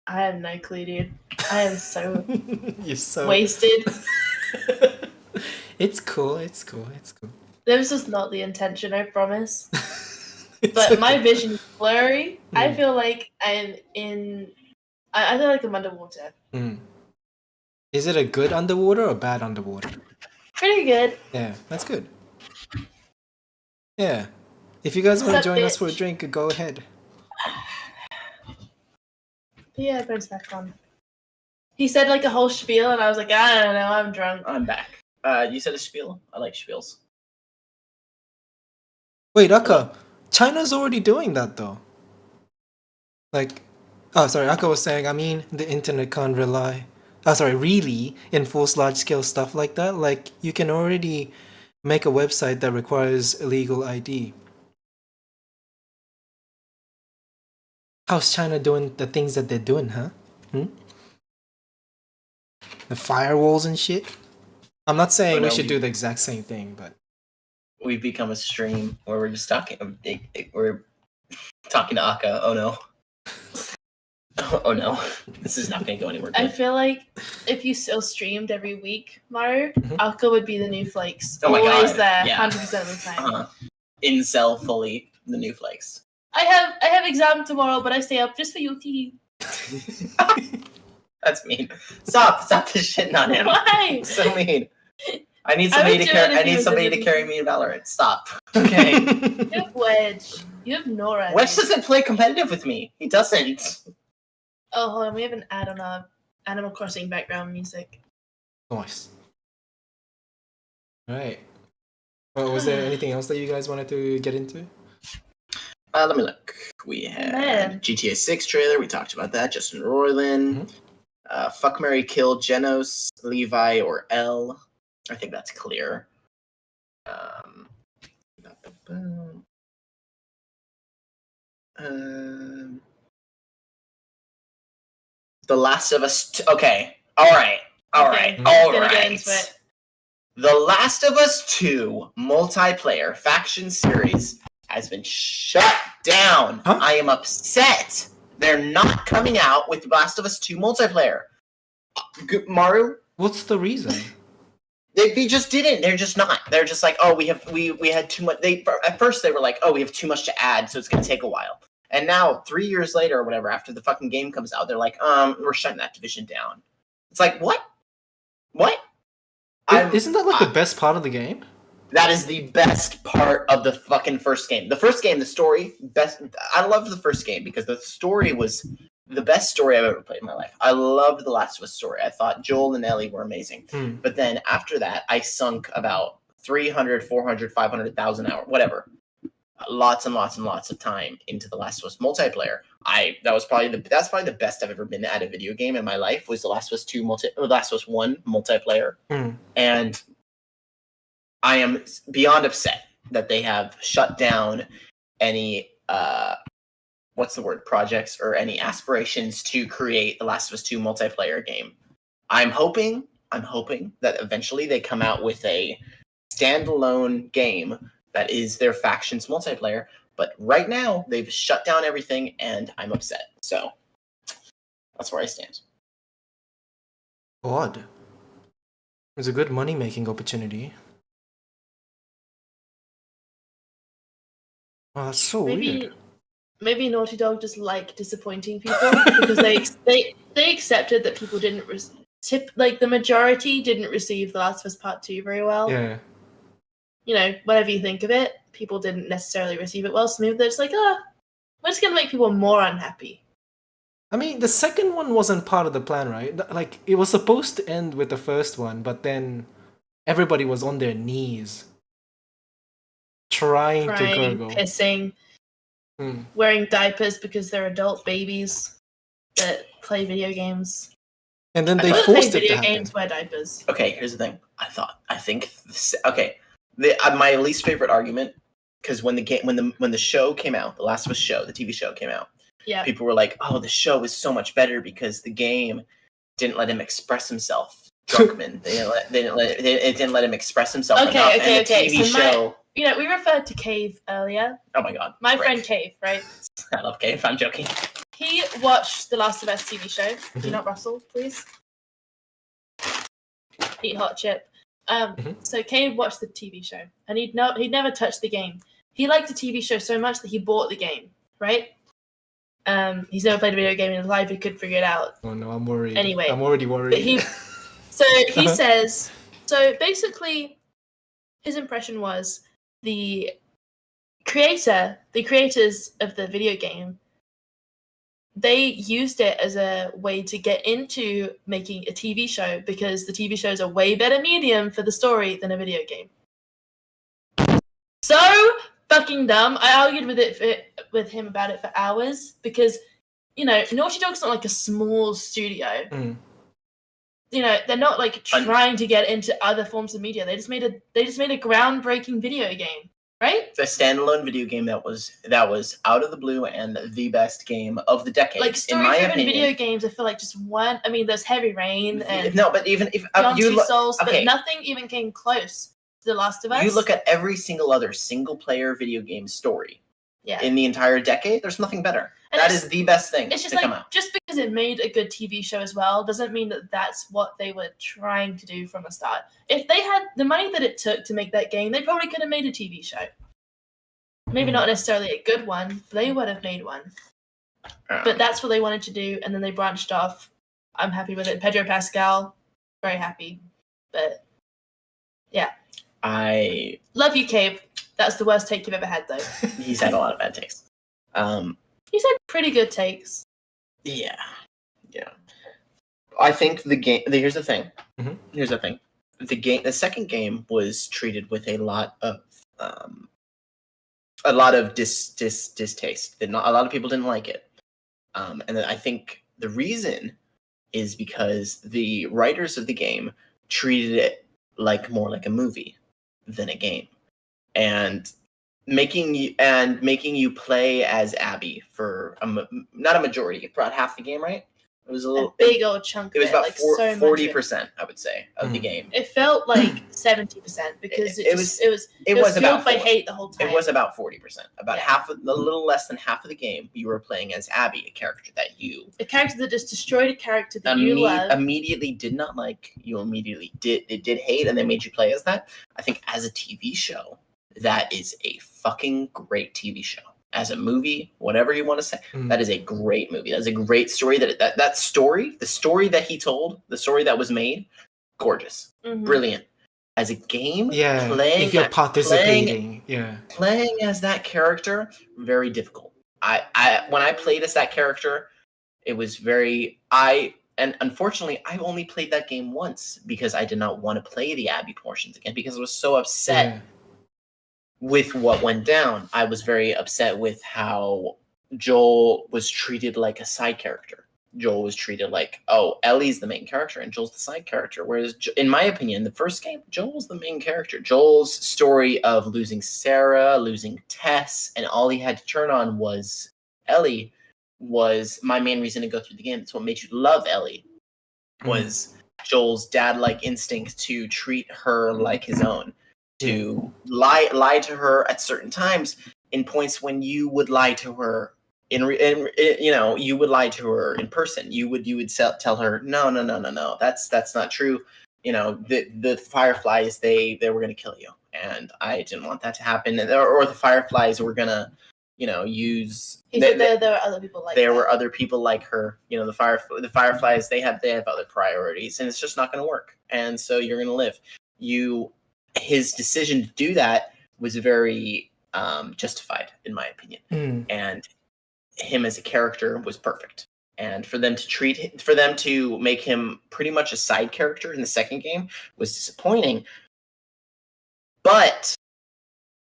I have no clue, dude. I am so You're so wasted. It's cool. It's cool. That was just not the intention, I promise. It's But my okay. vision is blurry. I feel like I'm I feel like I'm underwater. Is it a good underwater or bad underwater? Pretty good. Yeah, that's good. Yeah. If you guys want to Sup, join us for a bitch? drink, go ahead. But yeah, Brent's back on. He said like a whole spiel, and I was like, I don't know, I'm drunk. I'm back. You said a spiel. I like spiels. Wait, Akka, China's already doing that though. Like, oh, sorry, Akka was saying, I mean, the internet can't really enforce large-scale stuff like that. Like, you can already make a website that requires illegal ID. How's China doing the things that they're doing, huh? The firewalls and shit? I'm not saying we should do the exact same thing, but... we've become a stream where we're just talking. We're talking to Aka. Oh no. Oh no. This is not going to go anywhere I good. feel like if you still streamed every week, Maru, Alka would be the new Flakes. Oh my Always God, there, yeah. 100% of the time. Incel fully the new Flakes. I have exam tomorrow, but I stay up just for you, T. That's mean. Stop this shit on him. Why? So mean. I need I somebody would to do carry. it if I he need was somebody in to the carry VC. me in Valorant. Stop. Okay. You have Wedge. You have Nora. Wedge doesn't play competitive with me. He doesn't. Oh, hold on. We have an ad on our Animal Crossing background music. Nice. Right. Well, was there anything else that you guys wanted to get into? Let me look. We had GTA 6 trailer. We talked about that. Justin Roiland. Fuck, Marry, Kill, Genos, Levi, or L. I think that's clear. The Last of Us. Okay. All right. Get into it. The Last of Us 2 multiplayer faction series has been shut down. Huh? I am upset. They're not coming out with Last of Us 2 multiplayer. Maru, What's the reason? they just didn't. They're just not. They're just like, oh, we had too much. At first they were like, oh, we have too much to add, so it's gonna take a while. And now 3 years later or whatever, after the fucking game comes out, they're like, we're shutting that division down. It's like, what? Isn't that like the best part of the game? That is the best part of the fucking first game. The first game, the story, best. I loved the first game because the story was the best story I've ever played in my life. I loved The Last of Us story. I thought Joel and Ellie were amazing. But then after that, I sunk about 300, 400, 500,000 hours, whatever. Lots and lots and lots of time into The Last of Us multiplayer. That's probably the best I've ever been at a video game in my life. Was The Last of Us 2 The Last of Us 1 multiplayer. And I am beyond upset that they have shut down any projects or any aspirations to create The Last of Us 2 multiplayer game. I'm hoping that eventually they come out with a standalone game that is their factions multiplayer. But right now they've shut down everything, and I'm upset. So that's where I stand. Odd. It's a good money-making opportunity. Oh, that's so weird. Maybe Naughty Dog just like disappointing people because they accepted that people didn't the majority didn't receive The Last of Us Part 2 very well. Yeah. You know, whatever you think of it, people didn't necessarily receive it well. So maybe they're just like, we're just gonna make people more unhappy. I mean, the second one wasn't part of the plan, right? Like, it was supposed to end with the first one, but then everybody was on their knees trying to gurgle. Pissing, wearing diapers because they're adult babies that play video games. And then they People that forced play it to video happen. games wear diapers. Okay, here's the thing. My least favorite argument, because when the show came out, The Last of Us show, the TV show came out, Yeah. people were like, "Oh, the show is so much better because the game didn't let him express himself." Druckmann, it didn't let him express himself enough. And the TV show. We referred to Cave earlier. Oh my god, My Rick. friend Cave, right? I love Cave. I'm joking. He watched The Last of Us TV show. Do not rustle, please. Eat hot chip. So Cave watched the TV show, and he'd never touched the game. He liked the TV show so much that he bought the game, right? He's never played a video game in his life. He couldn't figure it out. Oh no, I'm worried. Anyway, I'm already worried. But he says, so basically, his impression was the creators of the video game, they used it as a way to get into making a TV show because the TV show is a way better medium for the story than a video game. So fucking dumb. I argued with him about it for hours because, Naughty Dog's not like a small studio. They're not like trying to get into other forms of media. They just made a groundbreaking video game. Right? It's a standalone video game that was out of the blue and the best game of the decade. Like story-driven video games, I feel like just one. I mean, there's Heavy Rain and no, but even if Beyond you Two Souls, okay. but nothing even came close. The Last of Us. You look at every single other single-player video game story yeah. in the entire decade. There's nothing better. And That is the best thing It's just to come like out. just because it made a good TV show as well doesn't mean that that's what they were trying to do from the start. If they had the money that it took to make that game, they probably could have made a TV show. Maybe not necessarily a good one, but they would have made one. But that's what they wanted to do, and then they branched off. I'm happy with it. Pedro Pascal, very happy. But yeah, I love you, Cabe. That's the worst take you've ever had, though. He's had a lot of bad takes. He's had pretty good takes. Yeah. I think the game. Here's the thing. Mhm. Here's the thing. The second game was treated with a lot of distaste. A lot of people didn't like it, and then I think the reason is because the writers of the game treated it more like a movie than a game, and making you play as Abby for not a majority, about half the game, right? It was a big old chunk. It was about so 40%, I would say, of the game. It felt like 70% because it was fueled about by hate the whole time. It was about 40%. About Yeah. half, a little less than half of the game, you were playing as Abby, a character that a character that just destroyed a character that you love. immediately did not like. You immediately did hate, and they made you play as that. I think as a TV show, that is a fucking great TV show. As a movie, whatever you want to say, that is a great movie. That's a great story. That story, the story that he told, the story that was made, gorgeous, brilliant. As a game, playing, if you're participating, playing as that character, very difficult. When I played as that character, it was and unfortunately, I only played that game once because I did not want to play the Abby portions again because I was so upset with what went down. I was very upset with how Joel was treated like a side character. Joel was treated like, oh, Ellie's the main character and Joel's the side character. Whereas, in my opinion, the first game, Joel's the main character. Joel's story of losing Sarah, losing Tess, and all he had to turn on was Ellie was my main reason to go through the game. That's what made you love Ellie, was Joel's dad-like instinct to treat her like his own. To lie to her at certain times in points when you would lie to her you would lie to her in person. You would tell her no, that's not true. The Fireflies they were going to kill you, and I didn't want that to happen. Or the Fireflies were going to use. There were other people like. There were other people like her. The Fireflies they have other priorities, and it's just not going to work. And so you're going to live. His decision to do that was very justified, in my opinion, and him as a character was perfect. And for them to make him pretty much a side character in the second game was disappointing. But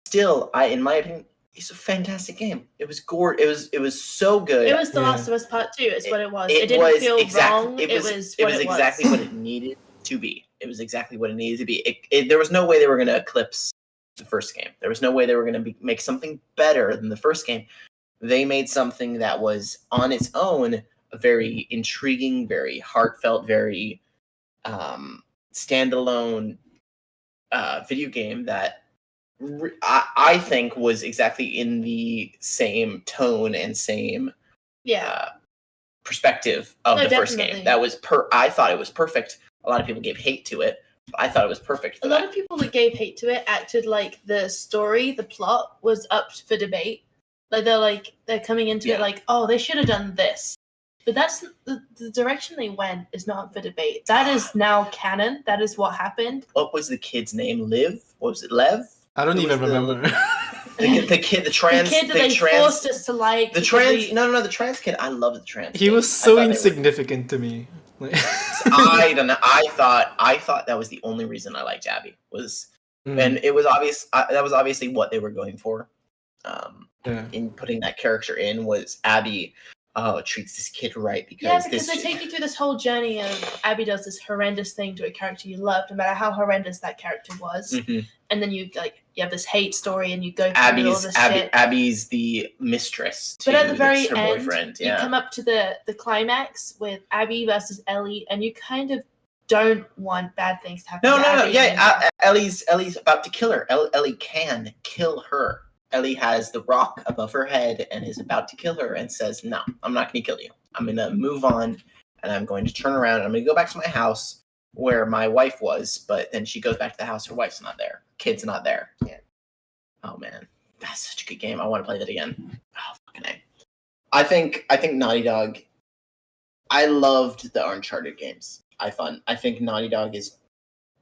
still, in my opinion, it's a fantastic game. It was It was so good. It was The Last of Us Part 2. Is what it was. It didn't feel wrong. It was exactly what it needed to be. It was exactly what it needed to be. There was no way they were going to eclipse the first game. There was no way they were going to make something better than the first game. They made something that was on its own a very intriguing, very heartfelt, very standalone video game that I think was exactly in the same tone and same perspective of the first game. That was I thought it was perfect. A lot of people gave hate to it. But I thought it was perfect. A lot of people that gave hate to it acted like the story, the plot was up for debate. They're coming into it like, oh, they should have done this. But that's the direction they went is not up for debate. That is now canon. That is what happened. What was the kid's name? Liv? What was it? Lev? I don't even remember. The kid that they forced us to like. The trans kid. I love the trans. He was so insignificant to me. I don't know. I thought that was the only reason I liked Abby and it was obvious. That was obviously what they were going for. In putting that character in was Abby. Treats this kid right because they take you through this whole journey of Abby does this horrendous thing to a character you love, no matter how horrendous that character was, and then you have this hate story and you go through all this shit. Abby's the mistress, but at the very her end, boyfriend. You come up to the climax with Abby versus Ellie, and you kind of don't want bad things to happen. No, to no, no. Abby Yeah, Ellie's about to kill her. Ellie can kill her. Ellie has the rock above her head and is about to kill her and says, "No, I'm not going to kill you. I'm going to move on and I'm going to turn around and I'm going to go back to my house where my wife was." But then she goes back to the house. Her wife's not there. Kid's not there. Yeah. Oh man, that's such a good game. I want to play that again. Oh fucking A. I think Naughty Dog. I loved the Uncharted games. I think Naughty Dog is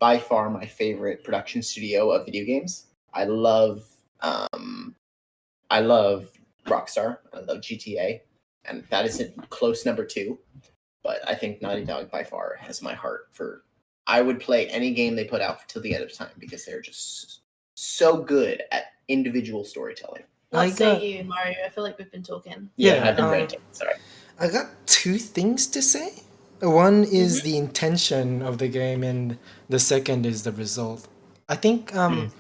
by far my favorite production studio of video games. I love Rockstar. I love GTA, and that is a close number 2. But I think Naughty Dog by far has my heart for. I would play any game they put out till the end of time because they're just so good at individual storytelling. What I say got- you, Mario? I feel like we've been talking. Yeah, I've been ranting. Sorry. I got 2 things to say. One is the intention of the game, and the second is the result. I think the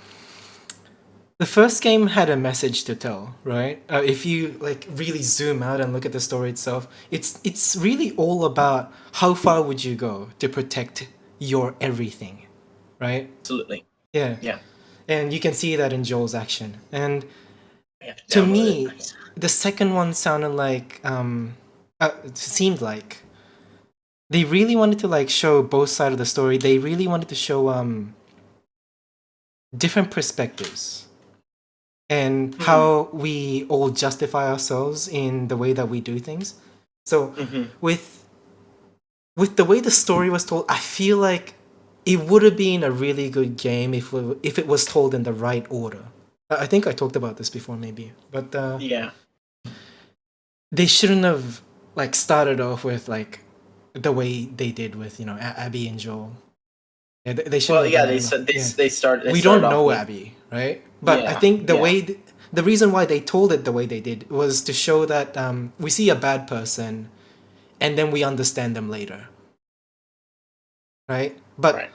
first game had a message to tell, right? If you like really zoom out and look at the story itself, it's really all about how far would you go to protect your everything, right? Absolutely. Yeah. Yeah. And you can see that in Joel's action. And I have to download me, it. the second one sounded like it seemed like they really wanted to like show both sides of the story. They really wanted to show different perspectives and how we all justify ourselves in the way that we do things. So with the way the story was told, I feel like it would have been a really good game if it was told in the right order. I think I talked about this before, maybe, but Yeah. they shouldn't have like started off with like the way they did with Abby and Joel. Yeah, they shouldn't. Well, have yeah, done they that. started. We don't know Abby, right? But I Yeah, think the yeah. way the reason why they told it the way they did was to show that we see a bad person, and then we understand them later, right? But Right.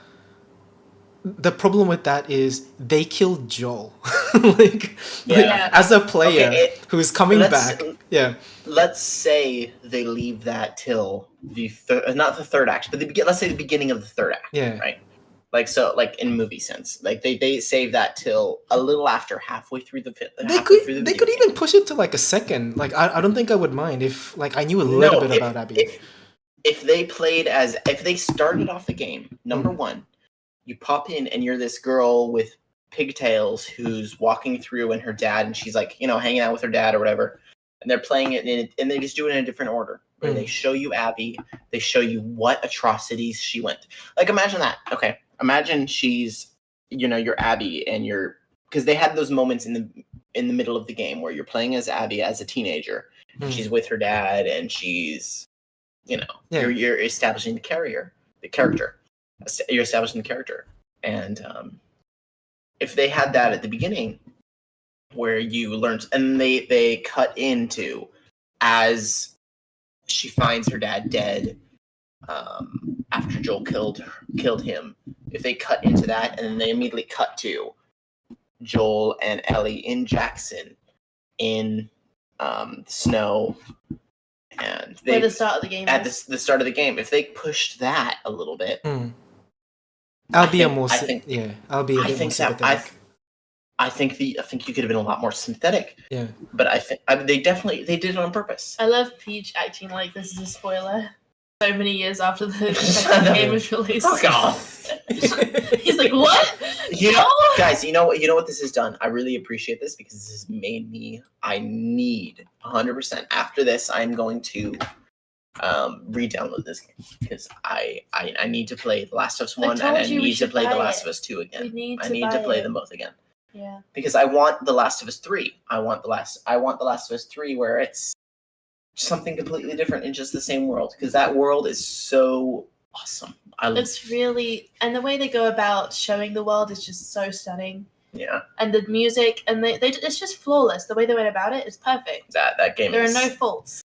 the problem with that is they killed Joel, like, Yeah. as a player who's coming let's- back. Yeah, Let's say they leave that till the not the third act, but let's say the beginning of the third act. yeah. Right. Like so, like in movie sense, like they save that till a little after halfay through the. They could even push it to like a second. Like I don't think I would mind if like I knew a little bit about Abby. If they started off the game, number 1, you pop in and you're this girl with pigtails who's walking through and her dad, and she's like, hanging out with her dad or whatever, and they're playing it and they just do it in a different order. Where they show you Abby, they show you what atrocities she went through. Like imagine that. Okay. Imagine she's, you're Abby and because they had those moments in the middle of the game where you're playing as Abby as a teenager. And she's with her dad and she's, you're establishing the character. You're establishing the character. And if they had that at the beginning where you learned, and they cut into as she finds her dad dead after Joel killed him. If they cut into that and then they immediately cut to Joel and Ellie in Jackson in snow, and Where the start of the game at is. the start of the game, if they pushed that a little bit, I'll be I'll be a bit more sympathetic. I think you could have been a lot more synthetic. Yeah. But I think they did it on purpose. I love Peach acting like this is a spoiler. So many years after the second game was released. Fuck off. He's like, what? Guys, you know what this has done? I really appreciate this because this has made me. I need 100%. After this, I'm going to re-download this game because I need to play The Last of Us 1 and I need to play The Last of Us 2 again. I need to play them both again. Yeah. Because I want The Last of Us 3. I want The Last of Us 3 where it's something completely different in just the same world because that world is so awesome. It's really, and the way they go about showing the world is just so stunning. Yeah. And the music, and they it's just flawless. The way they went about it is perfect. That game. There are no faults.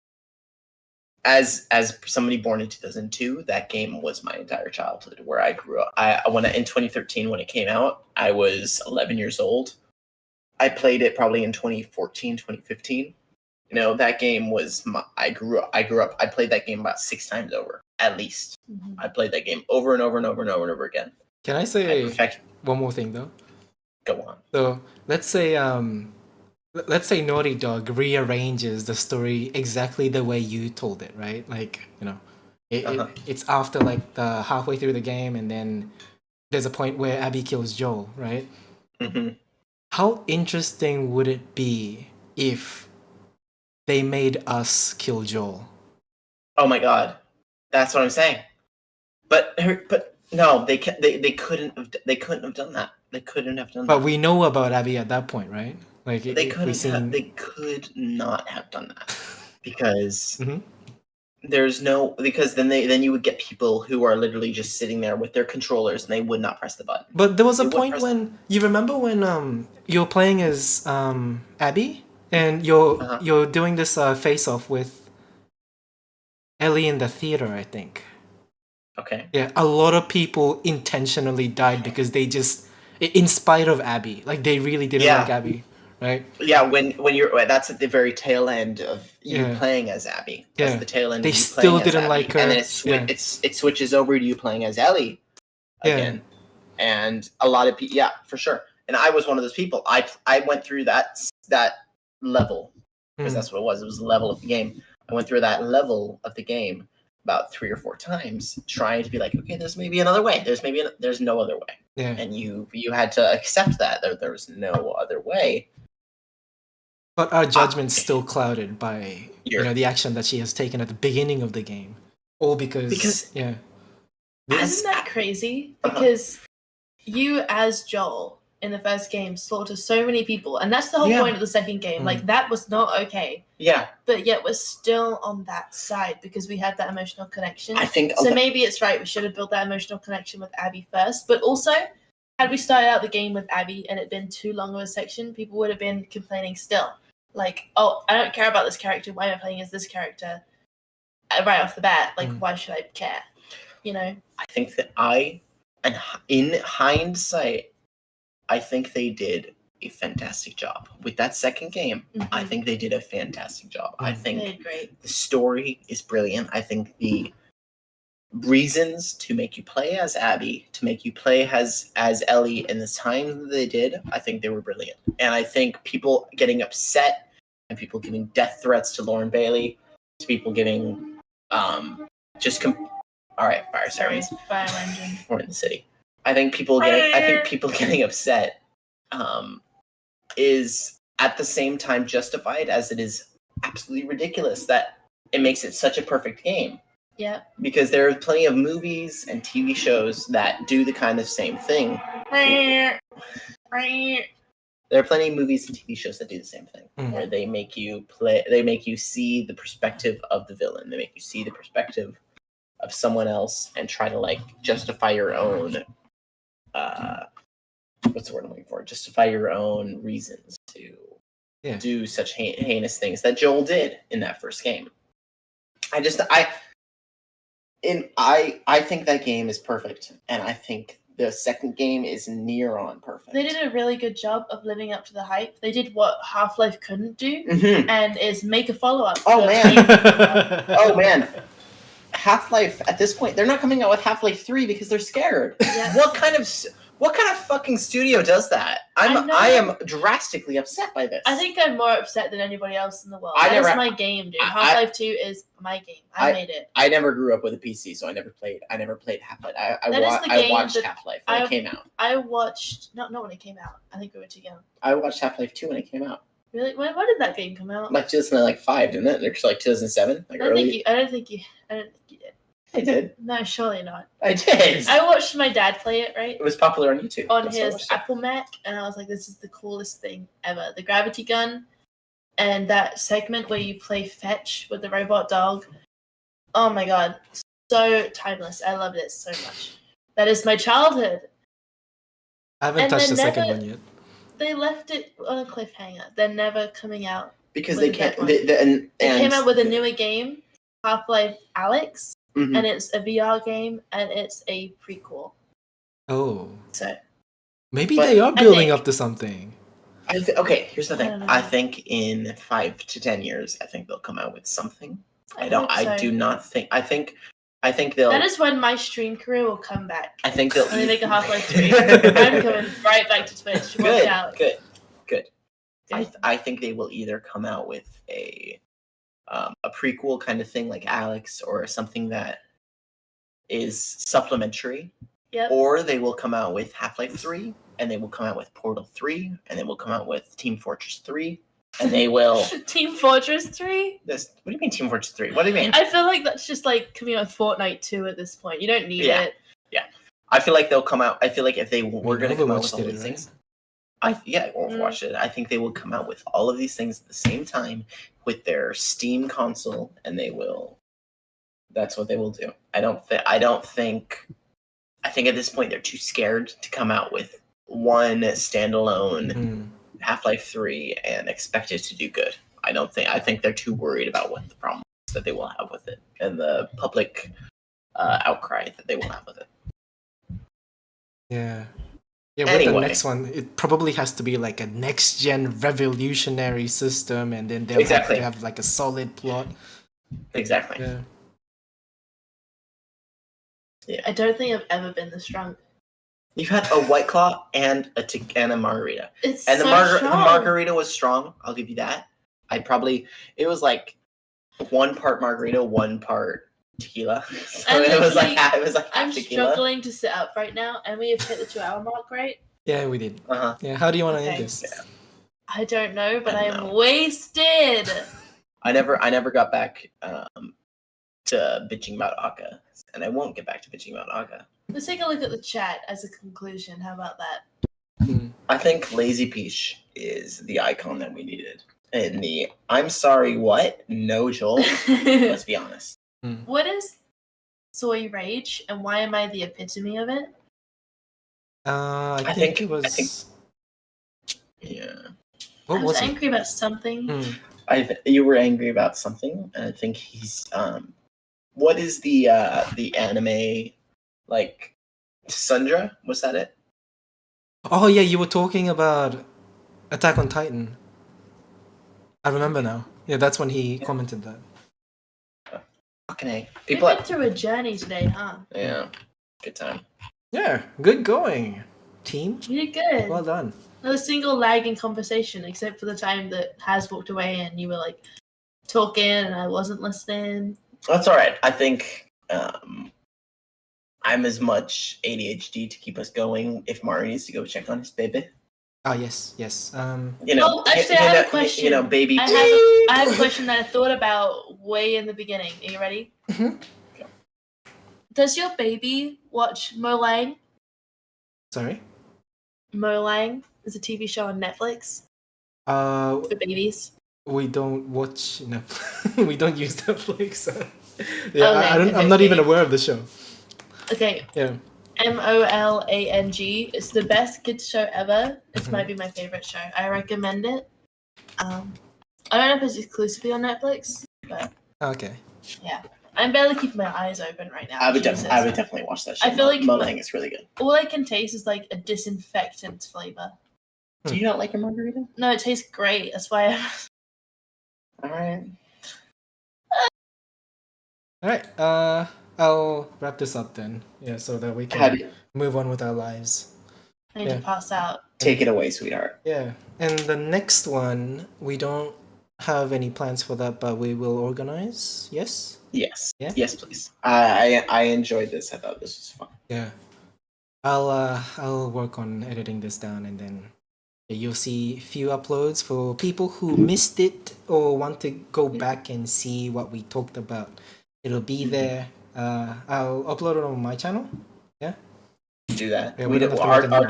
As somebody born in 2002, that game was my entire childhood where I grew up. In 2013 when it came out, I was 11 years old. I played it probably in 2014, 2015. That game was I grew up. I played that game about 6 times over. at least. Mhm. I played that game over and over and over and over and over again. Can I I say perfect. one more thing though? Go on. So let's say Naughty Dog rearranges the story exactly the way you told it, right? Like, Uh-huh. it's after like the halfway through the game, and then there's a point where Abby kills Joel, right? hmm How interesting would it be if they made us kill Joel? Oh my god, that's what I'm saying. But no, they couldn't have done that. They couldn't have done But that. we know about Abby at that point, right? Like They if we couldn't have. seen. They could not have done that because Mhm. there's no because then you would get people who are literally just sitting there with their controllers and they would not press the button. But there was a They wouldn't point press when you remember when you're playing as Abby and Uh-huh. you're doing this face off with Ellie in the theater, I think. Okay. Yeah, a lot of people intentionally died because they just in spite of Abby, like they really didn't Yeah. like Abby, right? Yeah, when you're that's at the very tail end of you Yeah. playing as Abby. Yeah. That's the tail end. They of you still playing as didn't Abby. like her. and then Yeah. it switches over to you playing as Ellie again. And a lot of people, yeah, for sure. And I was one of those people. I went through that level because Mm. that's what it was. It was the level of the game. I went through that level of the game about 3 or 4 times, trying to be like, okay, there's maybe another way. There's no other way. Yeah. And you had to accept that there was no other way. But our judgment's still clouded by You're- the action that she has taken at the beginning of the game, all because yeah. Isn't that crazy? Uh-huh. Because you, as Joel, in the first game, slaughtered so many people, and that's the whole Yeah. point of the second game. Mm. Like, that was not okay. Yeah, But yet, we're still on that side because we had that emotional connection. I think So maybe it's right. We should have built that emotional connection with Abby first. But also, had we started out the game with Abby and it been too long of a section, people would have been complaining still. Like, oh, I don't care about this character. Why am I playing as this character? Right off the bat, like, Mm. why should I care? You know? I think that and in hindsight, I think they did a fantastic job with that second game. I Mhm. think they did a fantastic job. I Mm. They think did great. the story is brilliant. I think the reasons to make you play as Abby, to make you play as Ellie in the time that they did, I think they were brilliant. And I think people getting upset and people giving death threats to Lauren Bailey, to people giving all right, fire Sorry, sirens. fire engine. We're in the city. I think people getting upset is at the same time justified as it is absolutely ridiculous that it makes it such a perfect game. Yeah. Because there are plenty of movies and TV shows that do the kind of same thing. There are plenty of movies and TV shows that do the same thing, where they make you see the perspective of the villain. They make you see the perspective of someone else and try to like justify your own what's the word I'm looking for? Justify your own reasons to do such heinous things that Joel did in that first game. I think that game is perfect, and I think the second game is near on perfect. They did a really good job of living up to the hype. They did what Half-Life couldn't do, Mhm. and is make a follow-up. Oh, to man. Half-Life. Oh man, Half-Life at this point they're not coming out with Half-Life 3 because they're scared. Yeah. What kind of fucking studio does that? I am drastically upset by this. I think I'm more upset than anybody else in the world. I That is never- my game, dude. I- Half-Life 2 is my game. I made it. I never grew up with a PC, so I never played Half-Life. I That is the I game watched that Half-Life when it came out. I watched not when it came out. I think we were too young. I watched Half-Life 2 when it came out. Really? When did that game come out? Like 2005, didn't it? Like 2007, like I don't early. think you did. I did. No, surely not. I did. I watched my dad play it, right? It was popular on YouTube. On That's why I his watched it. Apple Mac, and I was like, this is the coolest thing ever. The gravity gun and that segment where you play fetch with the robot dog. Oh my god. So timeless. I loved it so much. That is my childhood. I haven't And touched the then second never- one yet. They left it on a cliffhanger. They're never coming out. Because with they the can't. dead one. They came out with a newer game, Half-Life Alyx, Mhm. and it's a VR game, and it's a prequel. Oh, So maybe But they are I building think- up to something. Okay, here's the I thing. don't know. I think in 5 to 10 years, I think they'll come out with something. I hope so. do not think. I think I think they'll. That is when my stream career will come back. I think they'll. When they make a Half-Life 3. I'm coming right back to Twitch. Watch out. Good. I think they will either come out with a prequel kind of thing like Alex, or something that is supplementary, Yep. or they will come out with Half-Life 3, and they will come out with Portal 3, and they will come out with Team Fortress 3, and they will. Team Fortress 3? What do you mean Team Fortress 3? What do you mean? I feel like that's just like coming out with Fortnite 2 at this point. You don't need Yeah. it. I feel like they'll come out. I feel like if they were I mean, going to come out Overwatch with all did it, these right? things, Overwatch did. I think they will come out with all of these things at the same time with their Steam console, and they will. That's what they will do. I think at this point they're too scared to come out with one standalone Hmm. Half-Life 3 and expect it to do good. I think they're too worried about what the problems that they will have with it and the public outcry that they will have with it. Yeah. Yeah, with the Anyway. next one, it probably has to be like a next-gen revolutionary system, and then they'll Exactly. have to have like a solid plot. Exactly. Yeah. I don't think I've ever been this drunk. You've had a White Claw and a margarita. It's And so the strong. margarita was strong. I'll give you that. It was like 1 part margarita, 1 part tequila. So And it was like literally, I'm half tequila. struggling to sit up right now, and we have hit the 2-hour mark, right? Yeah, we did. Uh-huh. Yeah, how do you want to end Okay. this? I don't know, but I I don't am know. wasted. I never got back to bitching about Akka, and I won't get back to bitching about Akka. Let's take a look at the chat as a conclusion. How about that? Hmm. I think Lazy Peach is the icon that we needed. And the I'm sorry, what? No, Joel. Let's be honest. What is soy rage, and why am I the epitome of it? I I think think- it was. I think- Yeah. What I was was it? angry about something. You were angry about something, and I think he's what is the anime like Sundra? Was that it? Oh yeah, you were talking about Attack on Titan. I remember now. Yeah, that's when he commented that. Fucking A. We People went through a journey today, huh? yeah. Good time. Yeah, good going, team. You did good. Well done. Not a single lag in conversation, except for the time that Has walked away and you were like talking and I wasn't listening. That's all right. I think I'm as much ADHD to keep us going if Mario needs to go check on his baby. Ah yes. You know, Oh, actually, I have a question. You know, baby. I have a question that I thought about way in the beginning. Are you ready? Mhm. Does your baby watch Molang? Sorry. Molang is a TV show on Netflix Uh, for babies. we don't watch Netflix. We don't use Netflix. So. Yeah, Okay, I don't. I'm okay, not even okay. aware of the show. Okay, Yeah. Molang. It's the best kids show ever. It Mhm. might be my favorite show. I recommend it. I don't know if it's exclusively on Netflix, but Okay. I'm barely keeping my eyes open right now. I would Jesus. definitely watch that show. I feel like Molang is really good. all I can taste is like a disinfectant flavor. Do you not like your margarita? No, it tastes great. That's why. All right. All right. I'll wrap this up then. Yeah, so that we How can do you, move on with our lives. I need Yeah. to pass out. take it away, sweetheart. Yeah. And the next one, we don't have any plans for that, but we will organize. Yes. Yes. Yeah? Yes, please. I enjoyed this. I thought this was fun. Yeah. I'll work on editing this down, and then you'll see few uploads for people who missed it or want to go back and see what we talked about. It'll be there. I'll upload it on my channel. Do that. Yeah, we we don't do, have to make a new our one.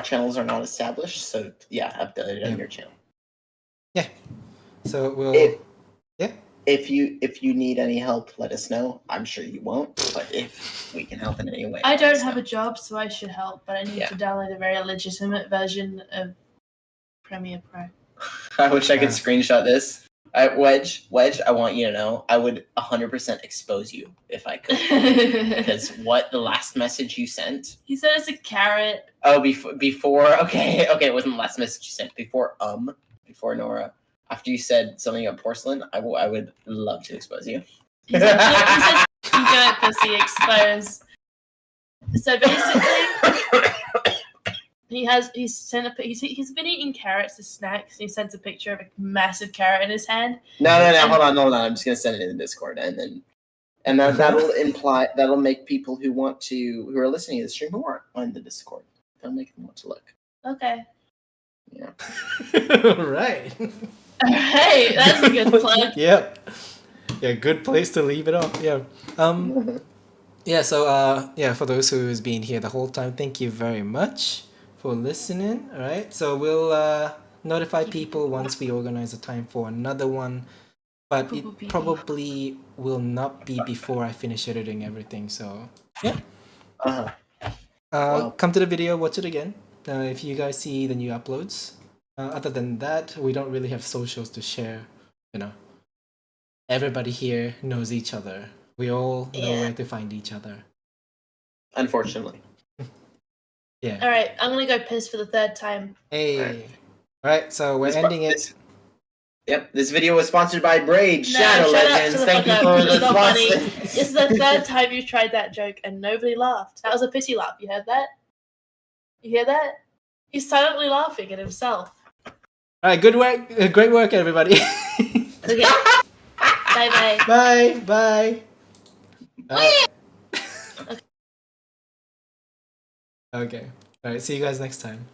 channels are not established. So yeah, upload it on Yeah. your channel. So we'll. If- Yeah. If you need any help, let us know. I'm sure you won't, but if we can help in any way, I let don't us have know. a job, so I should help, but I need Yeah. to download a very legitimate version of Premiere Pro. I wish I could Yeah. screenshot this. Wedge, I want you to know, I would 100% expose you if I could. Because what the last message you sent? He said it's a carrot. Oh, before. Okay, it wasn't the last message you sent. Before Nora. After you said something about porcelain, I would love to expose you. He said Good pussy exposed. So basically, he's been eating carrots as snacks. And he sends a picture of a massive carrot in his hand. No, hold on. I'm just gonna send it in the Discord, and that'll make people who are listening to the stream who aren't on the Discord. That'll make them want to look. Okay. Yeah. Right. Alright, that's a good plug. Yep. Yeah, good place to leave it off. Yeah. Yeah, so yeah, for those who's been here the whole time, thank you very much for listening. Alright. So we'll notify people once we organize a time for another one. But it probably will not be before I finish editing everything, so yeah. Wow. Come to the video, watch it again. If you guys see the new uploads. Other than that, we don't really have socials to share, you know. Everybody here knows each other. We all know where to find each other. Unfortunately. Yeah. Alright, I'm gonna go piss for the third time. Hey. Alright, so we're ending it. Yep, this video was sponsored by Braid Shadow shut up, Legends. shut the Thank you fuck for up. the It's not funny. sponsor. This is the third time you tried that joke and nobody laughed. That was a pissy laugh. You heard that? You hear that? He's silently laughing at himself. Alright, good work. Great work, everybody. Okay. Bye-bye. Bye. Bye. Okay. Alright, see you guys next time.